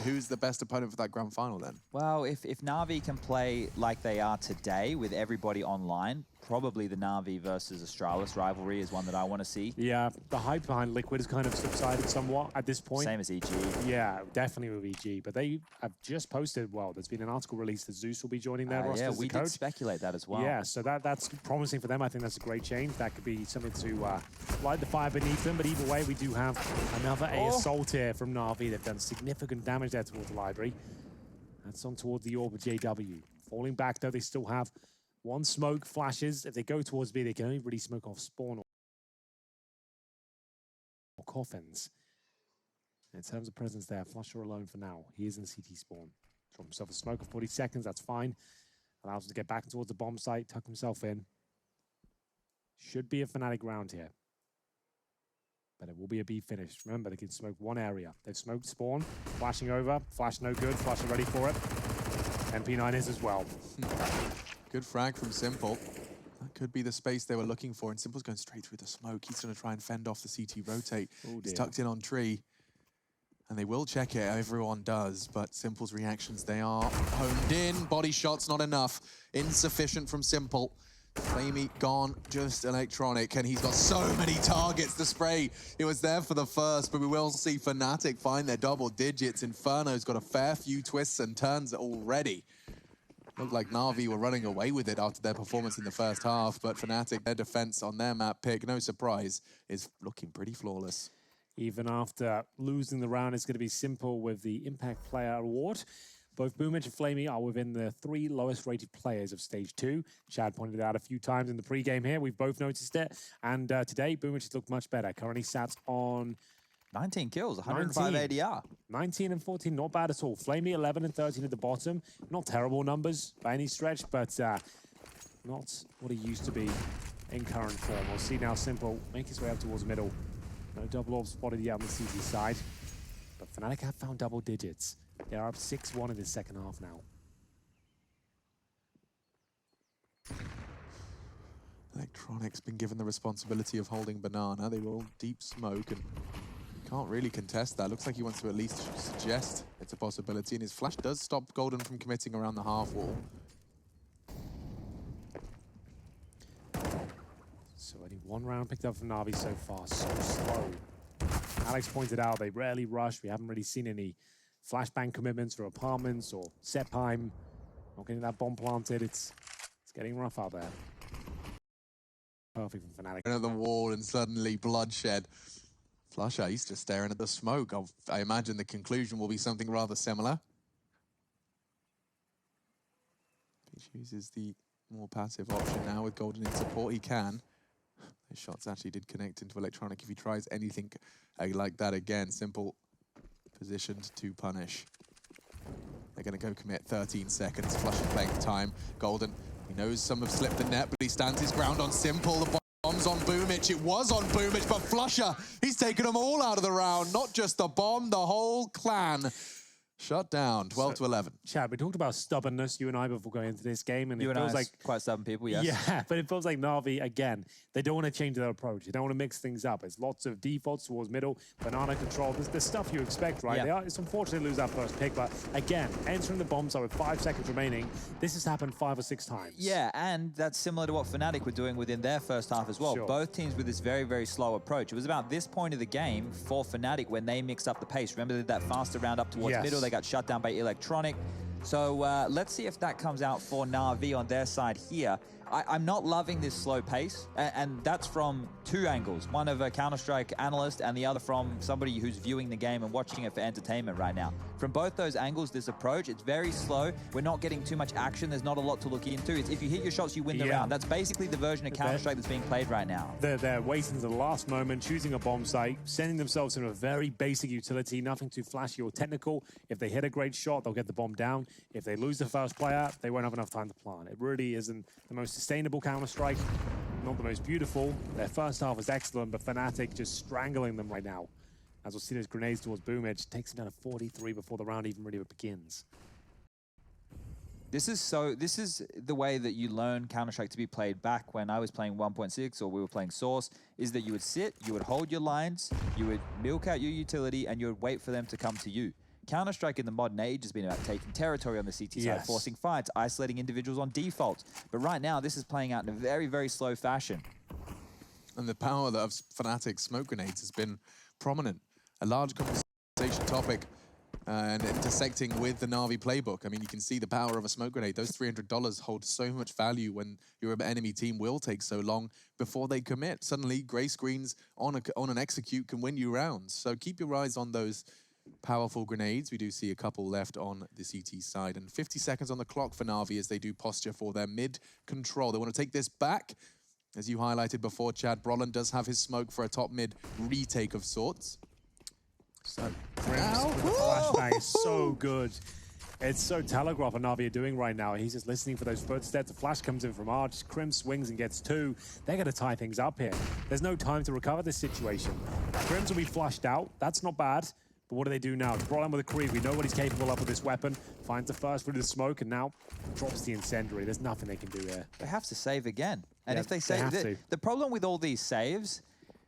Who's the best opponent for that grand final then? Well, if Na'Vi can play like they are today with everybody online, probably the Na'Vi versus Astralis rivalry is one that I want to see. Yeah, the hype behind Liquid has kind of subsided somewhat at this point. Same as EG. Yeah, definitely with EG. But they have just posted, well, there's been an article released that Zeus will be joining their roster yeah, as we the coach. did speculate that as well. Yeah, so that's promising for them. I think that's a great change. That could be something to light the fire beneath them. But either way, we do have another A assault here from Na'Vi. They've done significant damage there towards the library. That's on towards the orb of JW. Falling back, though, they still have one smoke, flashes. If they go towards B, they can only really smoke off spawn or coffins. In terms of presence there, Flusher alone for now. He is in CT spawn. Drop himself a smoke of 40 seconds, that's fine. Allows him to get back towards the bomb site, tuck himself in. Should be a Fnatic round here. But it will be a B finish. Remember, they can smoke one area. They've smoked spawn, flashing over. Flash no good, Flash are ready for it. MP9 is as well. Good frag from Simple. That could be the space they were looking for, and Simple's going straight through the smoke. He's going to try and fend off the CT rotate. He's tucked in on tree. And they will check it, everyone does, but Simple's reactions, they are honed in. Body shots, not enough. Insufficient from Simple. Flamey gone, just Electronic, and he's got so many targets. The spray, it was there for the first, but we will see Fnatic find their double digits. Inferno's got a fair few twists and turns already. Looked like Na'Vi were running away with it after their performance in the first half, but Fnatic, their defense on their map pick, no surprise, is looking pretty flawless. Even after losing the round, it's going to be Simple with the Impact Player Award. Both Boomage and Flamey are within the 3 lowest rated players of Stage 2. Chad pointed it out a few times in the pre-game here. We've both noticed it. And today, Boomage has looked much better. Currently sat on 19 kills, 105 ADR. 19 and 14, not bad at all. Flamey 11 and 13 at the bottom. Not terrible numbers by any stretch, but not what he used to be in current form. We'll see now Simple make his way up towards middle. No double orb spotted yet on the CT side. But Fnatic have found double digits. They're up 6-1 in the second half now. Electronic's been given the responsibility of holding Banana. They will deep smoke and Can't really contest that. Looks like he wants to at least suggest it's a possibility, and his flash does stop Golden from committing around the half wall. So only one round picked up from Na'Vi so far. So slow. Alex pointed out they rarely rush. We haven't really seen any flashbang commitments for apartments or Sepheim. Not getting that bomb planted. It's getting rough out there. Perfect from Fnatic. At the wall and suddenly bloodshed. Flusher, he's just staring at the smoke. I imagine the conclusion will be something rather similar. He chooses the more passive option now with Golden in support. He can. Those shots actually did connect into Electronic. If he tries anything like that again, Simple positioned to punish. They're going to go commit 13 seconds. Flusher playing time. Golden, he knows some have slipped the net, but he stands his ground on Simple. The bomb's on Boomich. It was on Boomich, but Flusher, he's taken them all out of the round. Not just the bomb, the whole clan. Shut down, 12 to 11. Chad, we talked about stubbornness, you and I, before going into this game. And you it and feels I like quite stubborn people, yes. Yeah, but it feels like Na'Vi, again, they don't want to change their approach. They don't want to mix things up. It's lots of defaults towards middle, banana control. There's the stuff you expect, right? Yeah. It's unfortunate to lose that first pick, but again, entering the bomb site with 5 seconds remaining, this has happened 5 or 6 times. Yeah, and that's similar to what Fnatic were doing within their first half as well. Sure. Both teams with this very, very slow approach. It was about this point of the game for Fnatic when they mixed up the pace. Remember they did that faster round up towards middle. They got shut down by Electronic. So let's see if that comes out for Na'Vi on their side here. I'm not loving this slow pace, and that's from 2 angles. One of a Counter-Strike analyst and the other from somebody who's viewing the game and watching it for entertainment right now. From both those angles, this approach, it's very slow. We're not getting too much action. There's not a lot to look into. It's if you hit your shots, you win the round. That's basically the version of Counter-Strike that's being played right now. They're waiting to the last moment, choosing a bomb site, sending themselves into a very basic utility, nothing too flashy or technical. If they hit a great shot, they'll get the bomb down. If they lose the first player, they won't have enough time to plant. It really isn't the most sustainable Counter-Strike, not the most beautiful. Their first half was excellent, but Fnatic just strangling them right now. As we'll see those grenades towards Boomich, takes him down to 43 before the round even really begins. This is the way that you learn Counter-Strike to be played back when I was playing 1.6 or we were playing Source, is that you would sit, you would hold your lines, you would milk out your utility, and you would wait for them to come to you. Counter-Strike in the modern age has been about taking territory on the CT side, forcing fights, isolating individuals on defaults. But right now, this is playing out in a very, very slow fashion. And the power of Fnatic smoke grenades has been prominent. A large conversation topic and intersecting with the Na'Vi playbook. I mean, you can see the power of a smoke grenade. Those $300 hold so much value when your enemy team will take so long before they commit. Suddenly, gray screens on an execute can win you rounds. So keep your eyes on those powerful grenades. We do see a couple left on the CT side, and 50 seconds on the clock for Na'Vi as they do posture for their mid control. They want to take this back. As you highlighted before, Chad, Brolin does have his smoke for a top mid retake of sorts. So Crims with the flashbang is so good. It's so telegraph what Na'Vi are doing right now. He's just listening for those footsteps. The flash comes in from Arch. Crim swings and gets 2. They're going to tie things up here. There's no time to recover this situation. Crims will be flushed out. That's not bad. But what do they do now? Brolin with a creep. We know what he's capable of with this weapon. Finds the first through the smoke and now drops the incendiary. There's nothing they can do there. They have to save again. And yeah, if they save, have to. The problem with all these saves,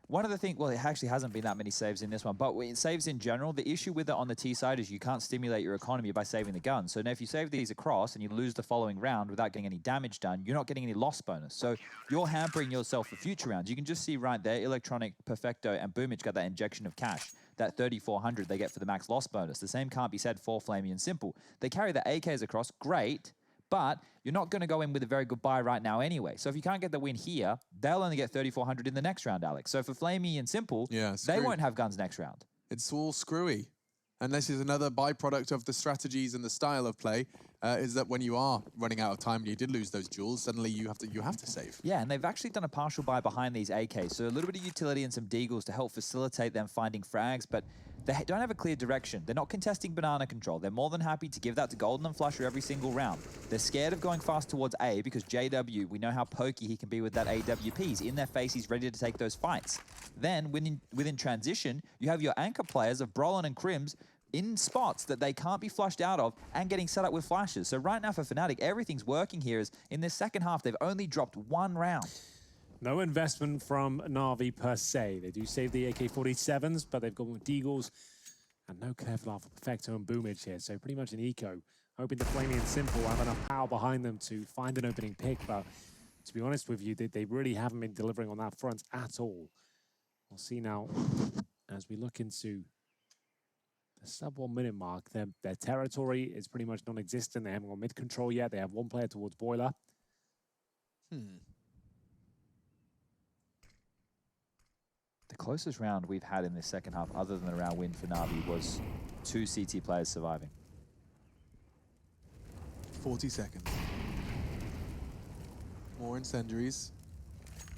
one of the things, well, it actually hasn't been that many saves in this one, but in saves in general, the issue with it on the T side is you can't stimulate your economy by saving the gun. So now if you save these across and you lose the following round without getting any damage done, you're not getting any loss bonus. So you're hampering yourself for future rounds. You can just see right there, Electronic, Perfecto, and Boomich got that injection of cash. That 3,400 they get for the max loss bonus. The same can't be said for Flamey and Simple. They carry the AKs across, great, but you're not going to go in with a very good buy right now anyway. So if you can't get the win here, they'll only get 3,400 in the next round, Alex. So for Flamey and Simple, they won't have guns next round. It's all screwy. And this is another byproduct of the strategies and the style of play, is that when you are running out of time and you did lose those jewels, suddenly you have to save. Yeah, and they've actually done a partial buy behind these AKs. So a little bit of utility and some deagles to help facilitate them finding frags, but they don't have a clear direction. They're not contesting banana control. They're more than happy to give that to Golden and Flusher every single round. They're scared of going fast towards A because JW, we know how pokey he can be with that AWP. He's in their face, he's ready to take those fights. Then within transition, you have your anchor players of Brolin and Crims in spots that they can't be flushed out of and getting set up with flashes. So right now for Fnatic, everything's working here. Is in this second half, they've only dropped 1 round. No investment from Na'Vi per se. They do save the AK-47s, but they've gone with Deagles and no Kevlar for Perfecto and Boomage here. So pretty much an eco. Hoping the Flamey and Simple have enough power behind them to find an opening pick. But to be honest with you, they really haven't been delivering on that front at all. We'll see now as we look into the sub 1 minute mark. Their territory is pretty much non-existent. They haven't got mid control yet. They have one player towards Boiler. The closest round we've had in this second half, other than a round win for Na'Vi, was 2 CT players surviving. 40 seconds. More incendiaries.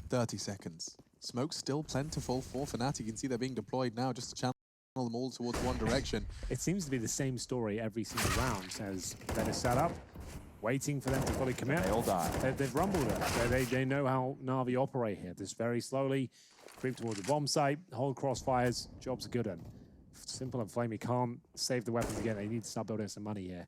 30 seconds. Smoke's still plentiful for Fnatic. You can see they're being deployed now just to channel them all towards one direction. It seems to be the same story every single round. As better setup, waiting for them to fully commit. They all die. They've rumbled it. They know how Na'Vi operate here. Just very slowly, creep towards the bomb site, hold crossfires, job's a good one. Simple and Flamey can't save the weapons again. They need to start building some money here.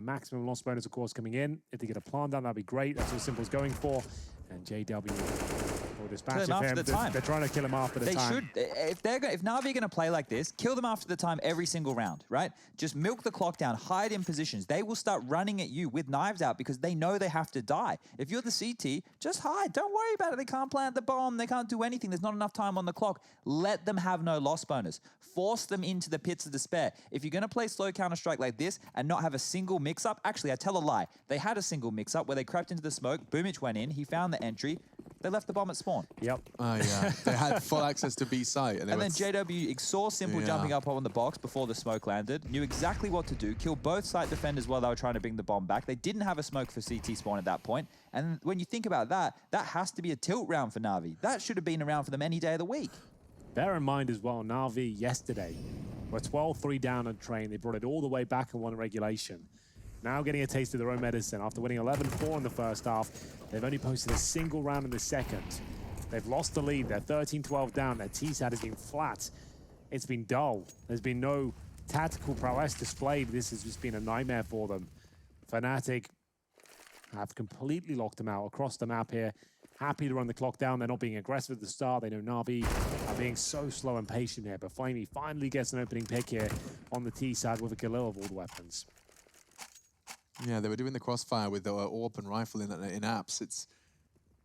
Maximum loss bonus, of course, coming in. If they get a plant down, that'd be great. That's what Simple's going for. And JW will dispatch of him. They're trying to kill him after the time. They should. If Na'Vi are going to play like this, kill them after the time every single round, right? Just milk the clock down, hide in positions. They will start running at you with knives out because they know they have to die. If you're the CT, just hide. Don't worry about it. They can't plant the bomb. They can't do anything. There's not enough time on the clock. Let them have no loss bonus. Force them into the pits of despair. If you're going to play slow Counter-Strike like this and not have a single mix-up, actually, I tell a lie. They had a single mix-up where they crept into the smoke. Boomich went in. He found the entry. They left the bomb at spawn. Yep. Oh, yeah. They had full access to B site. And then JW saw Simple jumping up on the box before the smoke landed, knew exactly what to do, killed both site defenders while they were trying to bring the bomb back. They didn't have a smoke for CT spawn at that point. And when you think about that, that has to be a tilt round for Na'Vi. That should have been a round for them any day of the week. Bear in mind as well, Na'Vi yesterday were 12-3 down on train. They brought it all the way back and won regulation. Now getting a taste of their own medicine. After winning 11-4 in the first half, they've only posted a single round in the second. They've lost the lead. They're 13-12 down. Their TSAT has been flat. It's been dull. There's been no tactical prowess displayed. This has just been a nightmare for them. Fnatic have completely locked them out across the map here. Happy to run the clock down. They're not being aggressive at the start. They know Na'Vi are being so slow and patient here. But Flamey finally gets an opening pick here on the T side with a Galil of all the weapons. Yeah, they were doing the crossfire with the AWP and rifle in apps. It's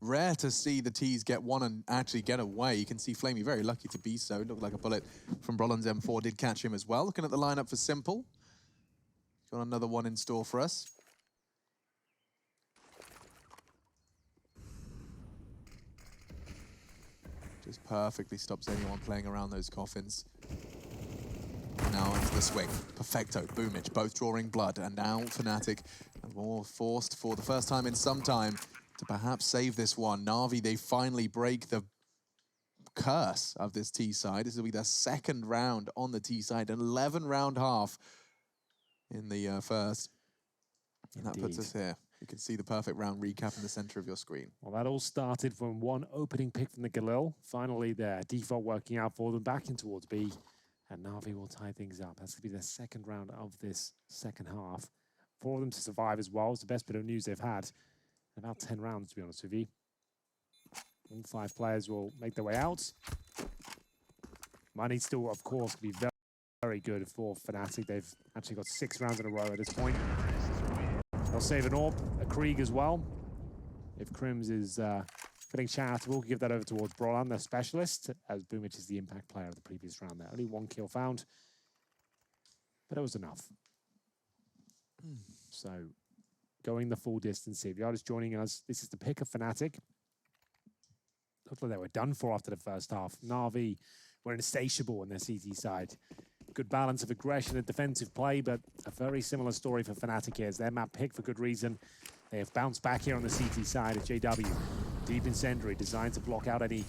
rare to see the T's get one and actually get away. You can see Flamey very lucky to be so. It looked like a bullet from Brolin's M4 did catch him as well. Looking at the lineup for Simple. Got another one in store for us. Just perfectly stops anyone playing around those coffins. Now into the swing. Perfecto, Boomich, both drawing blood. And now Fnatic are more forced for the first time in some time to perhaps save this one. Na'Vi, they finally break the curse of this T side. This will be their second round on the T side, an 11-round half in the first. And that puts us here. You can see the perfect round recap in the center of your screen. Well, that all started from one opening pick from the Galil. Finally, their default working out for them back in towards B. And Na'Vi will tie things up. That's going to be their second round of this second half. For them to survive as well is the best bit of news they've had in about 10 rounds, to be honest with you. All 5 players will make their way out. Money still, of course, can be very, very good for Fnatic. They've actually got 6 rounds in a row at this point. They'll save an AWP, a Krieg as well. If Crims is feeling charitable, we'll give that over towards Brolan, their specialist, as Boomich is the impact player of the previous round there. Only 1 kill found, but it was enough. So, going the full distance here. If you're just joining us, this is the pick of Fnatic. Looked like they were done for after the first half. Na'Vi were insatiable on their CT side. Good balance of aggression and defensive play, but a very similar story for Fnatic here. It's their map pick for good reason. They have bounced back here on the CT side as JW. Deep incendiary, designed to block out any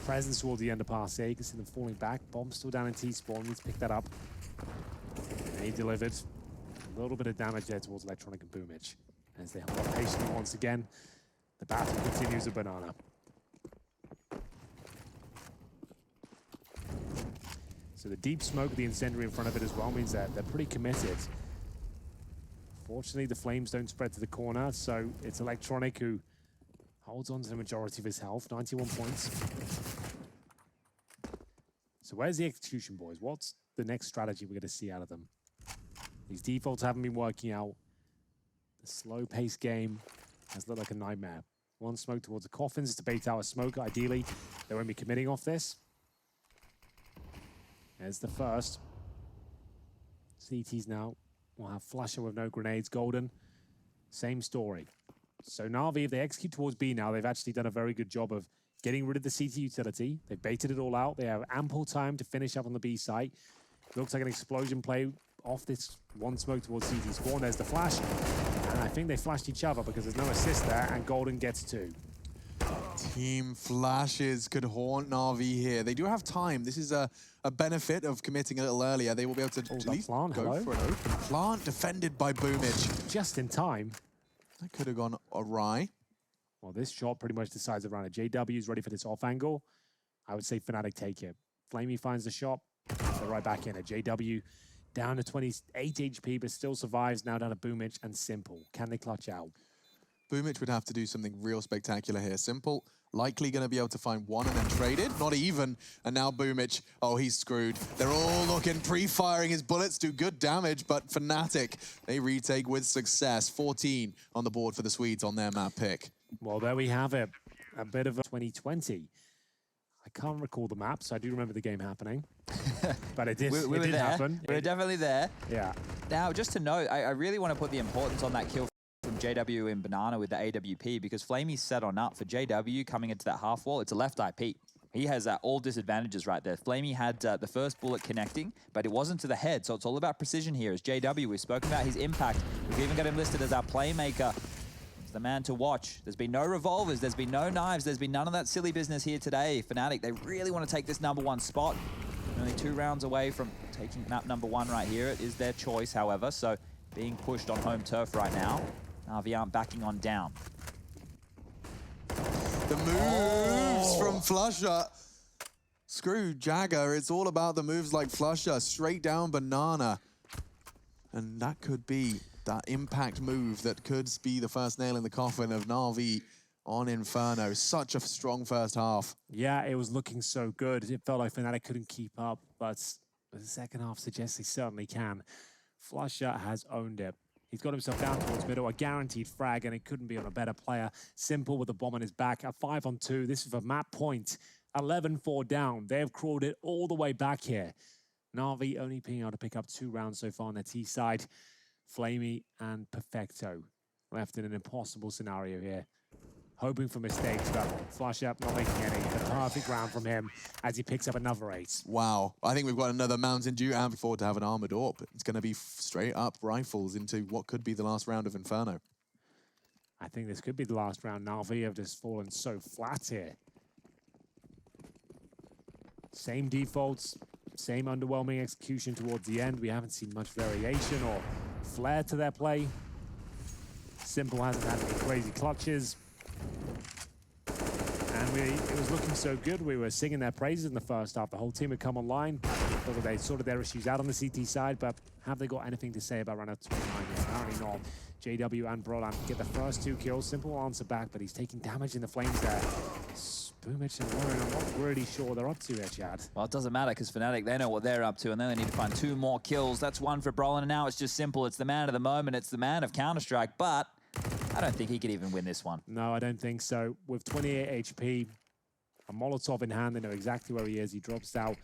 presence towards the underpass here. You can see them falling back. Bomb still down in T-spawn. Needs to pick that up. They delivered a little bit of damage there towards Electronic and Boomich. As they hold up patiently once again, the battle continues at Banana. So the deep smoke with the incendiary in front of it as well means that they're pretty committed. Fortunately, the flames don't spread to the corner, so it's Electronic who Holds on to the majority of his health, 91 points. So where's the execution, boys? What's the next strategy we're going to see out of them? These defaults haven't been working out. The slow-paced game has looked like a nightmare. One smoke towards the coffins to bait out a smoke. Ideally, they won't be committing off this. There's the first. CTs now will have Flasher with no grenades. Golden, same story. So Na'Vi, if they execute towards B now, they've actually done a very good job of getting rid of the CT utility. They've baited it all out. They have ample time to finish up on the B site. Looks like an explosion play off this one smoke towards CT spawn. There's the flash. And I think they flashed each other because there's no assist there, and Golden gets 2. Team flashes could haunt Na'Vi here. They do have time. This is a benefit of committing a little earlier. They will be able to at least go for an open plant defended by Boomich. Just in time. That could have gone awry. Well, this shot pretty much decides around it. JW is ready for this off angle. I would say Fnatic take it. Flamey finds the shot. They're right back in it. JW down to 28 HP, but still survives. Now down to Boomich and Simple. Can they clutch out? Boomich would have to do something real spectacular here. Simple, likely going to be able to find one and then trade it. Not even. And now Boomich, oh, he's screwed. They're all looking, pre-firing his bullets, do good damage, but Fnatic, they retake with success. 14 on the board for the Swedes on their map pick. Well, there we have it. A bit of a 2020. I can't recall the map, so I do remember the game happening. But it did, we did happen. We were definitely there. Yeah. Now, just to note, I really want to put the importance on that kill from JW in Banana with the AWP, because Flamey's set on up for JW coming into that half wall. It's a left IP. He has all disadvantages right there. Flamey had the first bullet connecting, but it wasn't to the head, so it's all about precision here. As JW, we've spoken about his impact. We've even got him listed as our playmaker. He's the man to watch. There's been no revolvers, there's been no knives, there's been none of that silly business here today. Fnatic, they really want to take this #1 spot. Only 2 rounds away from taking map #1 right here. It is their choice, however, so being pushed on home turf right now. Na'Vi aren't backing on down. The moves from Flusher. Screw Jagger, it's all about the moves like Flusher. Straight down Banana. And that could be that impact move that could be the first nail in the coffin of Na'Vi on Inferno. Such a strong first half. Yeah, it was looking so good. It felt like Fnatic couldn't keep up, but the second half suggests they certainly can. Flusher has owned it. He's got himself down towards middle, a guaranteed frag, and it couldn't be on a better player. Simple with the bomb on his back, a 5-on-2. This is for map point. 11-4 down. They have crawled it all the way back here. Na'Vi only being able to pick up 2 rounds so far on their T side. Flamey and Perfecto left in an impossible scenario here. Hoping for mistakes, but Flusher not making any. A perfect round from him as he picks up another ace. Wow. I think we've got another Mountain Dew and forward to have an Armored Orb. It's going to be straight up rifles into what could be the last round of Inferno. I think this could be the last round. Na'Vi have just fallen so flat here. Same defaults, same underwhelming execution towards the end. We haven't seen much variation or flair to their play. Simple hasn't had any crazy clutches. And it was looking so good. We were singing their praises in the first half. The whole team had come online. Whether they sorted their issues out on the CT side, but have they got anything to say about round 29 yet? Apparently not. JW and Brolan get the first 2 kills. Simple answer back, but he's taking damage in the flames there. Boomich and Warren, I'm not really sure what they're up to here, Chad. Well, it doesn't matter because Fnatic, they know what they're up to, and they only need to find 2 more kills. That's 1 for Brolan, and now it's just Simple. It's the man of the moment. It's the man of Counter-Strike, but I don't think he could even win this one. No, I don't think so. With 28 HP, a Molotov in hand, they know exactly where he is. He drops out.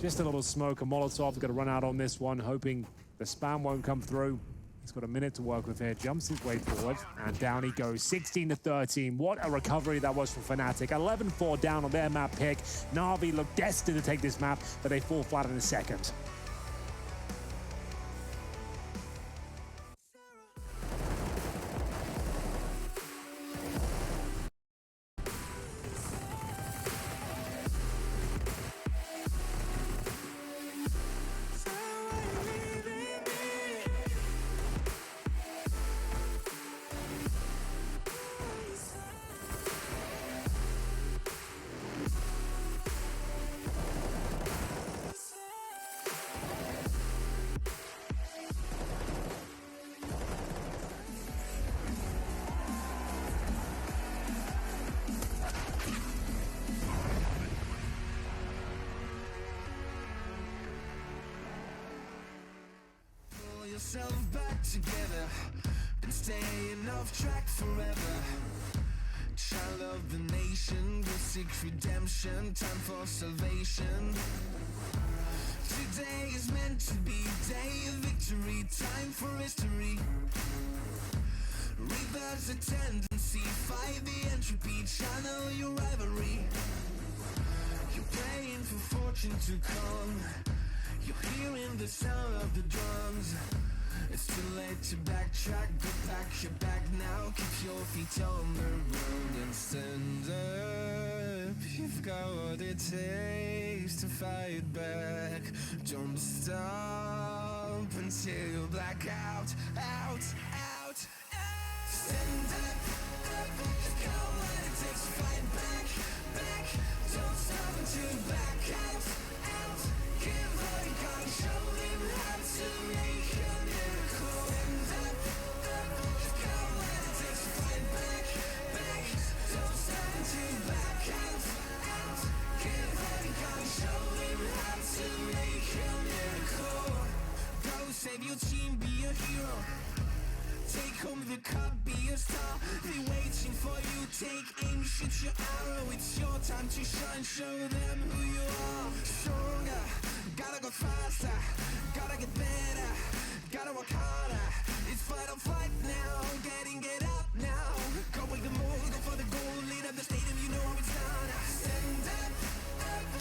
Just a little smoke. A Molotov's got to run out on this one, hoping the spam won't come through. He's got a minute to work with here. Jumps his way forward, and down he goes. 16-13. What a recovery that was from Fnatic. 11-4 down on their map pick. Na'Vi look destined to take this map, but they fall flat in a second. yourself back together. Been staying off track forever. Child of the nation, will seek redemption. Time for salvation. Today is meant to be day of victory. Time for history. Reverse the tendency, fight the entropy, channel your rivalry. You're praying for fortune to come. You're hearing the sound of the drums. It's too late to backtrack, go back, you're back now. Keep your feet on the ground and stand up. You've got what it takes to fight back. Don't stop until you black out, out, out. Stand up, you've got what it takes to fight back, back. Don't stop until you black out, out. Give all you got, show them how to make a miracle. Stand up, you've got what it takes to fight back, back. Don't stop until you black out, out. Give all you got, show them how to make a miracle. Go save your team, be a hero. Take home the cup, be a star. They're waiting for you, take aim, shoot your arrow. It's your time to shine, show them who you are. Stronger, gotta go faster, gotta get better, gotta work harder. It's fight or flight now, get out now. Go with the move, go for the goal, lead up the stadium, you know how it's done. Stand up,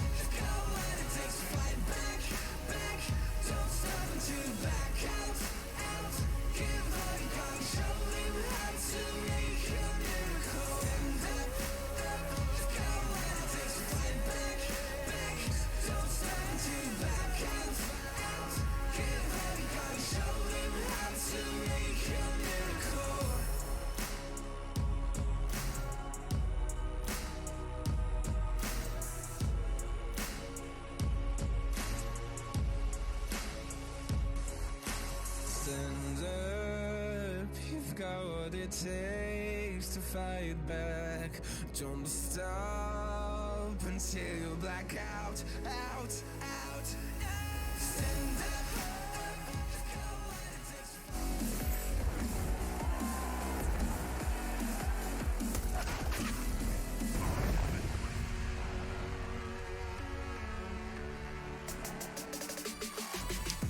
you've got what it takes to fight back, back. Don't stop until you back out, out. Give all you got, show them how to make a miracle. Stand up, you've got what it takes to fight back, back. Don't stop until you back out, out. Give all you got, show them how to make a miracle. Stand up, you've got what it takes to fight back. Don't stop until you black out, out, out. Stand up, you've got what it takes to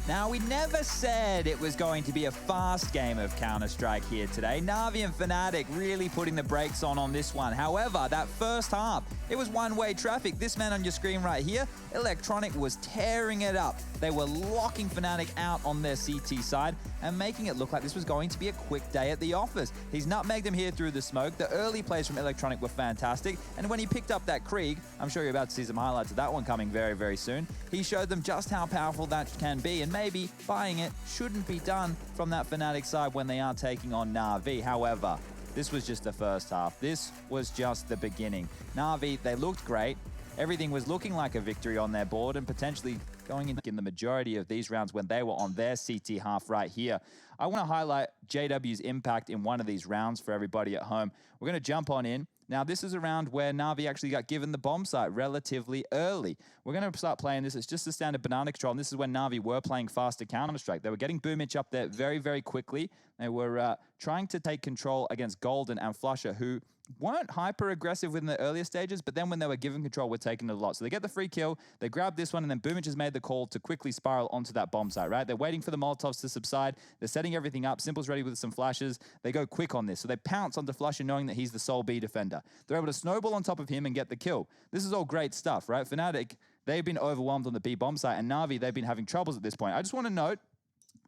Now, we never said it was going to be a fast game of Counter-Strike here today. Na'Vi and Fnatic really putting the brakes on this one. However, that first half, it was one-way traffic. This man on your screen right here, Electronic was tearing it up. They were locking Fnatic out on their CT side and making it look like this was going to be a quick day at the office. He's nutmegged them here through the smoke. The early plays from Electronic were fantastic. And when he picked up that Krieg, I'm sure you're about to see some highlights of that one coming very, very soon. He showed them just how powerful that can be, and maybe buying it shouldn't be done from that Fnatic side when they are taking on Na'Vi. However, this was just the first half. This was just the beginning. Na'Vi, they looked great. Everything was looking like a victory on their board and potentially going in the majority of these rounds when they were on their CT half right here. I want to highlight JW's impact in one of these rounds for everybody at home. We're going to jump on in. Now, this is a round where Na'Vi actually got given the bomb site relatively early. We're going to start playing this. It's just a standard banana control, and this is when Na'Vi were playing faster Counter-Strike. They were getting Boomich up there very, very quickly. They were trying to take control against Golden and Flusher, who weren't hyper-aggressive in the earlier stages, but then when they were given control, were taking it a lot. So they get the free kill, they grab this one, and then Boomich has made the call to quickly spiral onto that bomb site, right? They're waiting for the Molotovs to subside. They're setting everything up. Simple's ready with some flashes. They go quick on this. So they pounce onto Flusher knowing that he's the sole B defender. They're able to snowball on top of him and get the kill. This is all great stuff, right? Fnatic, they've been overwhelmed on the B bomb site, and Na'Vi, they've been having troubles at this point. I just want to note,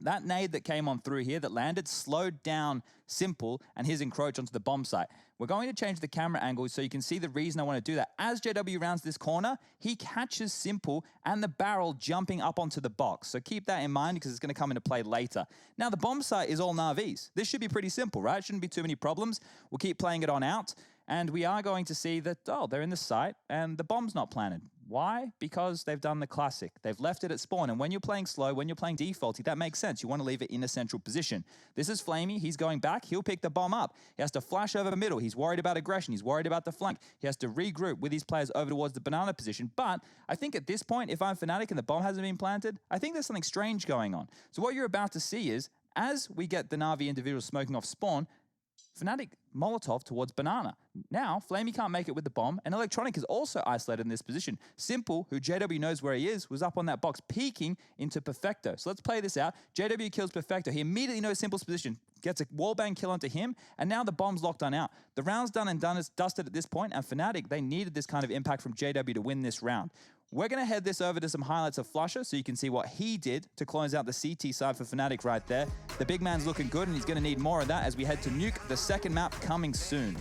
that nade that came on through here that landed slowed down Simple and his encroach onto the bomb site. We're going to change the camera angle so you can see the reason I want to do that. As JW rounds this corner, he catches Simple and the barrel jumping up onto the box. So keep that in mind because it's going to come into play later. Now, the bomb site is all Na'Vi's. This should be pretty simple, right? Shouldn't be too many problems. We'll keep playing it on out. And we are going to see that, oh, they're in the site and the bomb's not planted. Why? Because they've done the classic. They've left it at spawn. And when you're playing slow, when you're playing defaulty, that makes sense. You want to leave it in a central position. This is Flamey. He's going back. He'll pick the bomb up. He has to flash over the middle. He's worried about aggression. He's worried about the flank. He has to regroup with his players over towards the banana position. But I think at this point, if I'm Fnatic and the bomb hasn't been planted, I think there's something strange going on. So what you're about to see is, as we get the Na'Vi individuals smoking off spawn, Fnatic Molotov towards banana. Now, Flamey can't make it with the bomb, and Electronic is also isolated in this position. Simple, who JW knows where he is, was up on that box, peeking into Perfecto. So let's play this out. JW kills Perfecto. He immediately knows Simple's position, gets a wallbang kill onto him, and now the bomb's locked on out. The round's done and dusted at this point, and Fnatic, they needed this kind of impact from JW to win this round. We're going to head this over to some highlights of Flusher so you can see what he did to close out the CT side for Fnatic right there. The big man's looking good, and he's going to need more of that as we head to Nuke, the second map coming soon.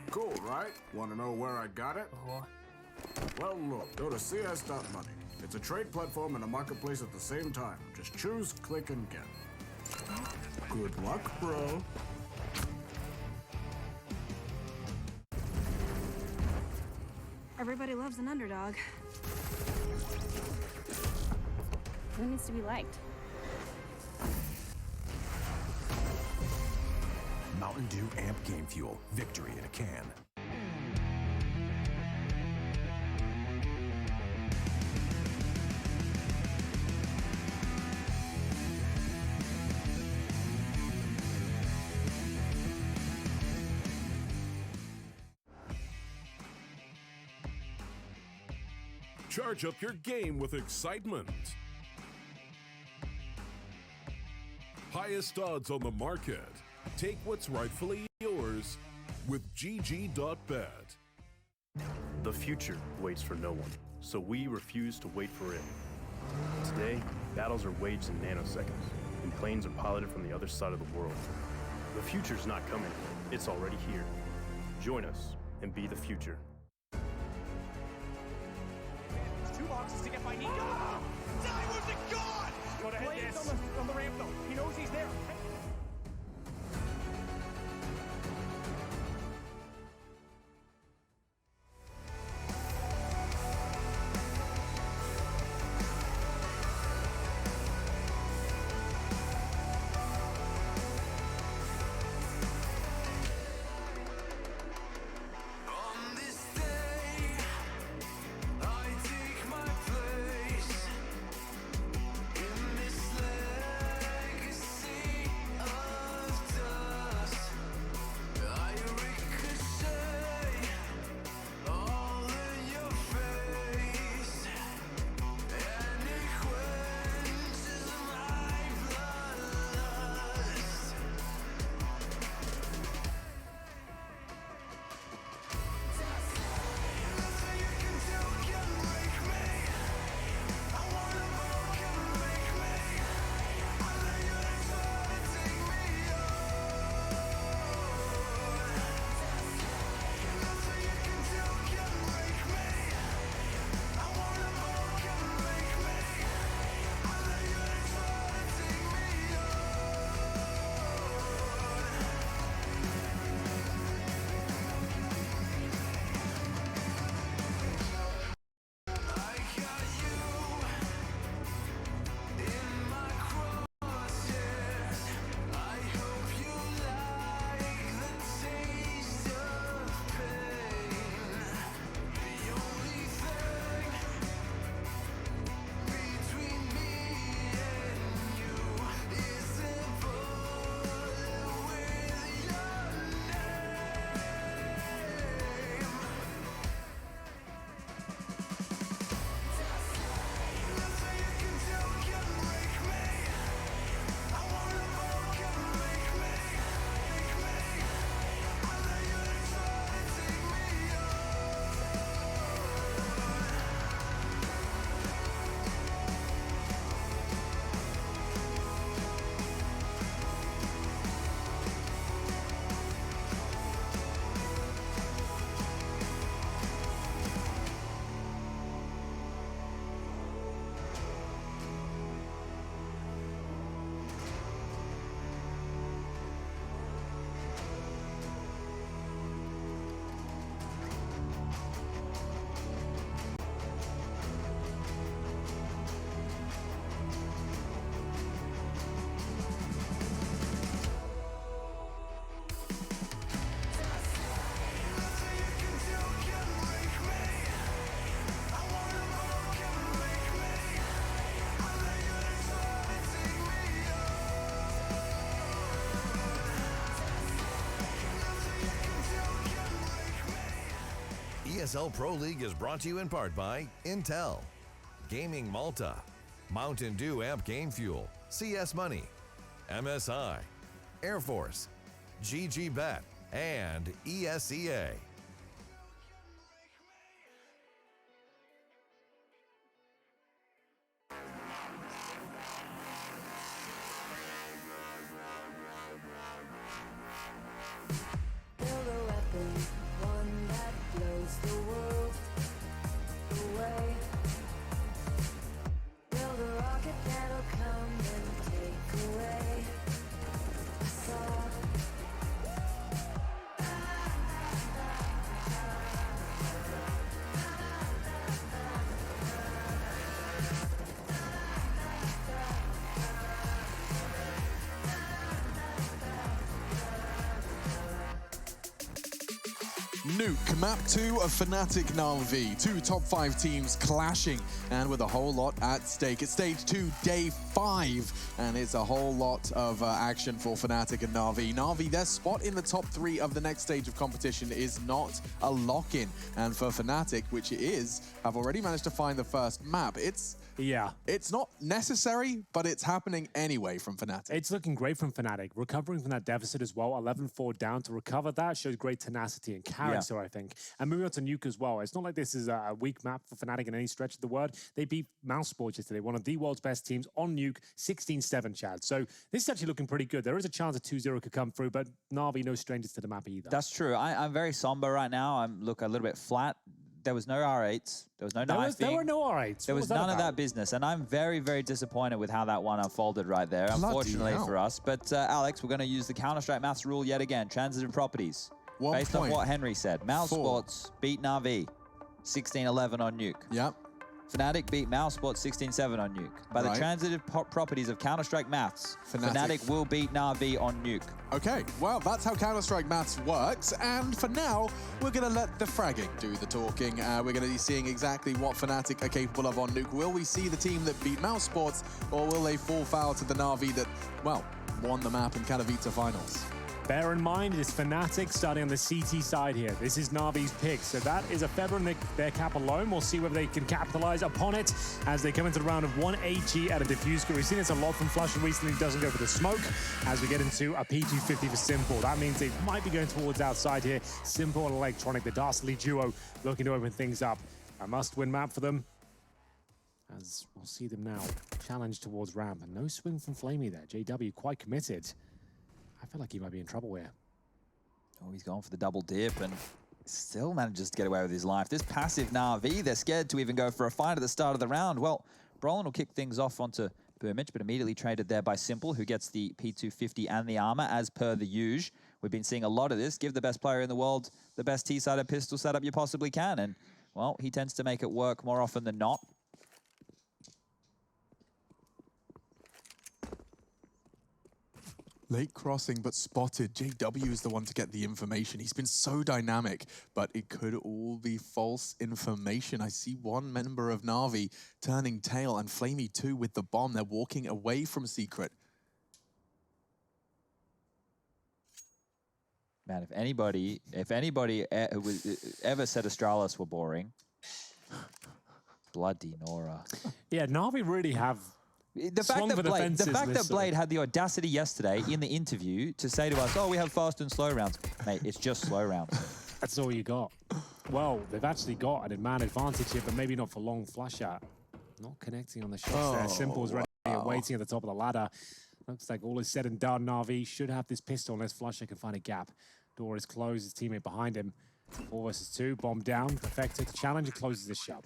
Cool, right? Want to know where I got it? Well, look, go to cs.money. It's a trade platform and a marketplace at the same time. Just choose, click, and get. Good luck, bro. Everybody loves an underdog. Who needs to be liked? Mountain Dew Amp Game Fuel. Victory in a can. Charge up your game with excitement. Highest odds on the market. Take what's rightfully yours with GG.bet. The future waits for no one, so we refuse to wait for it. Today, battles are waged in nanoseconds, and planes are piloted from the other side of the world. The future's not coming, it's already here. Join us and be the future. 2 boxes to get my Nico. Diamond to God! Go to hit this. On the ramp though. He knows he's there. ESL Pro League is brought to you in part by Intel, Gaming Malta, Mountain Dew Amp Game Fuel, CS Money, MSI, Air Force, GG Bet, and ESEA. Build a weapon, one that blows the world away. Build a rocket that'll come and take away us all. Nuke, map 2 of Fnatic Na'Vi. Two top 5 teams clashing and with a whole lot at stake. It's stage 2, day 5, and it's a whole lot of action for Fnatic and Na'Vi. Na'Vi, their spot in the top 3 of the next stage of competition is not a lock-in. And for Fnatic, which it is, have already managed to find the first map. It's not necessary, but it's happening anyway from Fnatic. It's looking great from Fnatic, recovering from that deficit as well. 11-4 down to recover that shows great tenacity and character, I think. And moving on to Nuke as well. It's not like this is a weak map for Fnatic in any stretch of the word. They beat Mousesports yesterday, one of the world's best teams on Nuke, 16-7, Chad. So this is actually looking pretty good. There is a chance a 2-0 could come through, but Na'Vi no strangers to the map either. That's true. I'm very somber right now. I'm look a little bit flat. There was no R8s. There was no knifing. There were no R8s. There was none of that business. And I'm very, very disappointed with how that one unfolded right there, unfortunately for us. But Alex, we're going to use the Counter-Strike maths rule yet again. Transitive properties. Based on what Henry said. Mousesports beat Na'Vi 16-11 on Nuke. Yep. Fnatic beat Mousesports 16-7 on Nuke. By the transitive properties of Counter-Strike maths, Fnatic will beat Na'Vi on Nuke. Okay, well, that's how Counter-Strike maths works. And for now, we're going to let the fragging do the talking. We're going to be seeing exactly what Fnatic are capable of on Nuke. Will we see the team that beat Mousesports, or will they fall foul to the Na'Vi that, well, won the map in Katowice finals? Bear in mind, it is Fnatic starting on the CT side here. This is Na'Vi's pick, so that is a feather in their cap alone. We'll see whether they can capitalize upon it as they come into the round of 1 AG at a diffuse. We've seen this a lot from Flusher recently. Doesn't go for the smoke as we get into a P250 for Simple. That means they might be going towards outside here. Simple and Electronic, the dastardly duo, looking to open things up. A must-win map for them, as we'll see them now challenge towards ramp. And no swing from Flamey there. JW quite committed. I feel like he might be in trouble here. Oh, he's going for the double dip and still manages to get away with his life. This passive Na'Vi, they're scared to even go for a fight at the start of the round. Well, Brolin will kick things off onto Boomage, but immediately traded there by Simple, who gets the P250 and the armor, as per the usual. We've been seeing a lot of this. Give the best player in the world the best T-sided pistol setup you possibly can. And, well, he tends to make it work more often than not. Late crossing, but spotted. JW is the one to get the information. He's been so dynamic, but it could all be false information. I see one member of Na'Vi turning tail, and Flamey too with the bomb. They're walking away from Secret. Man, if anybody ever said Astralis were boring, bloody Nora. Yeah, Na'Vi really have. The fact that Blade had the audacity yesterday in the interview to say to us, oh, we have fast and slow rounds. Mate, it's just slow rounds. That's all you got. Well, they've actually got an man advantage here, but maybe not for long. Flush out. Not connecting on the shots there. Simple's ready and waiting at the top of the ladder. Looks like all is said and done. Na'Vi should have this pistol unless Flusher can find a gap. Door is closed. His teammate behind him. 4 versus 2. Bomb down. Perfected. Challenger closes the shop.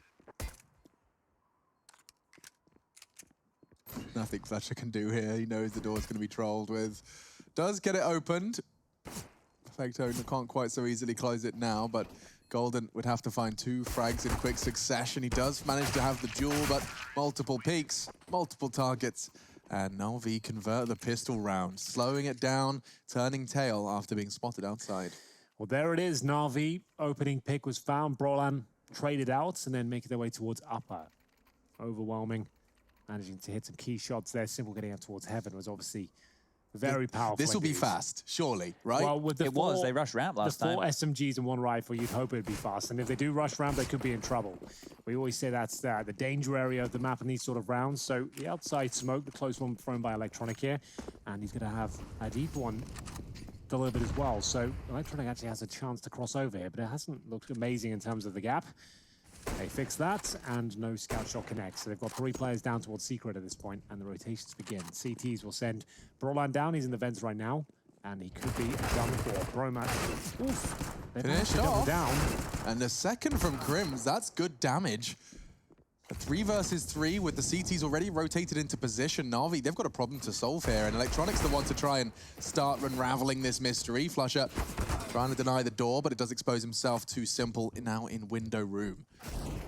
Nothing Fletcher can do here. He knows the door's going to be trolled with. Does get it opened. Perfecto can't quite so easily close it now, but Golden would have to find 2 frags in quick succession. He does manage to have the duel, but multiple peaks, multiple targets, and Na'Vi convert the pistol round, slowing it down, turning tail after being spotted outside. Well, there it is. Na'Vi opening pick was found. Brolan traded out and then making their way towards upper. Overwhelming. Managing to hit some key shots there. Simple getting out towards heaven was obviously Very powerful. This will be indeed. fast, surely, right? Well, with the They rushed ramp last the time. 4 SMGs and 1 rifle, you'd hope it'd be fast. And if they do rush ramp, they could be in trouble. We always say that's the danger area of the map in these sort of rounds. So the outside smoke, the close one thrown by Electronic here. And he's going to have a deep one delivered as well. So Electronic actually has a chance to cross over here, but it hasn't looked amazing in terms of the gap. They fix that, and no scout shot connects. So they've got 3 players down towards Secret at this point, and the rotations begin. CTs will send Broadland down. He's in the vents right now, and he could be done for. Bromat, oof. They've Finished double off. down. And the second from Crims, that's good damage. A 3 versus 3 with the CTs already rotated into position. Na'Vi, they've got a problem to solve here, and Electronic's the one to try and start unraveling this mystery. Flusher trying to deny the door, but it does expose himself to Simple now in window room.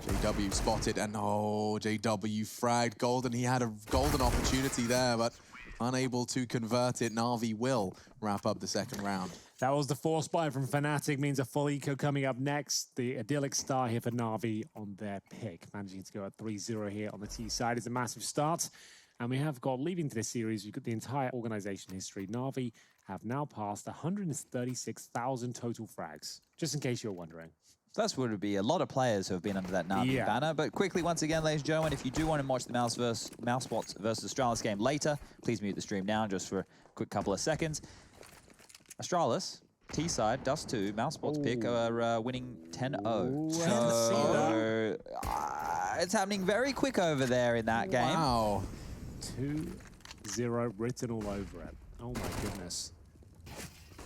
JW spotted, and oh, JW fragged Golden. He had a golden opportunity there, but unable to convert it. Na'Vi will wrap up the second round. That was the force buy from Fnatic, means a full eco coming up next. The idyllic start here for Na'Vi on their pick. Managing to go at 3-0 here on the T side is a massive start. And we have got, leading to this series, you've got the entire organization history. Na'Vi have now passed 136,000 total frags, just in case you're wondering. That's would be a lot of players who have been under that Na'Vi banner. But quickly, once again, ladies and gentlemen, if you do want to watch the Mousebots versus Astralis game later, please mute the stream now just for a quick couple of seconds. Astralis, T-side, Dust 2, Mousebots pick are winning 10-0. So it's happening very quick over there in that game. Wow. 2-0 written all over it. Oh my goodness.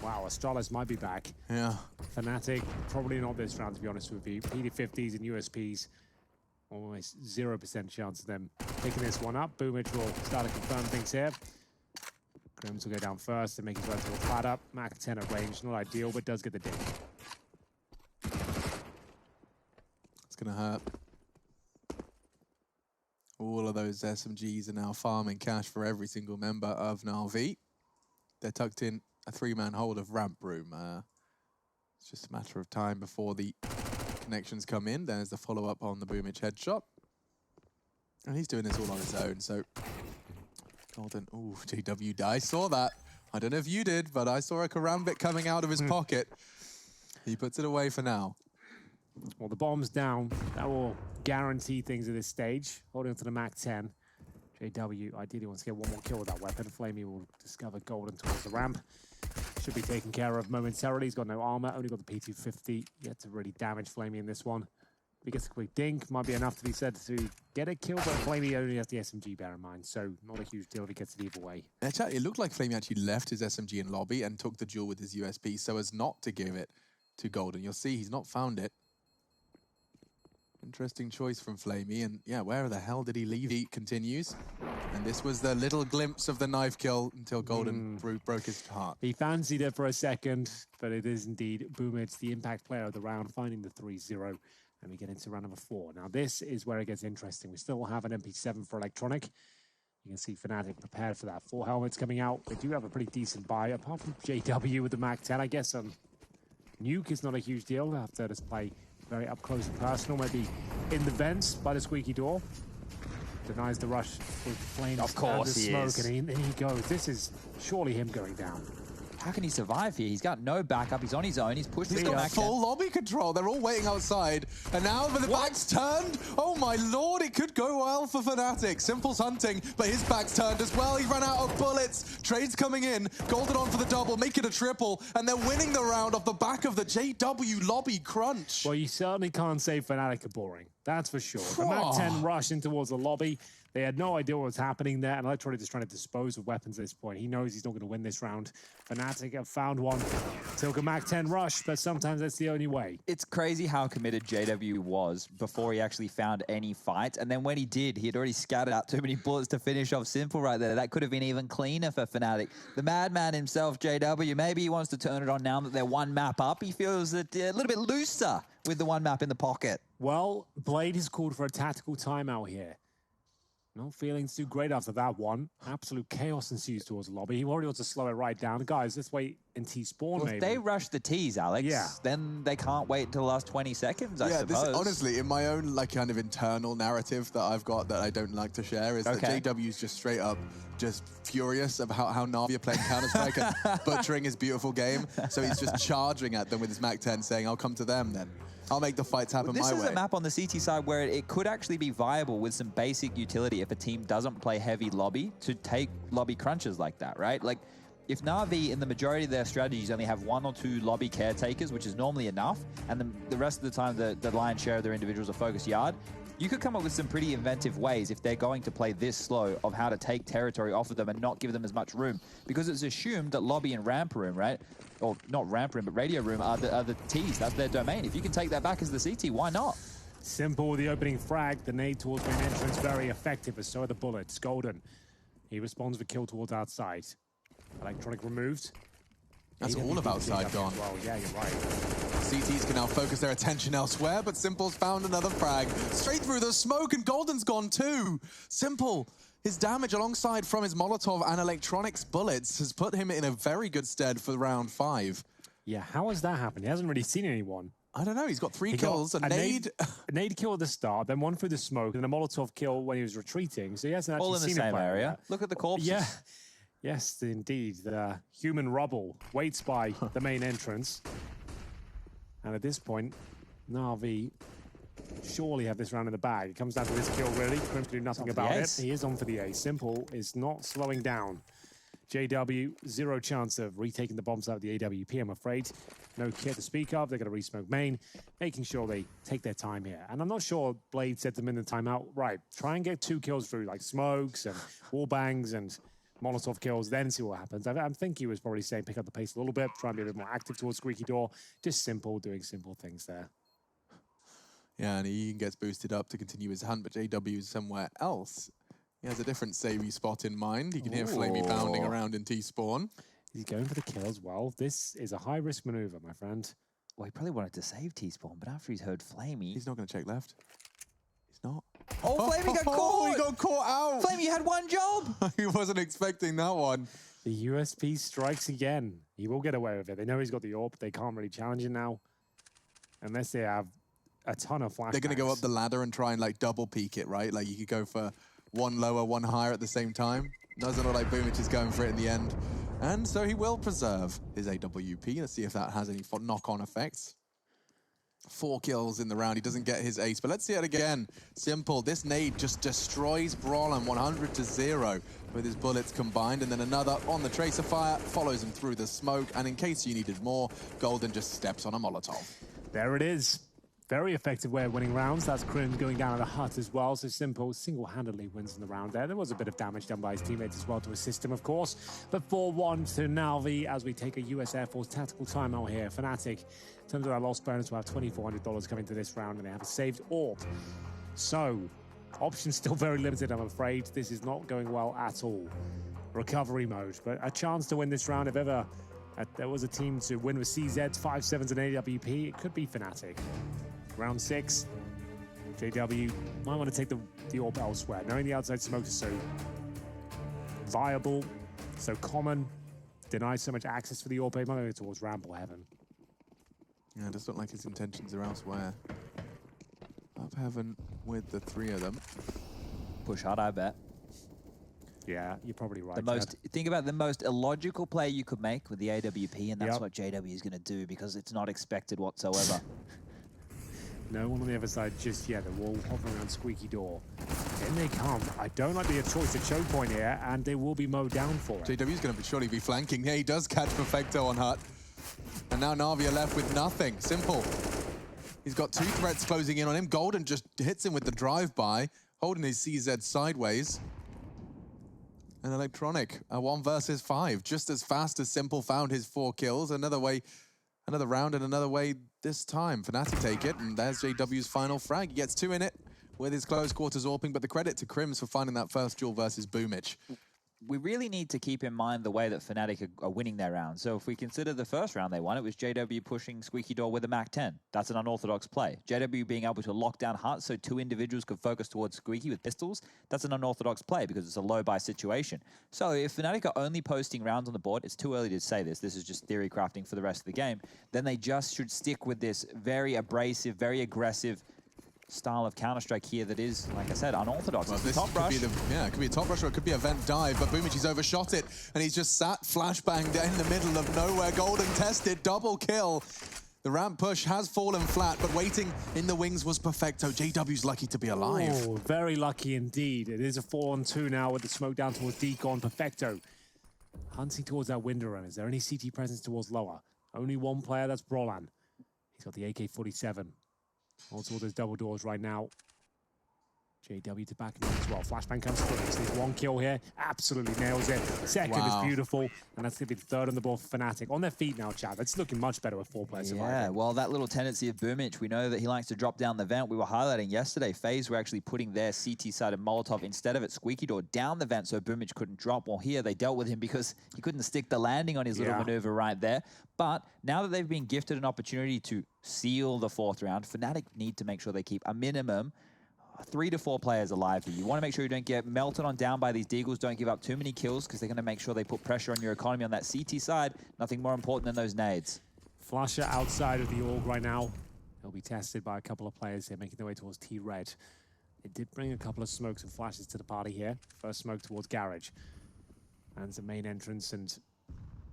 Wow, Astralis might be back. Yeah. Fnatic, probably not this round, to be honest with you. PD50s and USPs, almost 0% chance of them picking this one up. Boomich will start to confirm things here. Grims will go down first and make his way to a flat up. Mac 10 at range, not ideal, but does get the ding. It's going to hurt. All of those SMGs are now farming cash for every single member of Na'Vi. They're tucked in a 3-man hold of ramp room. It's just a matter of time before the connections come in. There's the follow-up on the Boomich headshot. And he's doing this all on his own, so... Golden, ooh, JW, I saw that. I don't know if you did, but I saw a karambit coming out of his pocket. He puts it away for now. Well, the bomb's down. That will guarantee things at this stage. Holding on to the Mac 10. JW ideally wants to get one more kill with that weapon. Flamey will discover Golden towards the ramp. Should be taken care of momentarily. He's got no armor, only got the P250. Yet to really damage Flamey in this one. If he gets a quick dink, might be enough to be said to get a kill, but Flamey only has the SMG, bear in mind, so not a huge deal if he gets it either way. It looked like Flamey actually left his SMG in lobby and took the duel with his USP so as not to give it to Golden. You'll see he's not found it. Interesting choice from Flamey, and yeah, where the hell did he leave? He continues, and this was the little glimpse of the knife kill until Golden broke his heart. He fancied it for a second, but it is indeed Boomich, the impact player of the round, finding the 3-0. And we get into round number 4. Now, this is where it gets interesting. We still have an MP7 for Electronic. You can see Fnatic prepared for that. 4 helmets coming out. They do have a pretty decent buy, apart from JW with the Mac 10. I guess Nuke is not a huge deal. They'll have to just play very up close and personal. Maybe in the vents by the squeaky door. Denies the rush with flames. Of course and the he smoke, is. And he goes. This is surely him going down. How can he survive here? He's got no backup. He's on his own. He's pushed He's his got back. full lobby control. They're all waiting outside. And now the back's turned. Oh my lord, it could go well for Fnatic. Simple's hunting, but his back's turned as well. He ran out of bullets. Trade's coming in. Golden on for the double, make it a triple. And they're winning the round off the back of the JW lobby crunch. Well, you certainly can't say Fnatic are boring. That's for sure. The Mac 10 rush in towards the lobby. They had no idea what was happening there, and Electronic is trying to dispose of weapons at this point. He knows he's not going to win this round. Fnatic have found one. Took a Mac 10 rush, but sometimes that's the only way. It's crazy how committed JW was before he actually found any fight. And then when he did, he had already scattered out too many bullets to finish off Simple right there. That could have been even cleaner for Fnatic. The madman himself, JW, maybe he wants to turn it on now that they're one map up. He feels a little bit looser with the one map in the pocket. Well, Blade has called for a tactical timeout here. Not feeling too great after that one. Absolute chaos ensues towards the lobby. He already wants to slow it right down. Guys, let's wait in T-spawn, maybe. If they rush the T's, Alex, then they can't wait until the last 20 seconds, I suppose. This, honestly, in my own like kind of internal narrative that I've got that I don't like to share is that JW's just straight up just furious about how Na'Vi are playing Counter-Strike and butchering his beautiful game. So he's just charging at them with his MAC-10 saying, I'll come to them then. I'll make the fights happen my way. This is a map on the CT side where it could actually be viable with some basic utility if a team doesn't play heavy lobby to take lobby crunches like that, right? Like, if Na'Vi in the majority of their strategies only have 1 or 2 lobby caretakers, which is normally enough, and the rest of the time the lion's share of their individuals are focused yard, you could come up with some pretty inventive ways if they're going to play this slow of how to take territory off of them and not give them as much room. Because it's assumed that lobby and ramp room, right? Or not ramp room, but radio room are the T's. That's their domain. If you can take that back as the CT, why not? Simple with the opening frag. The nade towards main entrance, very effective, as so are the bullets. Golden, he responds with kill towards outside. Electronic removed. That's all of outside gone. Well, yeah, you're right. CTs can now focus their attention elsewhere, but Simple's found another frag. Straight through the smoke, and Golden's gone too. Simple, his damage alongside from his Molotov and Electronics bullets has put him in a very good stead for round 5. Yeah, how has that happened? He hasn't really seen anyone. I don't know, he's got 3 kills, a nade. A nade kill at the start, then one through the smoke, and a Molotov kill when he was retreating. So he hasn't actually all in the seen same area. Look at the corpses. Yeah. Yes, indeed. The human rubble waits by the main entrance. And at this point, Na'Vi surely have this round in the bag. It comes down to this kill, really. Crim can do nothing about it. He is on for the ace. Simple is not slowing down. JW, 0 chance of retaking the bombs out of the AWP, I'm afraid. No kit to speak of. They're going to re-smoke main, making sure they take their time here. And I'm not sure Blade said to them in the timeout, right, try and get 2 kills through, like smokes and wall bangs and Molotov kills, then see what happens. I think he was probably saying pick up the pace a little bit, try and be a bit more active towards Squeaky Door. Just simple, doing simple things there. Yeah, and he gets boosted up to continue his hunt, but JW is somewhere else. He has a different savey spot in mind. He can hear Flamey bounding around in T-spawn. He's going for the kill as well. This is a high-risk maneuver, my friend. Well, he probably wanted to save T-spawn, but after he's heard Flamey... He's not going to check left. He's not. Oh, Flamey got caught! He got caught out! Flamey, you had 1 job! He wasn't expecting that one. The USP strikes again. He will get away with it. They know he's got the AWP. They can't really challenge him now. Unless they have a ton of flashbacks. They're going to go up the ladder and try and like double peek it, right? Like you could go for 1 lower, 1 higher at the same time. Doesn't look like Boomich is going for it in the end. And so he will preserve his AWP. Let's see if that has any knock-on effects. 4 kills in the round. He doesn't get his ace, but let's see it again. Simple. This nade just destroys Brawlham 100-0 with his bullets combined, and then another on the tracer fire follows him through the smoke. And in case you needed more, Golden just steps on a Molotov. There it is. Very effective way of winning rounds. That's Crim going down at the hut as well. So Simple single-handedly wins in the round there. There was a bit of damage done by his teammates as well to assist him, of course. But 4-1 to Na'Vi as we take a US Air Force tactical timeout here. Fnatic, in terms of our lost bonus, will have $2,400 coming to this round, and they have a saved AWP. So, options still very limited, I'm afraid. This is not going well at all. Recovery mode, but a chance to win this round if ever there was a team to win with CZs, 5-7s, and AWP. It could be Fnatic. Round 6, JW might want to take the AWP elsewhere. Knowing the outside smoke is so viable, so common, denies so much access for the AWP, might go towards ramp or heaven. Yeah, it does look like his intentions are elsewhere. Up heaven with the 3 of them. Push hard, I bet. Yeah, you're probably right. Think about the most illogical play you could make with the AWP, and that's what JW is going to do because it's not expected whatsoever. No one on the other side just yet. The wall hovering around Squeaky Door. In they come. I don't like the choice of choke point here, and they will be mowed down for it. JW's going to surely be flanking. Yeah, he does catch Perfecto on Hut. And now Na'Vi are left with nothing. Simple. He's got 2 threats closing in on him. Golden just hits him with the drive-by, holding his CZ sideways. And Electronic, a 1 versus 5. Just as fast as Simple found his 4 kills. Another round and another way this time. Fnatic take it, and there's JW's final frag. He gets 2 in it with his close quarters AWPing, but the credit to Crims for finding that first duel versus Boomich. we really need to keep in mind the way that Fnatic are winning their rounds. So if we consider the first round they won, it was JW pushing Squeaky Door with a MAC-10. That's an unorthodox play. JW being able to lock down Hut so 2 individuals could focus towards Squeaky with pistols, that's an unorthodox play because it's a low-buy situation. So if Fnatic are only posting rounds on the board, it's too early to say this. This is just theory crafting for the rest of the game. Then they just should stick with this very abrasive, very aggressive style of Counter-Strike here that is, like I said, unorthodox. Well, it's the top rush. It could be a top rush or it could be a vent dive, but Boomich, he's overshot it, and he's just sat flashbanged in the middle of nowhere. Golden tested, double kill. The ramp push has fallen flat, but waiting in the wings was Perfecto. JW's lucky to be alive. Oh, very lucky indeed. It is a 4-on-2 now with the smoke down towards Deacon. Perfecto hunting towards that window run. Is there any CT presence towards lower? Only one player, that's Brolan. He's got the AK-47. Also, all those double doors right now. JW to back him up as well. Flashbang comes through. He needs 1 kill here. Absolutely nails it. Second is beautiful. And that's going to be the third on the board for Fnatic. On their feet now, Chad. That's looking much better with 4 players surviving. Yeah, well, that little tendency of Boomich, we know that he likes to drop down the vent. We were highlighting yesterday, FaZe were actually putting their CT-sided Molotov instead of at Squeaky Door down the vent so Boomich couldn't drop. Well, here they dealt with him because he couldn't stick the landing on his little maneuver right there. But now that they've been gifted an opportunity to seal the 4th round, Fnatic need to make sure they keep a minimum 3 to 4 players alive here. You want to make sure you don't get melted on down by these Deagles. Don't give up too many kills because they're going to make sure they put pressure on your economy on that CT side. Nothing more important than those nades. Flusher outside of the org right now. He'll be tested by a couple of players here making their way towards T-Red. It did bring a couple of smokes and flashes to the party here. First smoke towards Garage. And the main entrance and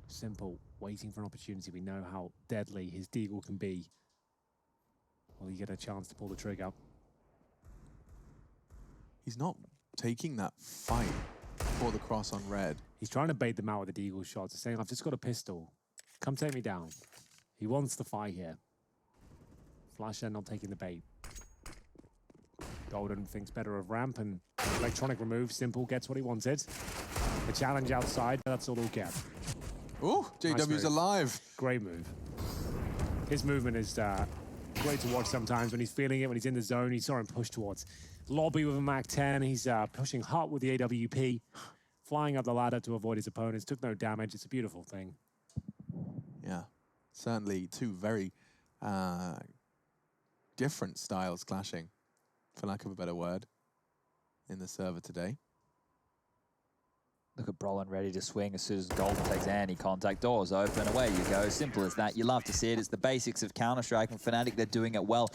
Simple waiting for an opportunity. We know how deadly his Deagle can be. Will he get a chance to pull the trigger? He's not taking that fight for the cross on red. He's trying to bait them out with the Deagle shots. He's saying, I've just got a pistol. Come take me down. He wants the fight here. Flasher not taking the bait. Golden thinks better of ramp and electronic remove. Simple gets what he wanted. The challenge outside, that's all he'll get. Ooh, JW's nice alive. Great move. His movement is great to watch sometimes when he's feeling it, when he's in the zone. You saw him push towards Lobby with a MAC-10. He's pushing hot with the AWP, flying up the ladder to avoid his opponents. Took no damage. It's a beautiful thing. Yeah, certainly 2 very different styles clashing, for lack of a better word, in the server today. Look at Brolan ready to swing as soon as Golden takes anti-contact. Doors open, away you go. Simple as that. You love to see it. It's the basics of Counter-Strike, and Fnatic, they're doing it well.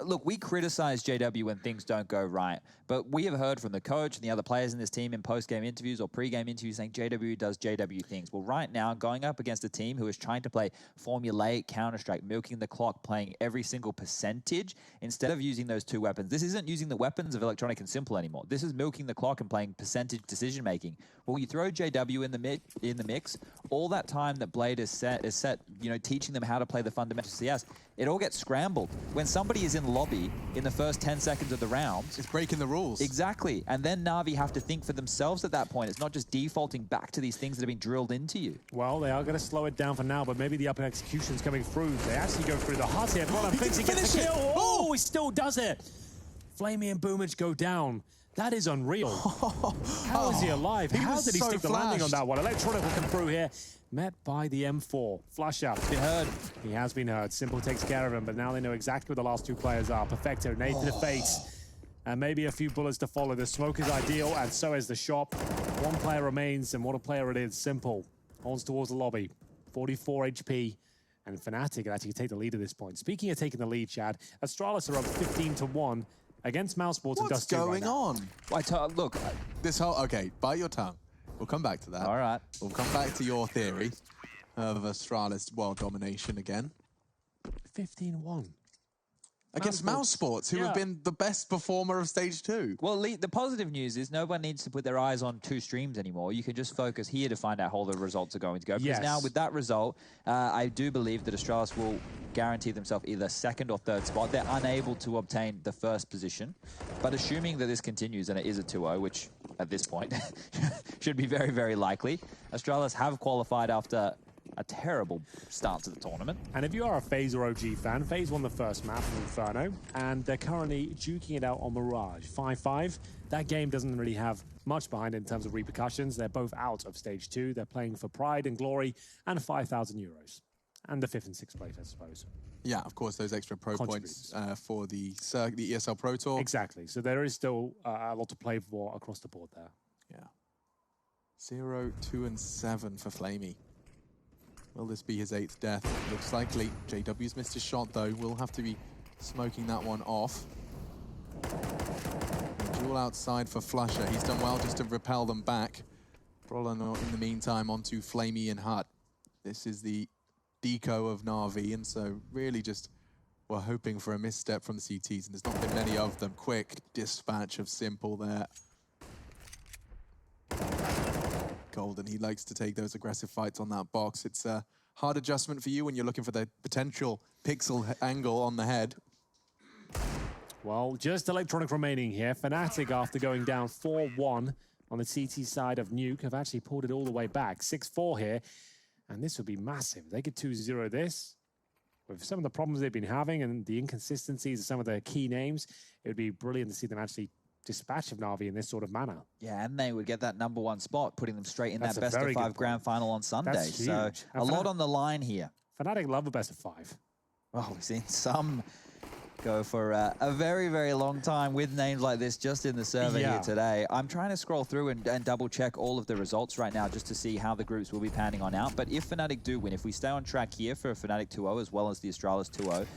Look, we criticize JW when things don't go right, but we have heard from the coach and the other players in this team in post-game interviews or pre-game interviews saying JW does JW things. Well, right now, going up against a team who is trying to play formulaic Counter-Strike, milking the clock, playing every single percentage, instead of using those 2 weapons. This isn't using the weapons of Electronic and Simple anymore. This is milking the clock and playing percentage decision-making. Well, you throw JW in the mix, all that time that Blade is set, you know, teaching them how to play the fundamental CS, it all gets scrambled. When somebody is in lobby in the first 10 seconds of the round, it's breaking the rules. Exactly. And then Na'Vi have to think for themselves at that point. It's not just defaulting back to these things that have been drilled into you. Well, they are going to slow it down for now, but maybe the upper execution's coming through. They actually go through the heart here. Well, thinks he gets the kill. Oh, he still does it. Flamey and Boomich go down. That is unreal. How is he alive? How did he stick the landing on that one? Electronic will come through here. Met by the M4. Flush out. Been heard. He has been heard. Simple takes care of him, but now they know exactly where the last 2 players are. Perfecto, nade to the face. And maybe a few bullets to follow. The smoke is ideal, and so is the shot. 1 player remains, and what a player it is. Simple. Holds towards the lobby. 44 HP. And Fnatic can actually take the lead at this point. Speaking of taking the lead, Chad, Astralis are up 15-1. Against Mousesports and Dust 2 What's going on? Look, this whole... Okay, bite your tongue. We'll come back to that. All right. We'll come back to your theory of Astralis world domination again. 15-1. Against Mousesports, who have been the best performer of Stage 2. Well, the positive news is no one needs to put their eyes on 2 streams anymore. You can just focus here to find out how the results are going to go. Because now with that result, I do believe that Astralis will guarantee themselves either 2nd or 3rd spot. They're unable to obtain the 1st position. But assuming that this continues and it is a 2-0, which at this point should be very, very likely, Astralis have qualified after a terrible start to the tournament. And if you are a FaZe or OG fan, FaZe won the first map in Inferno, and they're currently duking it out on Mirage. 5-5. That game doesn't really have much behind it in terms of repercussions. They're both out of Stage 2. They're playing for pride and glory and 5,000 euros. And the 5th and 6th place, I suppose. Yeah, of course, those extra pro points for the ESL Pro Tour. Exactly. So there is still a lot to play for across the board there. Yeah. 0, 2, and 7 for Flamey. Will this be his 8th death? Looks likely. JW's missed his shot, though. We'll have to be smoking that one off. Duel outside for Flusher. He's done well just to repel them back. Brawler in the meantime onto Flamey and Hut. This is the deco of Na'Vi, and so really just we're hoping for a misstep from the CTs, and there's not been many of them. Quick dispatch of Simple there. Golden, he likes to take those aggressive fights on that box. It's a hard adjustment for you when you're looking for the potential pixel angle on the head. Well, just Electronic remaining here. Fnatic, after going down 4-1 on the CT side of Nuke, have actually pulled it all the way back. 6-4 here, and this would be massive. They could 2-0 this. With some of the problems they've been having and the inconsistencies of some of the key names, it would be brilliant to see them actually dispatch of Na'Vi in this sort of manner. Yeah, and they would get that #1 spot, putting them straight in that best-of-5 grand final on Sunday. So a lot on the line here. Fnatic love a best-of-5. Well, we've seen some go for a very, very long time with names like this just in the server here today. I'm trying to scroll through and double-check all of the results right now just to see how the groups will be panning on out. But if Fnatic do win, if we stay on track here for Fnatic 2-0 as well as the Astralis 2-0.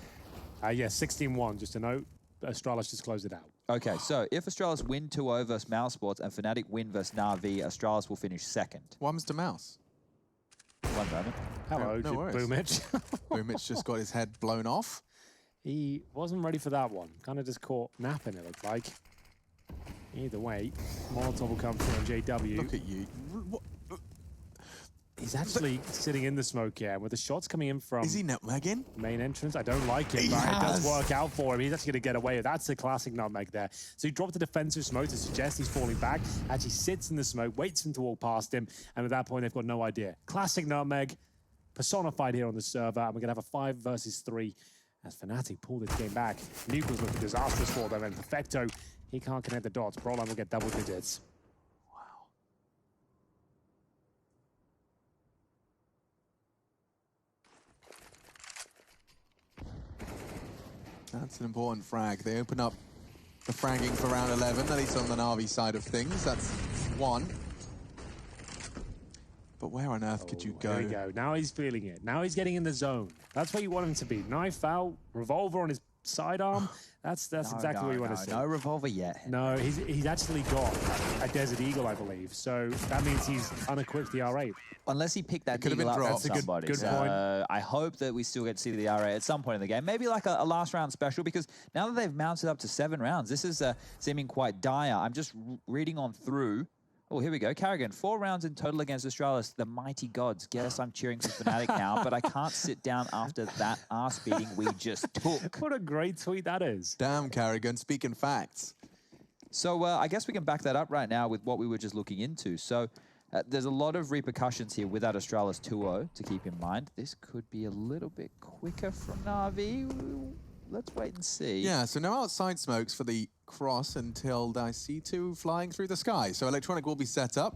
Yeah, 16-1, just a note. Astralis just closed it out. Okay, so if Astralis win 2-0 versus Mouse Sports and Fnatic win versus Na'Vi, Astralis will finish second. What happens to Mouse? One moment. Hello, no worries. Boomich. Boomich just got his head blown off. He wasn't ready for that one. Kind of just caught napping, it looked like. Either way, Molotov will come through on JW. Look at you. He's actually sitting in the smoke here with the shots coming in from... Is he nutmegging? Main entrance. I don't like it, but it does work out for him. He's actually going to get away. That's a classic nutmeg there. So he dropped the defensive smoke to suggest he's falling back. Actually sits in the smoke, waits for him to walk past him, and at that point, they've got no idea. Classic nutmeg, personified here on the server, and we're going to have a 5 versus 3 as Fnatic pull this game back. Nuke was looking disastrous for them, and Perfecto, he can't connect the dots. Brolan will get double digits. That's an important frag. They open up the fragging for round 11, at least on the Na'Vi side of things. That's 1. But where on earth could you go? There we go. Now he's feeling it. Now he's getting in the zone. That's where you want him to be. Knife out, revolver on his sidearm. That's exactly what you want to see. No revolver yet. No, he's actually got a Desert Eagle, I believe. So that means he's unequipped the R8. Unless he picked that Eagle up from somebody. Good point. I hope that we still get to see the R8 at some point in the game. Maybe like a last round special, because now that they've mounted up to 7 rounds, this is seeming quite dire. I'm just reading on through. Oh, here we go. Carrigan, 4 rounds in total against Astralis. The mighty gods. Guess I'm cheering for Fnatic now, but I can't sit down after that arse beating we just took. What a great tweet that is. Damn, Carrigan, speaking facts. So I guess we can back that up right now with what we were just looking into. So there's a lot of repercussions here with that Astralis 2-0 to keep in mind. This could be a little bit quicker from Na'Vi. Let's wait and see. Yeah, so no outside smokes for the cross until I see 2 flying through the sky. So Electronic will be set up.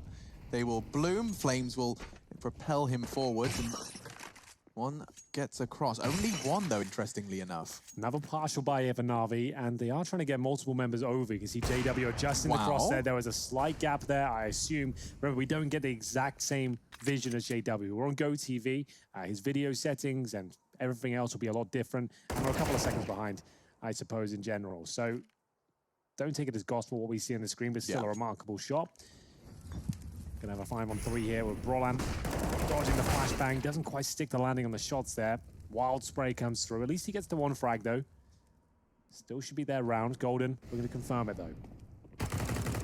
They will bloom. Flames will propel him forward. And 1 gets across. Only 1, though, interestingly enough. Another partial buy here for Na'Vi, and they are trying to get multiple members over. You can see JW adjusting the cross there. There was a slight gap there, I assume. Remember, we don't get the exact same vision as JW. We're on GoTV. His video settings and everything else will be a lot different. And we're a couple of seconds behind, I suppose, in general. So don't take it as gospel what we see on the screen, but still a remarkable shot. Gonna have a 5-on-3 here with Brolan dodging the flashbang. Doesn't quite stick the landing on the shots there. Wild spray comes through. At least he gets the 1 frag, though. Still should be there round. Golden, we're gonna confirm it, though.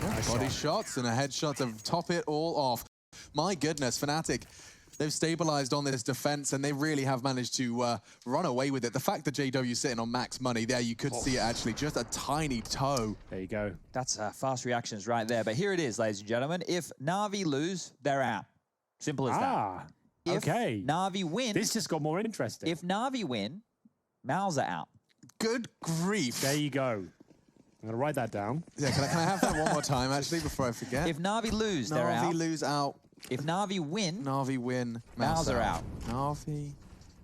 Nice body shots and a headshot to top it all off. My goodness, Fnatic. They've stabilized on this defense, and they really have managed to run away with it. The fact that JW's sitting on max money there, you could see it actually, just a tiny toe. There you go. That's fast reactions right there. But here it is, ladies and gentlemen. If Na'Vi lose, they're out. Simple as that. If Na'Vi win... This just got more interesting. If Na'Vi win, Mals are out. Good grief. There you go. I'm going to write that down. Yeah, can I have that one more time, actually, before I forget? If Na'Vi lose, they're out. Na'Vi lose out. If Na'Vi win... Mals are out. Na'Vi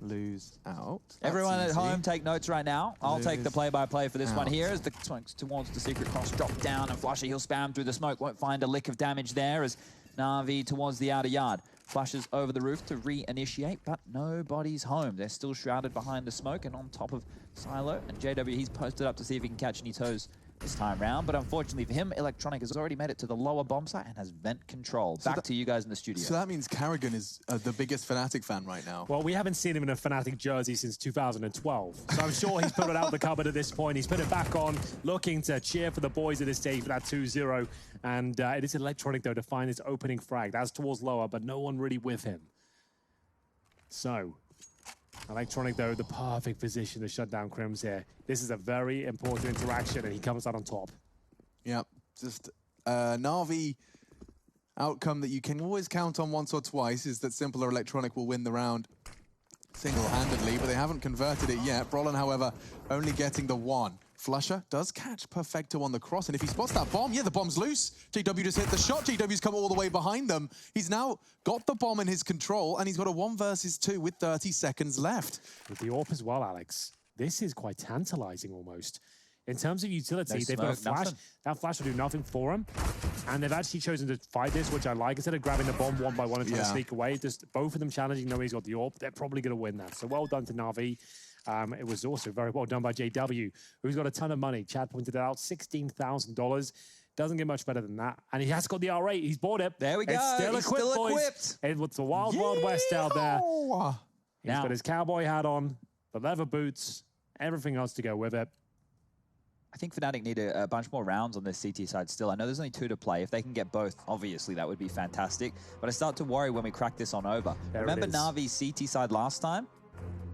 lose out. Everyone That's at easy. home, take notes right now. I'll take the play-by-play for this one here as the swings towards the secret cross drop down and Flusher, he'll spam through the smoke, won't find a lick of damage there as Na'Vi towards the outer yard. Flushes over the roof to reinitiate, but nobody's home. They're still shrouded behind the smoke and on top of Silo. And JW, he's posted up to see if he can catch any toes this time round. But unfortunately for him, Electronic has already made it to the lower bomb site and has vent control. Back to you guys in the studio. So that means Carrigan is the biggest Fnatic fan right now. Well, we haven't seen him in a Fnatic jersey since 2012. So I'm sure he's put it out of the cupboard at this point. He's put it back on, looking to cheer for the boys at this stage for that 2-0. And it is Electronic, though, to find this opening frag. That's towards lower, but no one really with him. So, Electronic, though, the perfect position to shut down Crims here. This is a very important interaction, and he comes out on top. Yep, just Na'Vi outcome that you can always count on once or twice is that Simple or Electronic will win the round single-handedly, but they haven't converted it yet. Brollan, however, only getting the one. Flusher does catch Perfecto on the cross, and if he spots that bomb, yeah, the bomb's loose. JW just hit the shot. JW's come all the way behind them. He's now got the bomb in his control, and he's got a 1 versus 2 with 30 seconds left. With the AWP as well, Alex, this is quite tantalizing almost. In terms of utility, they've got a flash. Nothing. That flash will do nothing for him. And they've actually chosen to fight this, which I like. Instead of grabbing the bomb one by one and trying to sneak away, just both of them challenging, nobody's got the AWP. They're probably going to win that. So well done to Na'Vi. It was also very well done by JW, who's got a ton of money. Chad pointed it out, $16,000. Doesn't get much better than that. And he has got the R8. He's bought it. There we go. It's still He's equipped, still boys. equipped. It's the wild, wild west out there. He's Now- got his cowboy hat on, the leather boots, everything else to go with it. I think Fnatic need a bunch more rounds on this CT side still. I know there's only 2 to play. If they can get both, obviously that would be fantastic. But I start to worry when we crack this on over. Remember Na'Vi's CT side last time?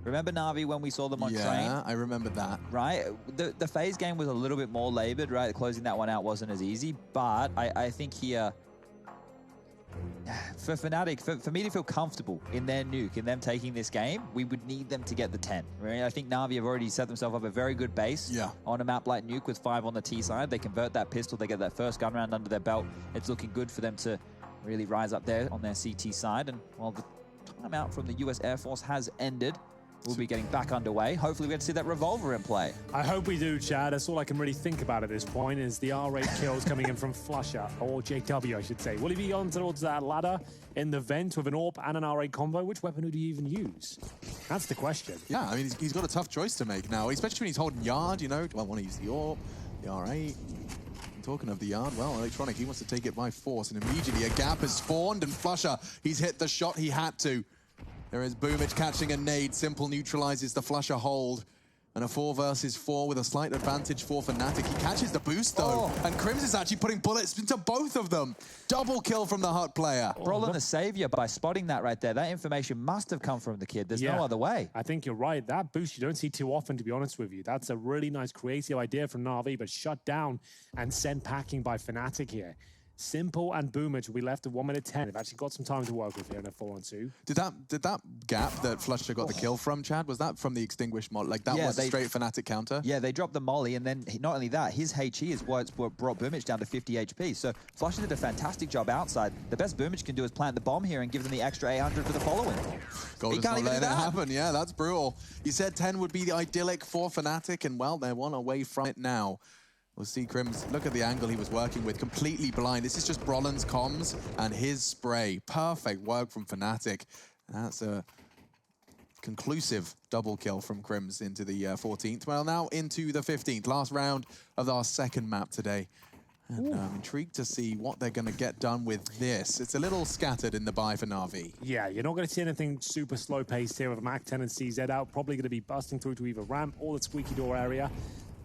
Remember Na'Vi when we saw them on train? Yeah, I remember that. Right? The phase game was a little bit more labored, right? Closing that one out wasn't as easy. But I think here, for Fnatic, for me to feel comfortable in their nuke, in them taking this game, we would need them to get the 10. Right? I think Na'Vi have already set themselves up a very good base on a map like Nuke with 5 on the T side. They convert that pistol, they get that first gun round under their belt. It's looking good for them to really rise up there on their CT side. And while the timeout from the US Air Force has ended, we'll be getting back underway. Hopefully we get to see that revolver in play. I hope we do, Chad. That's all I can really think about at this point is the R8 kills coming in from Flusher, or JW, I should say. Will he be on towards that ladder in the vent with an AWP and an R8 combo? Which weapon would he even use? That's the question. Yeah, I mean, he's got a tough choice to make now, especially when he's holding yard, you know. Do I want to use the AWP, the R8? Talking of the yard, well, Electronic, he wants to take it by force, and immediately a gap has spawned, and Flusher, he's hit the shot he had to. There is Boomich catching a nade. Simple neutralizes the Flusher hold. And a 4 versus 4 with a slight advantage for Fnatic. He catches the boost, though. And Crims is actually putting bullets into both of them. Double kill from the Hut player. Brollan the savior by spotting that right there. That information must have come from the kid. There's no other way. I think you're right. That boost you don't see too often, to be honest with you. That's a really nice creative idea from Na'Vi, but shut down and sent packing by Fnatic here. Simple and Boomich will be left at 1 minute 10. They've actually got some time to work with here in a 4-on-2. Did that gap that Flusher got the kill from, Chad, was that from the extinguished mod? Like, that was a straight Fnatic counter? Yeah, they dropped the molly, and then not only that, his HE is what brought Boomich down to 50 HP. So Flusher did a fantastic job outside. The best Boomich can do is plant the bomb here and give them the extra 800 for the following. Golden's not letting it happen. Yeah, that's brutal. You said 10 would be the idyllic for Fnatic, and, well, they're 1 away from it now. We'll see Crims, look at the angle he was working with, completely blind. This is just Brollan's comms and his spray. Perfect work from Fnatic. That's a conclusive double kill from Crims into the 14th. Well, now into the 15th, last round of our second map today. And I'm intrigued to see what they're going to get done with this. It's a little scattered in the buy for Na'Vi. Yeah, you're not going to see anything super slow-paced here with Mac 10 and CZ out. Probably going to be busting through to either ramp or the squeaky door area.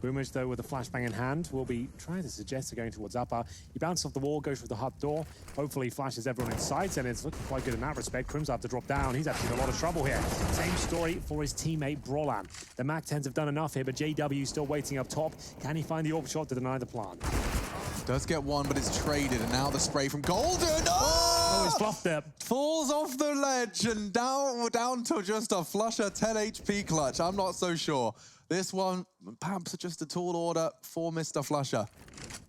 Boomich, though, with a flashbang in hand, will be trying to suggest they're going towards upper. He bounces off the wall, goes through the hut door. Hopefully flashes everyone in sight, and it's looking quite good in that respect. Crims have to drop down. He's actually in a lot of trouble here. Same story for his teammate, Brollan. The Mac 10s have done enough here, but JW still waiting up top. Can he find the AWP shot to deny the plant? Does get one, but it's traded, and now the spray from Golden. Oh! Oh, he's fluffed it. Falls off the ledge and down to just a Flusher 10 HP clutch. I'm not so sure. This one, perhaps just a tall order for Mr. Flusher.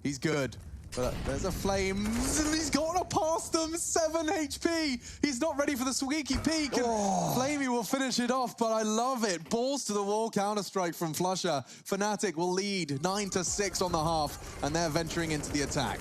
He's good. But there's a flame, and he's got to pass them 7 HP. He's not ready for the squeaky peak, and Flamey will finish it off, but I love it. Balls to the wall counter-strike from Flusher. Fnatic will lead 9-6 on the half, and they're venturing into the attack.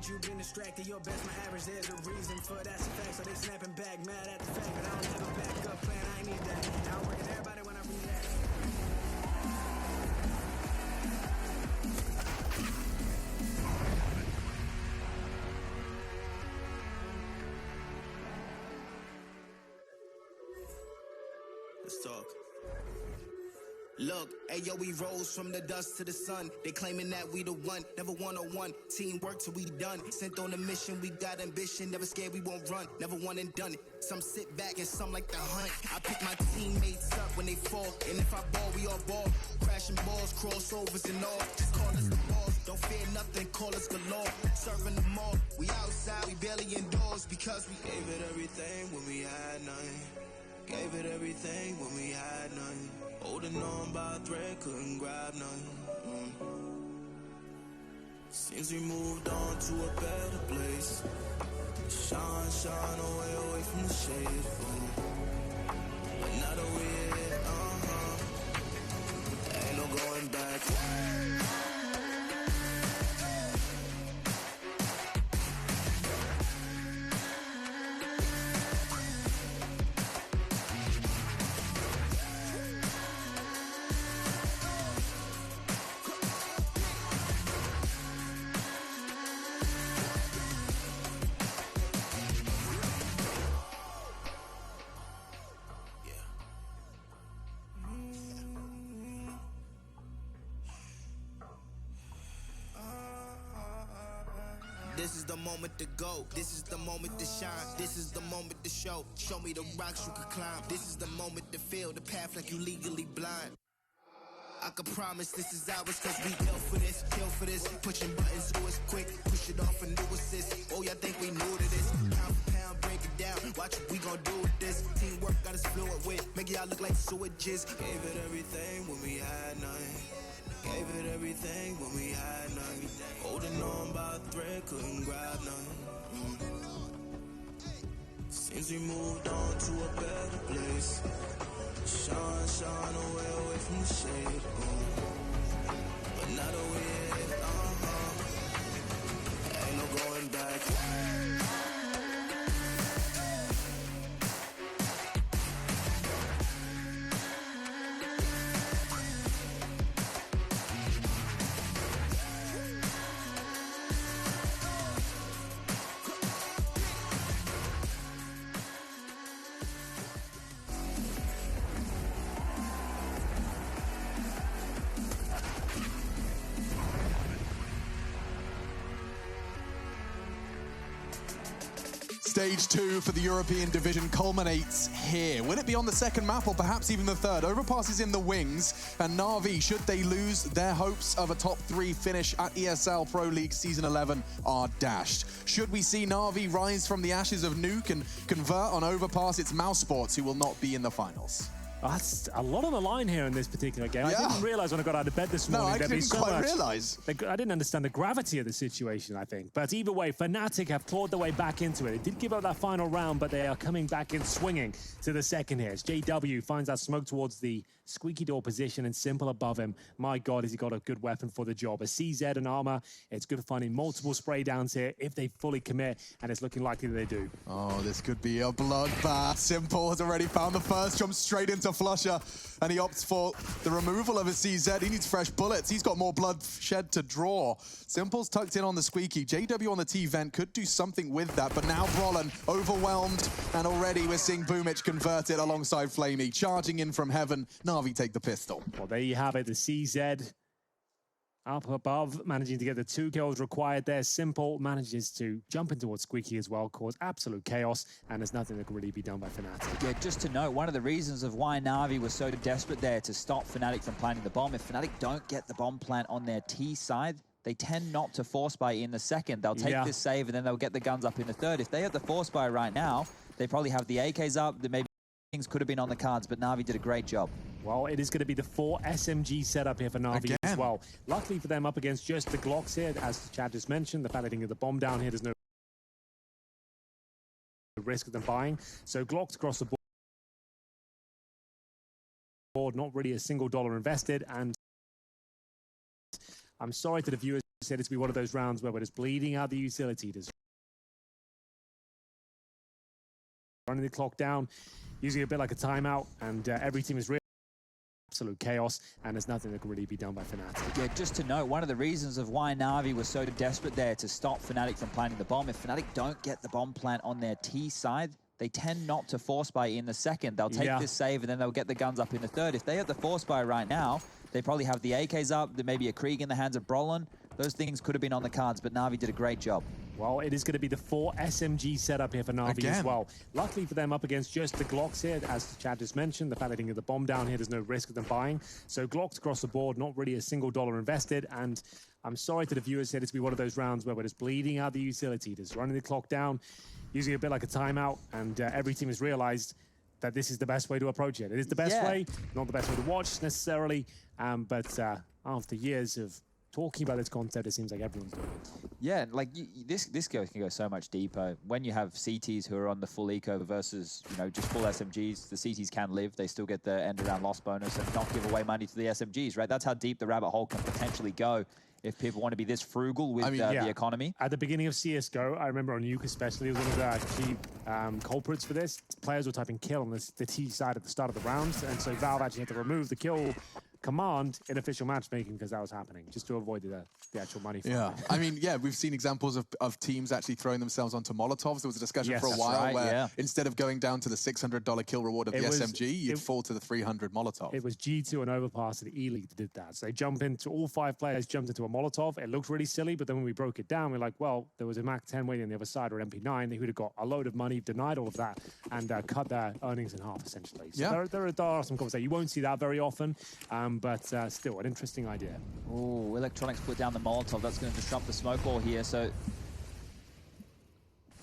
You've been distracted, your best my average, there's a reason for that's a fact. So they snapping back, mad at the fact that I don't have a backup plan, I ain't need that. I work with everybody when I react. Let's talk. Look, ayo, we rose from the dust to the sun. They claiming that we the one, never one-on-one. Teamwork till we done. Sent on a mission, we got ambition. Never scared, we won't run. Never one and done it. Some sit back and some like the hunt. I pick my teammates up when they fall. And if I ball, we all ball. Crashing balls, crossovers and all. Just call us the balls. Don't fear nothing, call us galore. Serving them all. We outside, we barely indoors. Because we gave it everything when we had nothing. Gave it everything when we had nothing. Holding on by a thread, couldn't grab nothing. Since we moved on to a better place. Shine, shine away from the shade. But now that we're here, ain't no going back. This is the moment to go. This is the moment to shine. This is the moment to show. Show me the rocks you can climb. This is the moment to feel the path like you legally blind. I can promise this is ours cause we kill for this. Pushing buttons to us quick. Push it off a new assist. Oh, y'all think we new to this? Pound for pound, break it down. Watch what we gon' do with this. Teamwork got us fluent with. Make y'all look like sewages. Gave it everything when we had nothing. Gave it everything when we had nothing. Holding on by a thread, couldn't grab nothing. Since we moved on to a better place. Shine, shine away from the shade. But now that we're here, ain't no going back. Stage 2 for the European division culminates here. Will it be on the second map or perhaps even the third? Overpass is in the wings, and Na'Vi, should they lose their hopes of a top 3 finish at ESL Pro League Season 11, are dashed. Should we see Na'Vi rise from the ashes of Nuke and convert on Overpass? It's Mouse Sports who will not be in the finals. That's a lot on the line here in this particular game. Yeah. I didn't realize when I got out of bed this morning. I didn't quite realize. I didn't understand the gravity of the situation, I think. But either way, Fnatic have clawed their way back into it. They did give up that final round, but they are coming back in swinging to the second here. As JW finds that smoke towards the squeaky door position and Simple above him. My God, has he got a good weapon for the job. A CZ and armor. It's good finding multiple spray downs here if they fully commit, and it's looking likely that they do. Oh, this could be a bloodbath. Simple has already found the first, jump straight into Flusher, and he opts for the removal of his CZ. He needs fresh bullets. He's got more blood shed to draw. Simple's tucked in on the squeaky. JW on the T-vent could do something with that, but now Brollan overwhelmed, and already we're seeing Boomich convert it alongside Flamey. Charging in from heaven, Na'Vi take the pistol. Well, there you have it, the CZ. up above, managing to get the 2 kills required there. Simple manages to jump in towards Squeaky as well, cause absolute chaos, and there's nothing that can really be done by Fnatic. Yeah, just to note, one of the reasons of why Na'Vi was so desperate there to stop Fnatic from planting the bomb, if Fnatic don't get the bomb plant on their T side, they tend not to force buy in the second. They'll take this save and then they'll get the guns up in the third. If they have the force buy right now, they probably have the AKs up, maybe things could have been on the cards, but Na'Vi did a great job. Well, it is going to be the 4 SMG setup here for Na'Vi as well. Luckily for them, up against just the Glocks here, as Chad just mentioned, the fact that they can get the bomb down here, there's no risk of them buying. So Glocks across the board, not really a single dollar invested, and I'm sorry to the viewers who said it's to be one of those rounds where we're just bleeding out the utility. Just running the clock down, using it a bit like a timeout, and every team is really absolute chaos, and there's nothing that can really be done by Fnatic. Yeah, just to note, one of the reasons of why Na'Vi was so desperate there to stop Fnatic from planting the bomb, if Fnatic don't get the bomb plant on their T side, they tend not to force buy in the second. They'll take this save and then they'll get the guns up in the third. If they have the force buy right now, they probably have the AKs up, there may be a Krieg in the hands of Brolin. Those things could have been on the cards, but Na'Vi did a great job. Well, it is going to be the 4 SMG setup here for Na'Vi as well. Luckily for them, up against just the Glocks here, as Chad just mentioned, the fact that they can get the bomb down here, there's no risk of them buying. So Glocks across the board, not really a single dollar invested, and I'm sorry to the viewers said it's to be one of those rounds where we're just bleeding out the utility, just running the clock down, using it a bit like a timeout, and every team has realized that this is the best way to approach it. It is the best way, not the best way to watch necessarily, but after years of talking about this concept, it seems like everyone's doing it. Yeah, like this can go so much deeper. When you have CTs who are on the full eco versus, you know, just full SMGs, the CTs can live. They still get the end around loss bonus and not give away money to the SMGs, right? That's how deep the rabbit hole can potentially go if people want to be this frugal with the economy. At the beginning of CSGO, I remember on Nuke especially, it was one of the key culprits for this. Players were typing kill on the T side at the start of the rounds, and so Valve actually had to remove the kill command in official matchmaking because that was happening, just to avoid the actual money. I mean, we've seen examples of teams actually throwing themselves onto Molotovs. There was a discussion for a while where instead of going down to the $600 kill reward of the SMG, you'd fall to the 300 Molotov. It was G2 and Overpass at E-League that did that. So they jump into, all 5 players jumped into a Molotov. It looked really silly, but then when we broke it down, we're like, well, there was a Mac 10 waiting on the other side or MP9. They would have got a load of money, denied all of that, and cut their earnings in half, essentially. So there are some conversations. You won't see that very often, but still, an interesting idea. Oh, Electronics put down the Molotov. That's going to disrupt the smoke wall here. So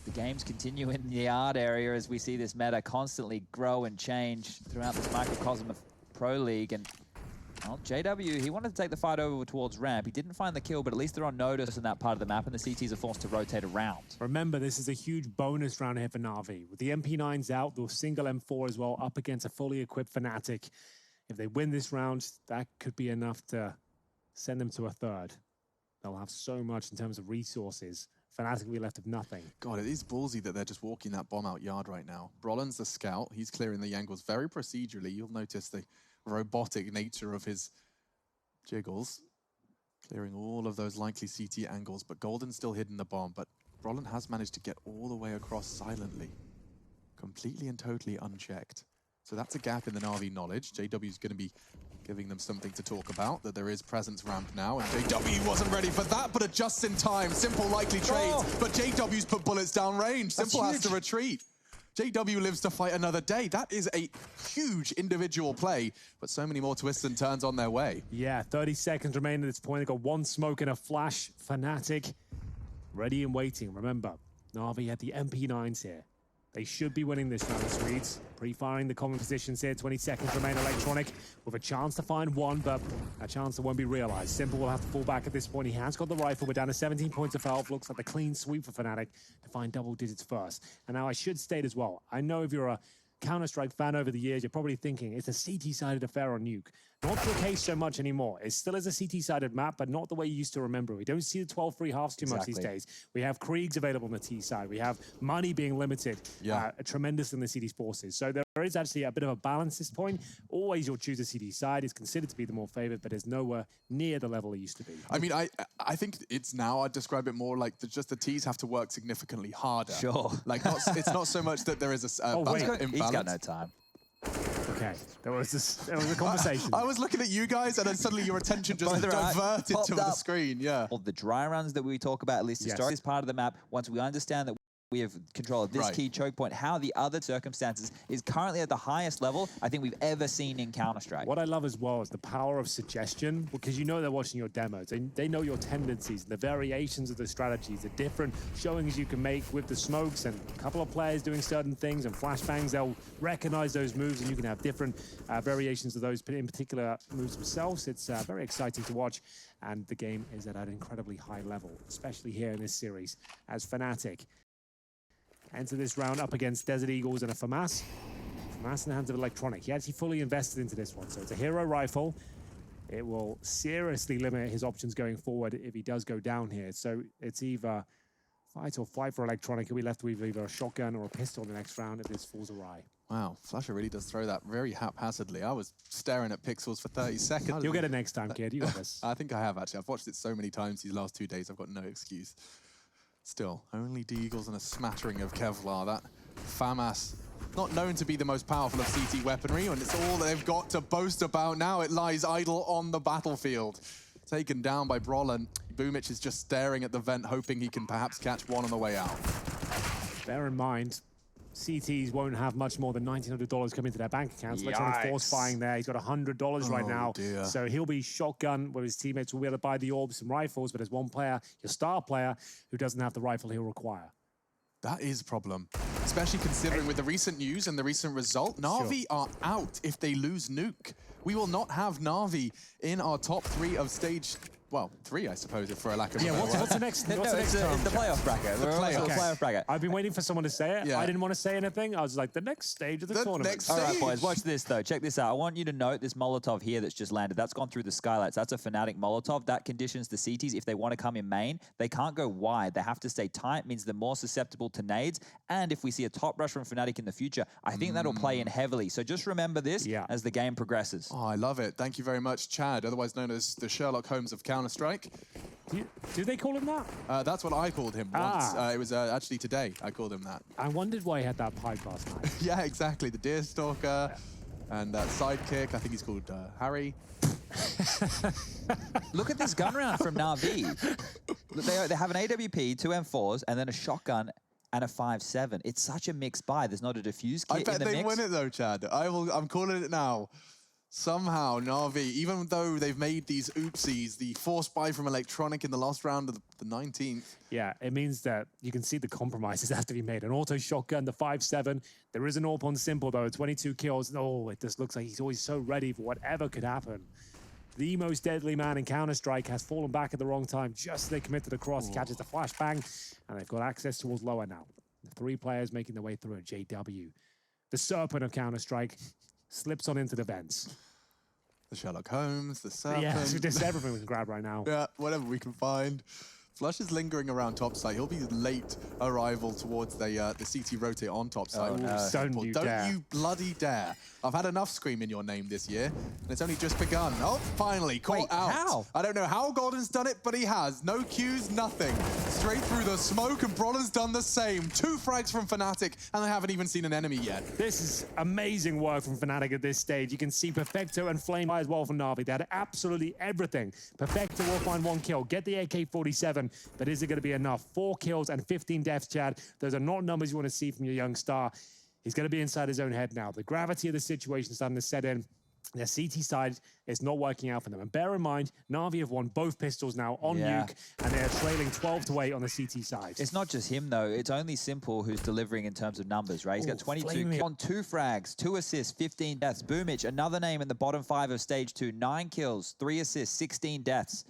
the games continue in the yard area as we see this meta constantly grow and change throughout this microcosm of Pro League. And well, JW, he wanted to take the fight over towards ramp. He didn't find the kill, but at least they're on Natus in that part of the map, and the CTs are forced to rotate around. Remember, this is a huge bonus round here for Na'Vi. With the MP9s out, the single M4 as well, up against a fully equipped Fnatic. If they win this round, that could be enough to send them to a third. They'll have so much in terms of resources. Fnatic will be left with nothing. God, it is ballsy that they're just walking that bomb out yard right now. Brolin's the scout. He's clearing the angles very procedurally. You'll notice the robotic nature of his jiggles. Clearing all of those likely CT angles, but Golden's still hidden the bomb. But Brolin has managed to get all the way across silently. Completely and totally unchecked. So that's a gap in the Na'Vi knowledge. JW's going to be giving them something to talk about, that there is presence ramp now, and JW wasn't ready for that, but adjusts in time. Simple likely trades, but JW's put bullets down range. Simple has to retreat. JW lives to fight another day. That is a huge individual play, but so many more twists and turns on their way. Yeah, 30 seconds remain at this point. They've got one smoke and a flash. Fnatic ready and waiting. Remember, Na'Vi had the MP9s here. They should be winning this round, Swedes. Pre-firing the common positions here. 20 seconds remain. Electronic with a chance to find one, but a chance that won't be realized. Simple will have to fall back at this point. He has got the rifle. We're down to 17 points of health. Looks like the clean sweep for Fnatic to find double digits first. And now I should state as well, I know if you're a Counter-Strike fan over the years, you're probably thinking it's a CT-sided affair on Nuke. Not the case so much anymore. It still is a CT-sided map, but not the way you used to remember. We don't see the 12 free halves too much these days. We have Kriegs available on the T side. We have money being limited tremendous in the CT's forces. So there is actually a bit of a balance at this point. Always you'll choose the CT side. It's considered to be the more favored, but it's nowhere near the level it used to be. I mean, I think it's now, I'd describe it more like just the Ts have to work significantly harder. Sure. Like, it's not so much that there is a imbalance. He's got no time. Okay, okay? There was a conversation. I was looking at you guys, and then suddenly your attention just diverted to the screen. Yeah. All the dry runs that we talk about, at least historically, is part of the map. Once we understand that we have control of this key choke point, how the other circumstances is currently at the highest level I think we've ever seen in Counter-Strike. What I love as well is the power of suggestion, because you know they're watching your demos. They know your tendencies, the variations of the strategies, the different showings you can make with the smokes, and a couple of players doing certain things and flashbangs. They'll recognize those moves, and you can have different variations of those in particular moves themselves. It's very exciting to watch, and the game is at an incredibly high level, especially here in this series as Fnatic enter this round up against Desert Eagles and a FAMAS. FAMAS in the hands of Electronic. He actually fully invested into this one, so it's a hero rifle. It will seriously limit his options going forward if he does go down here. So it's either fight or flight for Electronic. He'll be left with either a shotgun or a pistol in the next round if this falls awry. Wow, Flusher really does throw that very haphazardly. I was staring at pixels for 30 seconds. You'll get it next time, kid. You got this. I think I have, actually. I've watched it so many times these last 2 days, I've got no excuse. Still, only Deagles and a smattering of Kevlar. That FAMAS, not known to be the most powerful of CT weaponry, and it's all they've got to boast about now. It lies idle on the battlefield. Taken down by Brolin. Boomich is just staring at the vent, hoping he can perhaps catch one on the way out. Bear in mind, CTs won't have much more than $1,900 come into their bank accounts. Electronic force buying there. He's got $100 right now. Dear. So he'll be shotgun where his teammates will be able to buy the orbs and rifles, but there's one player, your star player, who doesn't have the rifle he'll require. That is a problem, especially considering with the recent news and the recent result, Na'Vi are out if they lose Nuke. We will not have Na'Vi in our top 3 of stage, well, 3, I suppose, if for a lack of a better what's the next? It's the playoff bracket. The playoff bracket. I've been waiting for someone to say it. Yeah. I didn't want to say anything. I was like, the next stage of the tournament. Next All right, stage. boys, watch this, though. Check this out. I want you to note this Molotov here that's just landed. That's gone through the skylights. That's a Fnatic Molotov. That conditions the CTs, if they want to come in main, they can't go wide. They have to stay tight, means they're more susceptible to nades. And if we see a top rush from Fnatic in the future, I think that'll play in heavily. So just remember this as the game progresses. Oh, I love it. Thank you very much, Chad, otherwise known as the Sherlock Holmes of Counter-Strike. Do they call him that? That's what I called him once. It was actually today I called him that. I wondered why he had that pipe last night. Yeah, exactly. The Deerstalker and that sidekick. I think he's called Harry. Look at this gun round from Na'Vi. They have an AWP, 2 M4s, and then a shotgun and a 5.7. It's such a mixed buy. There's not a defuse kit in the mix. I bet they win it though, Chad. I'm calling it now. Somehow, Na'Vi, even though they've made these oopsies, the force buy from Electronic in the last round of the 19th. Yeah, it means that you can see the compromises have to be made. An auto shotgun, the 5.7. There is an AWP on Simple, though, 22 kills. Oh, it just looks like he's always so ready for whatever could happen. The most deadly man in Counter-Strike has fallen back at the wrong time. Just as they committed the cross, he catches the flashbang, and they've got access towards lower now. The 3 players making their way through a JW. The serpent of Counter-Strike slips on into the vents. The Sherlock Holmes, the serpent. Yeah, it's just everything we can grab right now. Yeah, whatever we can find. Flush is lingering around topside. He'll be late arrival towards the CT rotate on topside. Oh, no. Don't you bloody dare. I've had enough screaming your name this year, and it's only just begun. Oh, finally, caught out. How? I don't know how Golden's done it, but he has. No cues, nothing. Straight through the smoke, and Brolin's done the same. 2 frags from Fnatic, and they haven't even seen an enemy yet. This is amazing work from Fnatic at this stage. You can see Perfecto and Flame as well from Na'Vi. They had absolutely everything. Perfecto will find 1 kill, get the AK-47, but is it going to be enough? 4 kills and 15 deaths, Chad. Those are not numbers you want to see from your young star. He's going to be inside his own head now. The gravity of the situation is starting to set in. Their CT side is not working out for them. And bear in mind, Na'Vi have won both pistols now on Nuke, and they're trailing 12-8 on the CT side. It's not just him, though. It's only Simple who's delivering in terms of numbers, right? He's got 22 on 2 frags, 2 assists, 15 deaths. Boomich, another name in the bottom 5 of stage 2, 9 kills, 3 assists, 16 deaths.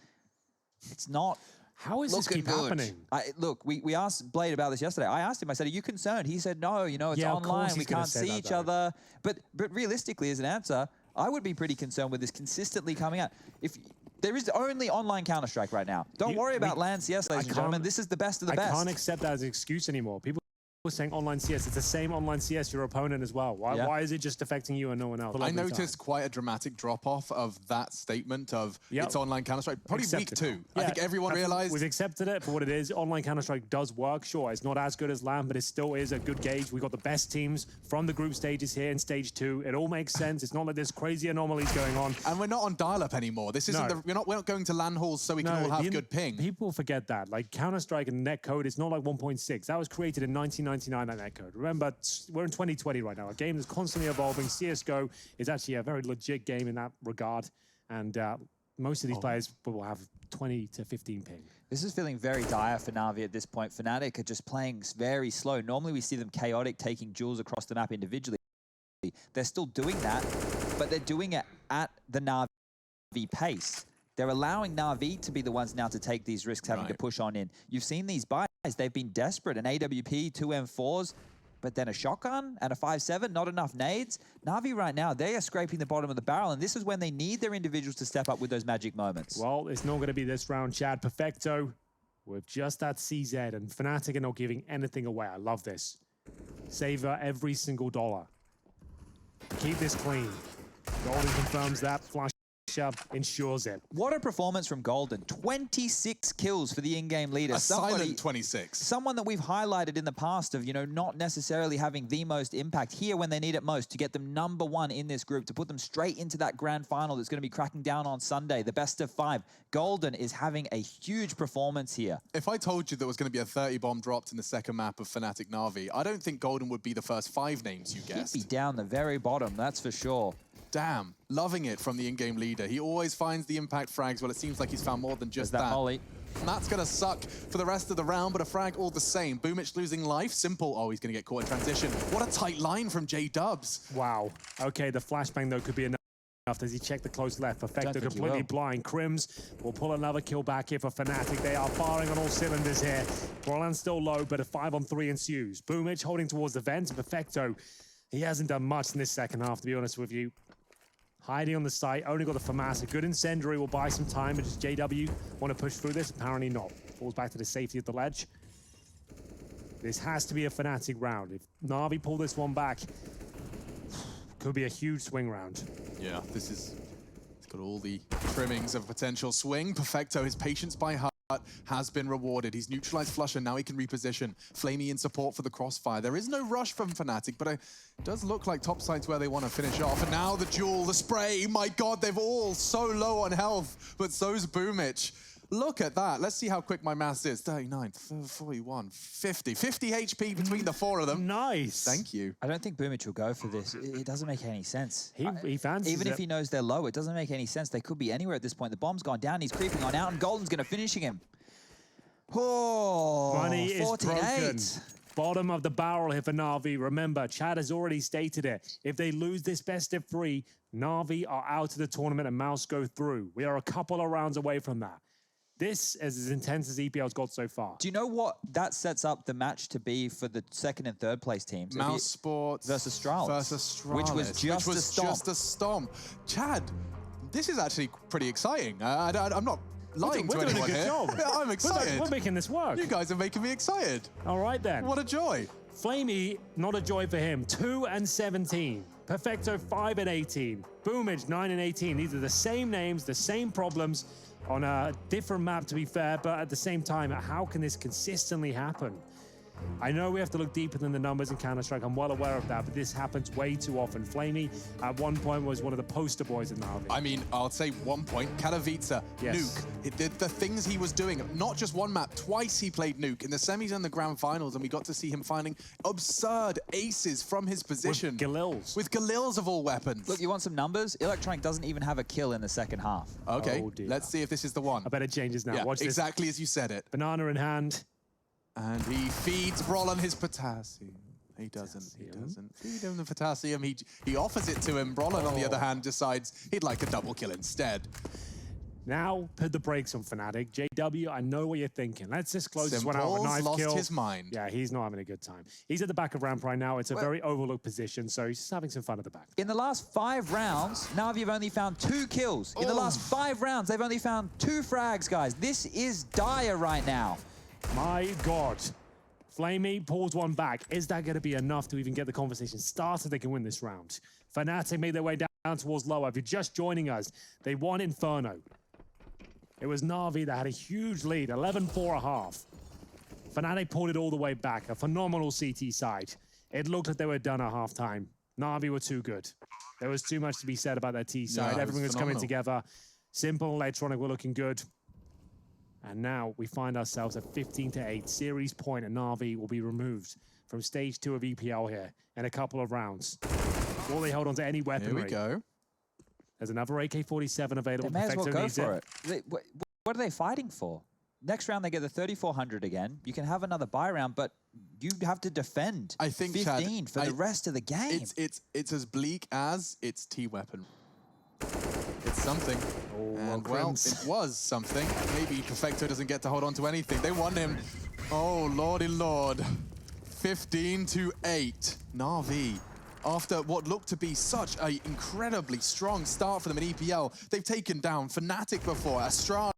It's not... How is this keep happening? Look, we asked Blade about this yesterday. I asked him, I said, are you concerned? He said, no, you know, it's online. We can't see each other. But realistically, as an answer, I would be pretty concerned with this consistently coming out. If there is only online Counter-Strike right now. Don't worry about LAN CS, ladies and gentlemen. This is the best of the best. I can't accept that as an excuse anymore. People saying online CS, it's the same online CS your opponent as well. Why is it just affecting you and no one else? I noticed quite a dramatic drop-off of that statement of it's online Counter-Strike, probably week 2. Yeah, I think everyone realized. We've accepted it for what it is. Online Counter-Strike does work, sure. It's not as good as LAN, but it still is a good gauge. We've got the best teams from the group stages here in stage 2. It all makes sense. It's not like there's crazy anomalies going on. And we're not on dial-up anymore. This isn't we're not going to LAN halls so we can all have good ping. People forget that. Like Counter-Strike and netcode, it's not like 1.6. That was created in 1999, that netcode. Remember, we're in 2020 right now. A game that's constantly evolving. CSGO is actually a very legit game in that regard. And most of these players will have 20 to 15 ping. This is feeling very dire for Na'Vi at this point. Fnatic are just playing very slow. Normally we see them chaotic, taking duels across the map individually. They're still doing that, but they're doing it at the Na'Vi pace. They're allowing Na'Vi to be the ones now to take these risks, having to push on in. You've seen these buys. They've been desperate. An AWP, 2 M4s, but then a shotgun and a 5.7, not enough nades. Na'Vi right now, they are scraping the bottom of the barrel, and this is when they need their individuals to step up with those magic moments. Well, it's not going to be this round, Chad. Perfecto with just that CZ, and Fnatic are not giving anything away. I love this. Savor every single dollar. Keep this clean. Golden confirms that. Flash up ensures it. What a performance from Golden. 26 kills for the in-game leader. A silent 26. Someone that we've highlighted in the past of, not necessarily having the most impact here when they need it most, to get them #1 in this group, to put them straight into that grand final that's going to be cracking down on Sunday, the best of 5. Golden is having a huge performance here. If I told you there was going to be a 30 bomb dropped in the second map of Fnatic Na'Vi, I don't think Golden would be the first 5 names you guessed. He'd be down the very bottom, that's for sure. Damn, loving it from the in-game leader. He always finds the impact frags. Well, it seems like he's found more than just that. Molly. And that's going to suck for the rest of the round, but a frag all the same. Boomich losing life. Simple. Oh, he's going to get caught in transition. What a tight line from J-Dubs. Wow. Okay, the flashbang, though, could be enough. As he checked the close left, Perfecto completely blind. Crims will pull another kill back here for Fnatic. They are firing on all cylinders here. Roland's still low, but a 5-on-3 ensues. Boomich holding towards the vents. Perfecto, he hasn't done much in this second half, to be honest with you. Hiding on the site, only got the FAMAS. A good incendiary will buy some time, but does JW want to push through this? Apparently not. Falls back to the safety of the ledge. This has to be a Fnatic round. If Na'Vi pull this one back, could be a huge swing round. Yeah, it's got all the trimmings of a potential swing. Perfecto, his patience by heart has been rewarded. He's neutralized Flusher, now he can reposition. Flamey in support for the crossfire. There is no rush from Fnatic, but it does look like top side's where they want to finish off. And now the duel, the spray, my God, they've all so low on health, but so's Boomich. Look at that. Let's see how quick my maths is. 39, 41, 50. 50 HP between the 4 of them. Nice. Thank you. I don't think Boomich will go for this. It doesn't make any sense. He fancies Even if he knows they're low, it doesn't make any sense. They could be anywhere at this point. The bomb's gone down. He's creeping on out, and Golden's going to finishing him. Oh, Money is 48. broken. Bottom of the barrel here for Na'Vi. Remember, Chad has already stated it. If they lose this best of 3, Na'Vi are out of the tournament and Mouse go through. We are a couple of rounds away from that. This is as intense as EPL's got so far. Do you know what that sets up the match to be for the 2nd and 3rd place teams? Mouse Sports versus Stralis. Which was just a stomp. Chad, this is actually pretty exciting. I'm not lying to anyone here. I'm excited. We're making this work. You guys are making me excited. All right then. What a joy. Flamey, not a joy for him. 2 and 17. Perfecto, 5 and 18. Boomage, 9 and 18. These are the same names, the same problems on a different map, to be fair, but at the same time, how can this consistently happen? I know we have to look deeper than the numbers in Counter-Strike. I'm well aware of that, but this happens way too often. Flamey, at one point, was one of the poster boys in Na'Vi. I mean, I'll say 1 point. Katowice, yes. Nuke. The things he was doing, not just one map, twice he played Nuke in the semis and the grand finals, and we got to see him finding absurd aces from his position. With Galils. With Galils of all weapons. Look, you want some numbers? Electronic doesn't even have a kill in the second half. Okay, let's see if this is the one. I bet it changes now. Yeah, Watch this. Exactly as you said it. Banana in hand. And he feeds Brollan his potassium. He doesn't feed him the potassium. He offers it to him. Brollan, on the other hand, decides he'd like a double kill instead. Now, put the brakes on Fnatic. JW, I know what you're thinking. Let's just close this one out with a knife lost kill. His mind. Yeah, he's not having a good time. He's at the back of ramp right now. It's a very overlooked position, so he's just having some fun at the back. In the last 5 rounds, Na'Vi have only found 2 kills. In the last 5 rounds, they've only found 2 frags, guys. This is dire right now. My God. Flamey pulls one back. Is that going to be enough to even get the conversation started? They can win this round. Fnatic made their way down towards lower. If you're just joining us, they won Inferno. It was Na'Vi that had a huge lead, 11-4 a half. Fnatic pulled it all the way back. A phenomenal CT side. It looked like they were done at halftime. Na'Vi were too good. There was too much to be said about their T side. Everything was coming together. Simple and Electronic were looking good. And now we find ourselves at 15-8. Series point, and Na'Vi will be removed from stage 2 of EPL here in a couple of rounds. Will they hold on to any weaponry? Here we go. There's another AK-47 available. They may as well go for it. What are they fighting for? Next round, they get the 3,400 again. You can have another buy round, but you have to defend 15 Chad, for the rest of the game. It's as bleak as its T-weapon. It's something. Oh, and well, it was something. Maybe Perfecto doesn't get to hold on to anything. They won him. Oh, lordy lord. 15-8. Na'Vi. After what looked to be such an incredibly strong start for them in EPL, they've taken down Fnatic before, Astralis,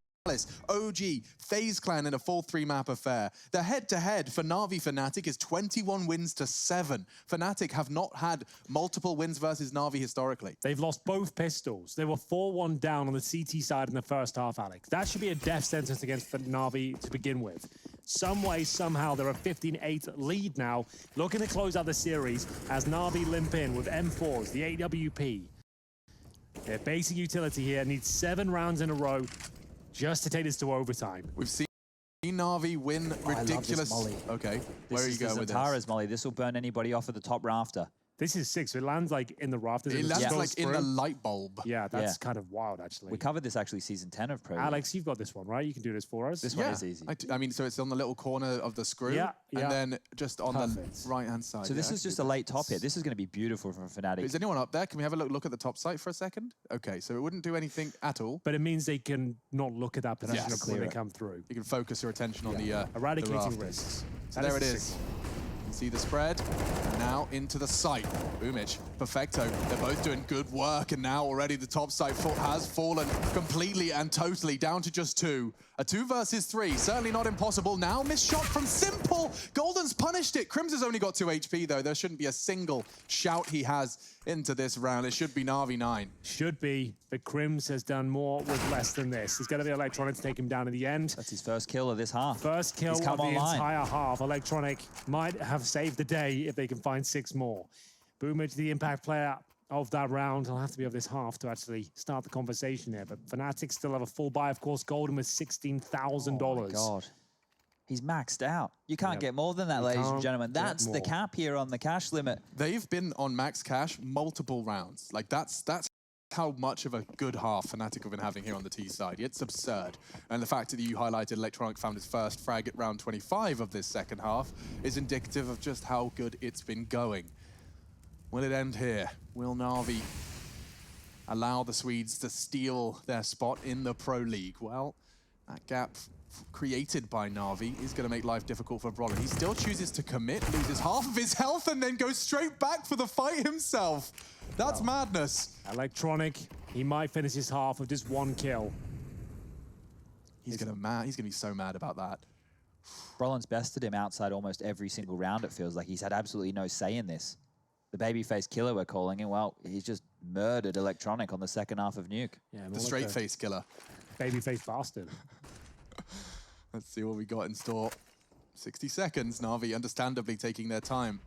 OG, FaZe Clan in a full 3-map affair. The head-to-head for Na'Vi Fnatic is 21 wins to 7. Fnatic have not had multiple wins versus Na'Vi historically. They've lost both pistols. They were 4-1 down on the CT side in the first half, Alex. That should be a death sentence against Na'Vi to begin with. Some way, somehow, they're a 15-8 lead now, looking to close out the series as Na'Vi limp in with M4s, the AWP. Their basic utility here needs 7 rounds in a row just to take this to overtime. We've seen Na'Vi win ridiculous. I love this molly. Okay, where are you going with this? Zatara's molly. This will burn anybody off at the top rafter. This is sick. So it lands like in the rafters. It lands like in the light bulb. Yeah, that's kind of wild, actually. We covered this actually season 10 of Pro. Alex, you've got this one, right? You can do this for us. This one is easy. I mean, so it's on the little corner of the screw. Yeah, and then just on the right-hand side. So this is just a late top hit. This is going to be beautiful from Fnatic. Is anyone up there? Can we have a look at the top site for a second? Okay, so it wouldn't do anything at all. But it means they can not look at that position when they come through. You can focus your attention on the eradicating risks. So there it is. You can see the spread. And now into the site. Boomich, Perfecto. They're both doing good work, and now already the top site has fallen completely and totally down to just 2. A 2 versus 3, certainly not impossible. Now missed shot from Simple. Golden's punished it. Crims has only got 2 HP though. There shouldn't be a single shout he has into this round. It should be Na'Vi 9. Should be, but Crims has done more with less than this. He's going to be Electronic to take him down in the end. That's his first kill of this half. First kill of the entire half. Electronic might have saved the day if they can find 6 more. Boomage, the impact player of that round. He'll have to be of this half to actually start the conversation here. But Fnatic still have a full buy, of course. Golden with $16,000. Oh my God. He's maxed out. You can't get more than that, ladies and gentlemen. That's the cap here on the cash limit. They've been on max cash multiple rounds. Like that's how much of a good half Fnatic have been having here on the T side. It's absurd. And the fact that you highlighted Electronic found his first frag at round 25 of this second half is indicative of just how good it's been going. Will it end here? Will Na'Vi allow the Swedes to steal their spot in the Pro League? Well, that gap created by Na'Vi is going to make life difficult for Brolin. He still chooses to commit, loses half of his health, and then goes straight back for the fight himself. That's madness. Electronic, he might finish his half with just 1 kill. He's gonna be so mad about that. Brolin's bested him outside almost every single round, it feels like. He's had absolutely no say in this. The babyface killer, we're calling him. Well, he's just murdered Electronic on the second half of Nuke. Yeah, the straight face killer. Babyface bastard. Let's see what we got in store. 60 seconds, Na'Vi understandably taking their time.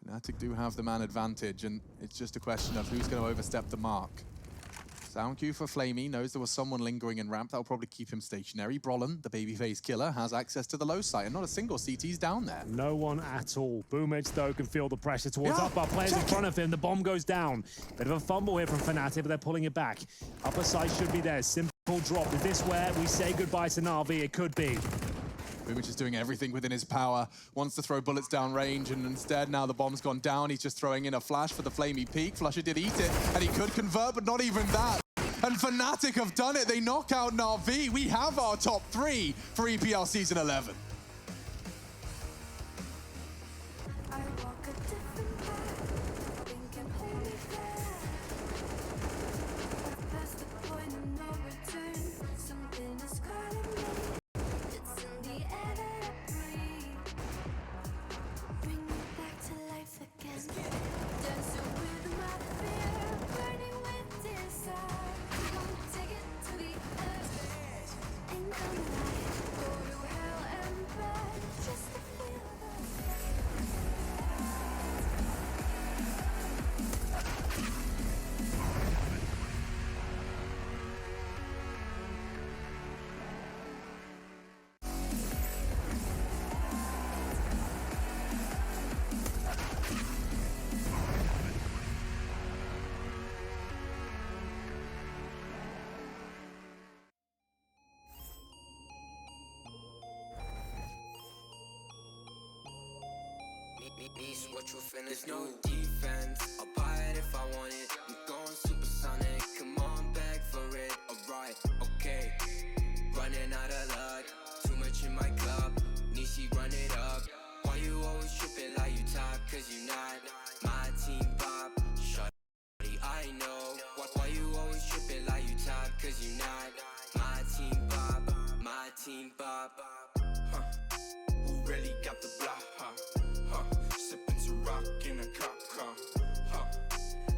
Fnatic do have the man advantage, and it's just a question of who's going to overstep the mark. Sound cue for Flamey, knows there was someone lingering in ramp. That'll probably keep him stationary. Brolin, the babyface killer, has access to the low site, and not a single CT's down there. No one at all. Boomage, though, can feel the pressure towards upper players in front of him. The bomb goes down. Bit of a fumble here from Fnatic, but they're pulling it back. Upper side should be there. Simple drop. Is this where we say goodbye to Na'Vi? It could be. Boomage is doing everything within his power, wants to throw bullets down range, and instead now the bomb's gone down. He's just throwing in a flash for the Flamey peak. Flusher did eat it, and he could convert, but not even that. And Fnatic have done it. They knock out Na'Vi. We have our top 3 for EPL Season 11. Niece, what you finna There's no defense. I'll buy it if I want it. I'm going supersonic. Come on, beg for it. Alright, okay. Running out of luck. Too much in my cup. Nishi, run it up. Why you always tripping like you top? Cause you not my team pop. Shorty, I know. Why you always tripping like you top? Cause you not my team pop. My team pop. Who really got the block? Sipping to rock in a cop car.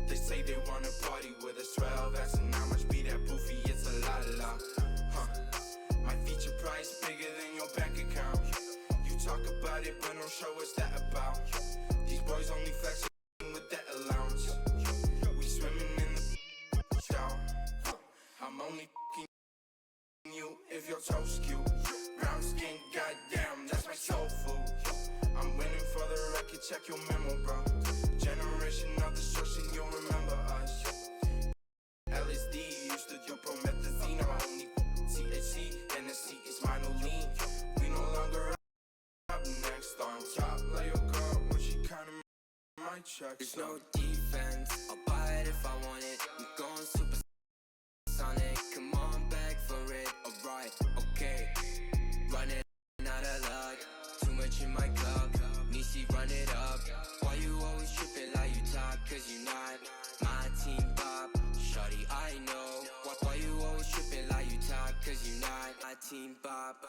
They say they wanna party with us. 12 asking how much be that boofy? It's a la. My feature price bigger than your bank account. You talk about it, but don't show what's that about. These boys only flexing with that allowance. We swimming in the down. I'm only f***ing you if your toes cute. Brown skin, goddamn, that's my soul food. I'm winning for the record, check your memo, bro. Generation of destruction, you'll remember us. LSD used to do promethazine, only THC, NSC is minor lean. We no longer up next on top. Lay your girl when she counting my checks. There's no defense. I'll buy it if I want it. I'm going supersonic. Come on, beg for it. Alright, okay. Running out of luck. Too much in my cup. Nishi, run it up. Why you always tripping like you top? Cause you not my team pop. Shorty, I know. Why you always tripping like you top? Cause you not my team pop.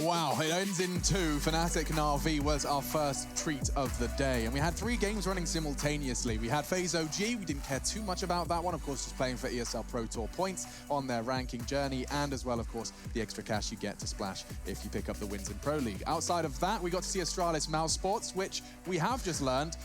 Wow, it ends in 2. Fnatic Na'Vi was our first treat of the day. And we had 3 games running simultaneously. We had FaZe OG. We didn't care too much about that one. Of course, just playing for ESL Pro Tour points on their ranking journey. And as well, of course, the extra cash you get to splash if you pick up the wins in Pro League. Outside of that, we got to see Astralis Mouse Sports, which we have just learned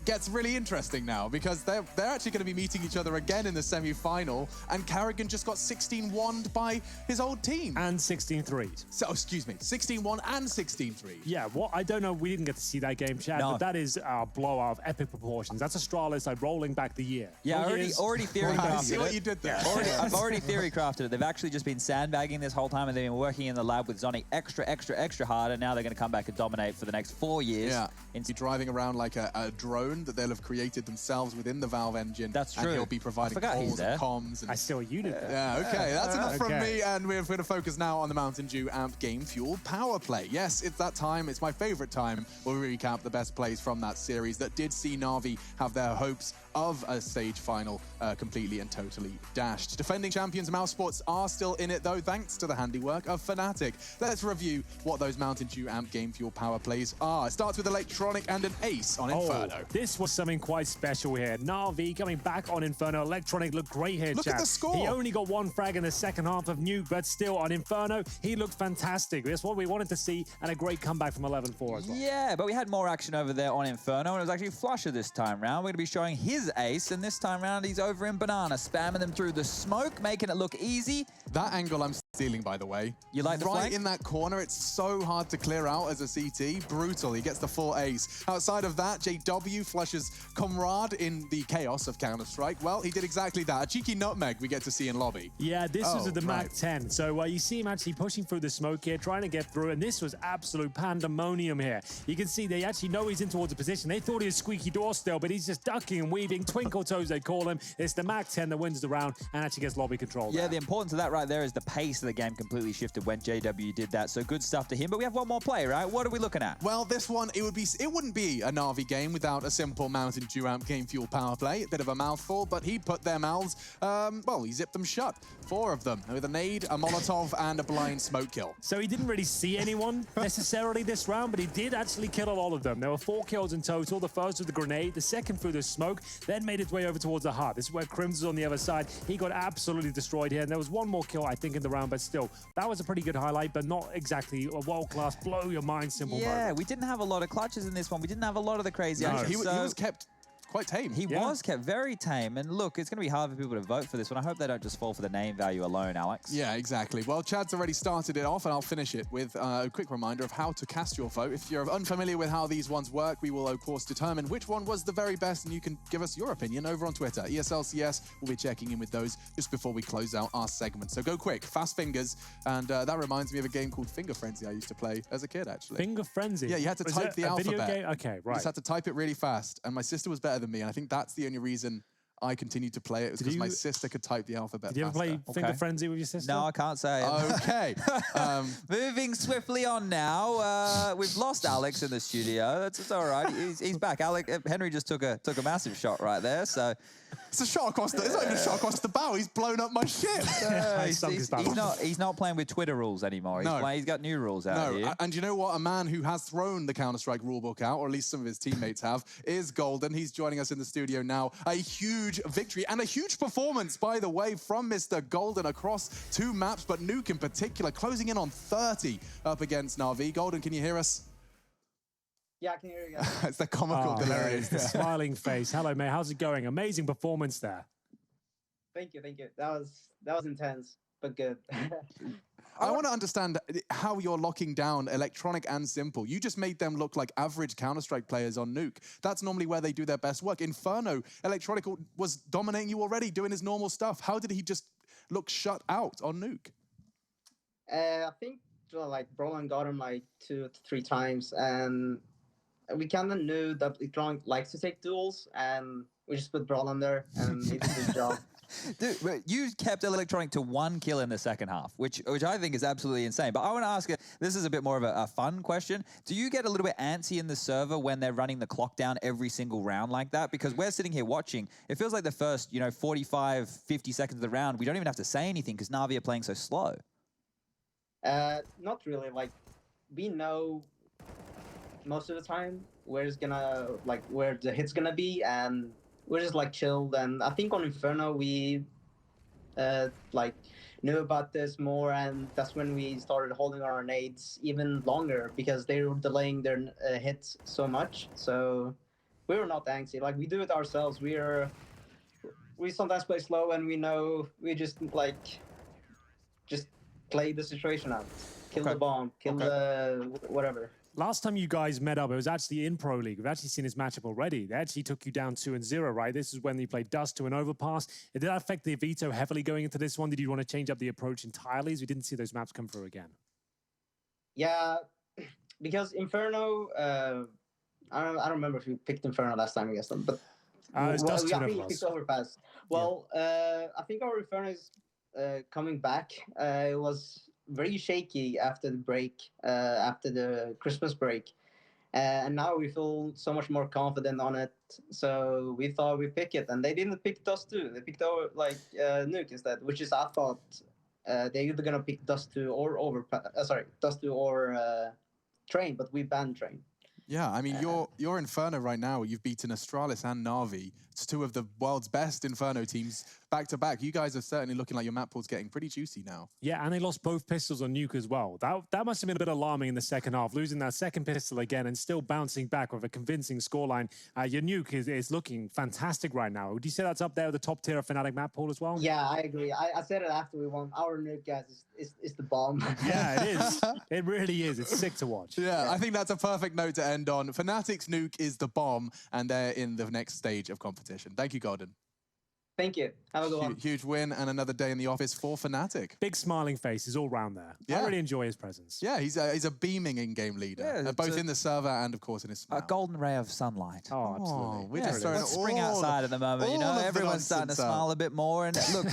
gets really interesting now because they're actually going to be meeting each other again in the semi-final. And Carrigan just got 16-1'd by his old team. And 16-3'd. So, excuse me. 16-1 and 16-3. Yeah, well, I don't know. We didn't get to see that game, Chad, but that is a blowout of epic proportions. That's Astralis like rolling back the year. Yeah, already theory crafted. See what you did there. I've already theory crafted it. They've actually just been sandbagging this whole time, and they've been working in the lab with Zonic extra hard, and now they're going to come back and dominate for the next 4 years. Yeah, into driving around like a drone that they'll have created themselves within the Valve engine. That's true. And he'll be providing calls and comms. And I still unit there. Yeah, okay, that's enough from me, and we're going to focus now on the Mountain Dew Amp Game Fuel Power Play. Yes, it's that time. It's my favorite time. We'll recap the best plays from that series that did see Na'Vi have their hopes of a stage final completely and totally dashed. Defending champions Mouse Sports are still in it, though, thanks to the handiwork of Fnatic. Let's review what those Mountain Dew Amp Game Fuel Power Plays are. It starts with Electronic and an ace on Inferno. This was something quite special here. Na'Vi coming back on Inferno. Electronic looked great here, Look at the score. He only got 1 frag in the second half of Nuke, but still on Inferno, he looked fantastic. That's what we wanted to see, and a great comeback from 11-4 as well. Yeah, but we had more action over there on Inferno, and it was actually Flusher this time round. We're going to be showing his ace, and this time round he's over in Banana, spamming them through the smoke, making it look easy. That angle I'm Stealing, by the way. You like the right flank? in that corner, it's so hard to clear out as a CT. Brutal. He gets the full ace. Outside of that, JW flushes Comrade in the chaos of Counter-Strike. Well, he did exactly that. A cheeky nutmeg we get to see in lobby. Yeah, this was at the right. MAC-10. So you see him actually pushing through the smoke here, trying to get through, and this was absolute pandemonium here. You can see they actually know he's in towards a position. They thought he was squeaky door still, but he's just ducking and weaving. Twinkle toes, they call him. It's the MAC-10 that wins the round and actually gets lobby control. Yeah, there. the importance of that right there is the pace of the game completely shifted when JW did that. So good stuff to him. But we have one more play, right? What are we looking at? Well, this one, it wouldn't be a Na'Vi game without a simple Mountain Dew amp game fuel power play. A bit of a mouthful, but he put their mouths, well, he zipped them shut. 4 of them, with a nade, a Molotov, and a blind smoke kill. So he didn't really see anyone necessarily this round, but he did actually kill a lot of them. There were 4 kills in total. The first with the grenade, the second through the smoke, then made its way over towards the heart. This is where Crims is on the other side. He got absolutely destroyed here, and there was one more kill, I think, in the round, but still, that was a pretty good highlight, but not exactly a world-class, blow-your-mind simple moment. Yeah, we didn't have a lot of clutches in this one. We didn't have a lot of the crazy action. He was kept quite tame. He was kept very tame. And look, it's going to be hard for people to vote for this one. I hope they don't just fall for the name value alone, Alex. Yeah, exactly. Well, Chad's already started it off, and I'll finish it with a quick reminder of how to cast your vote. If you're unfamiliar with how these ones work, we will, of course, determine which one was the very best, and you can give us your opinion over on Twitter. ESLCS will be checking in with those just before we close out our segment. So go quick, fast fingers, and that reminds me of a game called Finger Frenzy I used to play as a kid, actually. Finger Frenzy? Yeah, you had to Was type it the a alphabet. video game? Okay, right. You just had to type it really fast, and my sister was better than me, and I think that's the only reason I continued to play it. It was because my sister could type the alphabet Did you ever faster. play Finger Frenzy with your sister? No, I can't say. Okay. Moving swiftly on now. We've lost Alex in the studio. It's all right. He's back. Henry just took a massive shot right there. So it's a shot across it's not even a shot across the bow. He's blown up my ship. He's not playing with Twitter rules anymore. He's got new rules out here. And you know what? A man who has thrown the Counter-Strike rulebook out, or at least some of his teammates have, is Golden. He's joining us in the studio now. A huge victory and a huge performance, by the way, from Mr. Golden across 2 maps, but Nuke in particular, closing in on 30 up against Na'Vi. Golden, can you hear us? Yeah, I can hear you guys. It's the comical delirium. The smiling face. Hello, mate. How's it going? Amazing performance there. Thank you. That was intense, but good. I want to understand how you're locking down Electronic and Simple. You just made them look like average Counter-Strike players on Nuke. That's normally where they do their best work. Inferno, Electronic was dominating you already, doing his normal stuff. How did he just look shut out on Nuke? I think like Brolin got him like 2 to 3 times, and we kind of knew that Electronic likes to take duels, and we just put Brolin there, and he did his job. Dude, you kept Electronic to 1 kill in the second half, which I think is absolutely insane. But I want to ask you, this is a bit more of a fun question. Do you get a little bit antsy in the server when they're running the clock down every single round like that? Because we're sitting here watching. It feels like the first, 45, 50 seconds of the round, we don't even have to say anything because Na'Vi are playing so slow. Not really. Like, we know most of the time where the hit's gonna be, and we're just like chilled. And I think on Inferno we knew about this more, and that's when we started holding our nades even longer because they were delaying their hits so much. So we were not anxious. Like, we do it ourselves. We sometimes play slow, and we know we just play the situation out, kill the bomb, kill the whatever. Last time you guys met up, it was actually in Pro League. We've actually seen this matchup already. They actually took you down 2-0, right? This is when you played Dust to an overpass. Did that affect the veto heavily going into this one? Did you want to change up the approach entirely as we didn't see those maps come through again? Yeah, because Inferno, I don't remember if you picked Inferno last time against them, but it's Dust to an I think you picked Overpass. Well, I think our Inferno is coming back. It was very shaky after the break, after the Christmas break. And now we feel so much more confident on it. So we thought we'd pick it. And they didn't pick Dust 2. They picked Nuke instead, which is, I thought, they're either going to pick Dust 2 or Dust 2 or Train, but we banned Train. Yeah, I mean, you're Inferno right now. You've beaten Astralis and Na'Vi two of the world's best Inferno teams back to back. You guys are certainly looking like your map pool's getting pretty juicy now. Yeah, and they lost both pistols on Nuke as well. That must have been a bit alarming in the second half, losing that second pistol again and still bouncing back with a convincing scoreline. Your Nuke is looking fantastic right now. Would you say that's up there with the top tier of Fnatic map pool as well? Yeah, I agree. I said it after we won. Our Nuke, guys, is the bomb. Yeah, it is. It really is. It's sick to watch. Yeah, I think that's a perfect note to end on. Fnatic's Nuke is the bomb, and they're in the next stage of competition. Thank you, Golden. Thank you. Have a good one. Huge win and another day in the office for Fnatic. Big smiling face is all round there. Yeah. I really enjoy his presence. Yeah, he's a beaming in-game leader, both in the server and, of course, in his smile. A golden ray of sunlight. Oh, absolutely. We're just throwing spring outside at the moment. You know, everyone's starting to smile a bit more. And look,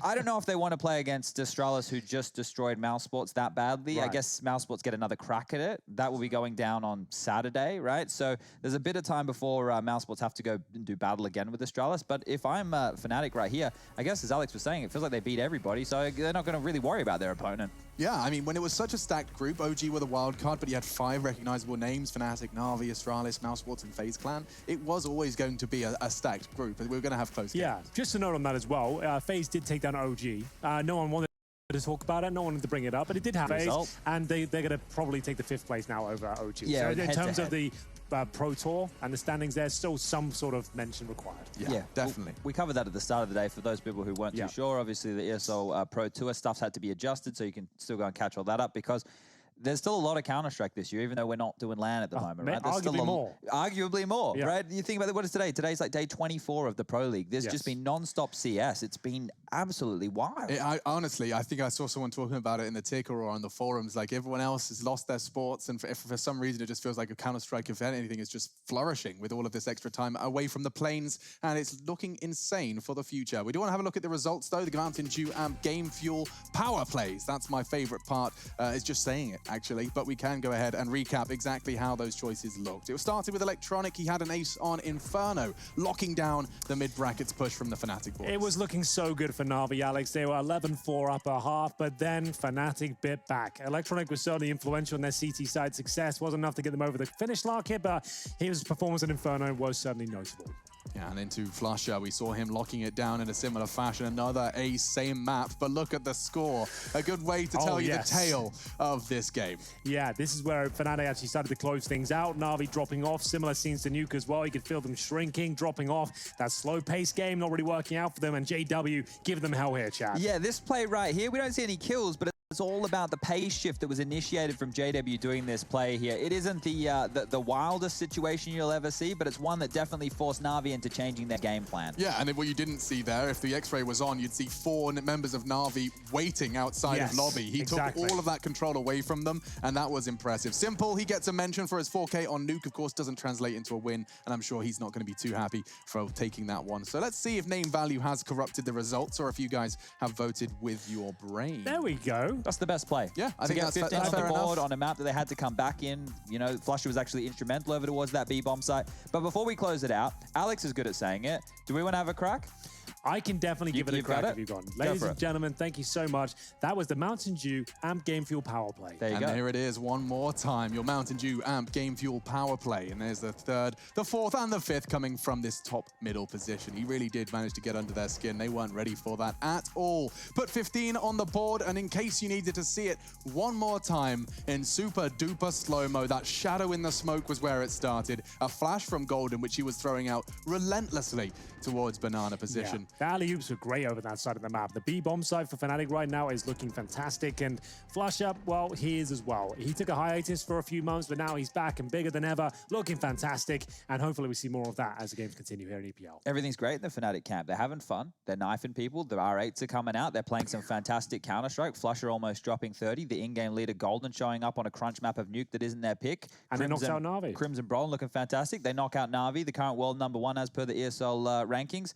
I don't know if they want to play against Astralis, who just destroyed Mousesports that badly. Right. I guess Mousesports get another crack at it. That will be going down on Saturday, right? So there's a bit of time before Mousesports have to go and do battle again with Astralis. But if I'm Fnatic right here, I guess, as Alex was saying, it feels like they beat everybody, so they're not going to really worry about their opponent. Yeah, I mean, when it was such a stacked group, OG were the wild card, but you had 5 recognizable names, Fnatic, Na'Vi, Astralis, Mousesports, and FaZe Clan. It was always going to be a stacked group, and we were going to have close games. Yeah, just a note on that as well. FaZe did take down OG. No one wanted to talk about it, no one wanted to bring it up, but it did happen. And they're going to probably take the 5th place now over OG. Yeah, so in terms of the Pro Tour and the standings, there's still some sort of mention required. Yeah, definitely. We covered that at the start of the day for those people who weren't too sure. Obviously, the ESL Pro Tour stuff's had to be adjusted, so you can still go and catch all that up, because there's still a lot of Counter-Strike this year, even though we're not doing LAN at the moment, right? There's arguably more. Arguably more, right? You think about it, what is today? Today's like day 24 of the Pro League. There's just been non-stop CS. It's been absolutely wild. Honestly, I think I saw someone talking about it in the ticker or on the forums. Like, everyone else has lost their sports, and for some reason it just feels like a Counter-Strike, if anything, is just flourishing with all of this extra time away from the planes, and it's looking insane for the future. We do want to have a look at the results, though. The Mountain Dew Amp Game Fuel Power Plays. That's my favorite part, is just saying it, actually. But we can go ahead and recap exactly how those choices looked. It started with Electronic. He had an ace on Inferno, locking down the mid-brackets push from the Fnatic boys. It was looking so good for Na'Vi, Alex. They were 11-4 up a half, but then Fnatic bit back. Electronic was certainly influential in their CT side success. Wasn't enough to get them over the finish line here, but his performance in Inferno was certainly notable. Yeah, and into Flusher, we saw him locking it down in a similar fashion. Another ace, same map, but look at the score. A good way to tell you the tale of this game. Yeah, this is where Fnatic actually started to close things out. Na'Vi dropping off, similar scenes to Nuke as well. You could feel them shrinking, dropping off. That slow-paced game not really working out for them, and JW giving them hell here, chat. Yeah, this play right here, we don't see any kills, but it's all about the pace shift that was initiated from JW doing this play here. It isn't the wildest situation you'll ever see, but it's one that definitely forced Na'Vi into changing their game plan. Yeah, and what you didn't see there, if the X-ray was on, you'd see 4 members of Na'Vi waiting outside of lobby. He took all of that control away from them, and that was impressive. Simple, he gets a mention for his 4K on Nuke. Of course, doesn't translate into a win, and I'm sure he's not going to be too happy for taking that one. So let's see if name value has corrupted the results, or if you guys have voted with your brain. There we go. That's the best play. Yeah, I to think get that's 15 on the fair board enough. on a map that they had to come back in. You know, Flusher was actually instrumental over towards that B-bomb site. But before we close it out, Alex is good at saying it. Do we want to have a crack? I can definitely give it a crack if you've gone. Ladies and gentlemen, thank you so much. That was the Mountain Dew Amp Game Fuel Power Play. There you go. And here it is one more time, your Mountain Dew Amp Game Fuel Power Play. And there's the 3rd, the 4th, and the 5th coming from this top middle position. He really did manage to get under their skin. They weren't ready for that at all. Put 15 on the board, and in case you needed to see it one more time in super duper slow-mo, that shadow in the smoke was where it started. A flash from Golden, which he was throwing out relentlessly towards banana position. Yeah. The alley-oops were great over that side of the map. The B-bomb side for Fnatic right now is looking fantastic, and Flush Up, well, he is as well. He took a hiatus for a few months, but now he's back and bigger than ever, looking fantastic, and hopefully we see more of that as the games continue here in EPL. Everything's great in the Fnatic camp. They're having fun. They're knifing people. The R8s are coming out. They're playing some fantastic Counter-Strike. Flusher almost dropping 30. The in-game leader Golden showing up on a crunch map of Nuke that isn't their pick. And they knocked out Na'Vi. Crimson Brolin looking fantastic. They knock out Na'Vi, the current world #1 as per the ESL rankings.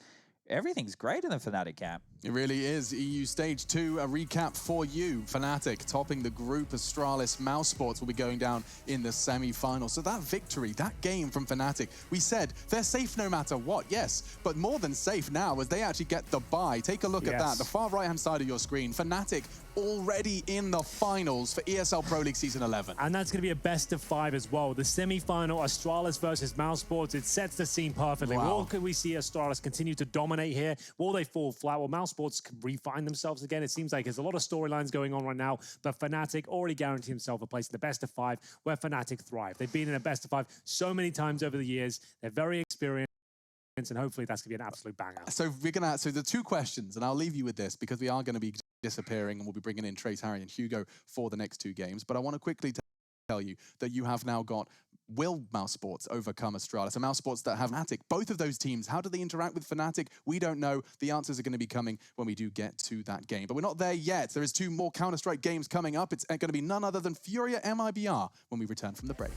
everything's great in the Fnatic camp. It really is. EU Stage 2, a recap for you. Fnatic topping the group. Astralis Mouse Sports will be going down in the semi-final. So that victory, that game from Fnatic, we said they're safe no matter what, yes. But more than safe now as they actually get the bye. Take a look at that, the far right-hand side of your screen. Fnatic already in the finals for ESL Pro League Season 11. And that's going to be a best of 5 as well. The semi-final, Astralis versus Mouse Sports, it sets the scene perfectly. Wow. Could we see Astralis continue to dominate here? Will they fall flat? Well, Mouse Sports can refine themselves again. It seems like there's a lot of storylines going on right now, but Fnatic already guaranteed himself a place in the best of 5 where Fnatic thrive. They've been in a best of 5 so many times over the years. They're very experienced, and hopefully that's going to be an absolute banger. So so the 2 questions, and I'll leave you with this because we are going to be disappearing and we'll be bringing in Trace, Harry, and Hugo for the next 2 games. But I want to quickly tell you that you have now got will Mouse Sports overcome Astralis? And Mouse Sports that have Fnatic, both of those teams, how do they interact with Fnatic? We don't know. The answers are going to be coming when we do get to that game. But we're not there yet. There is 2 more Counter-Strike games coming up. It's going to be none other than Furia MIBR when we return from the break.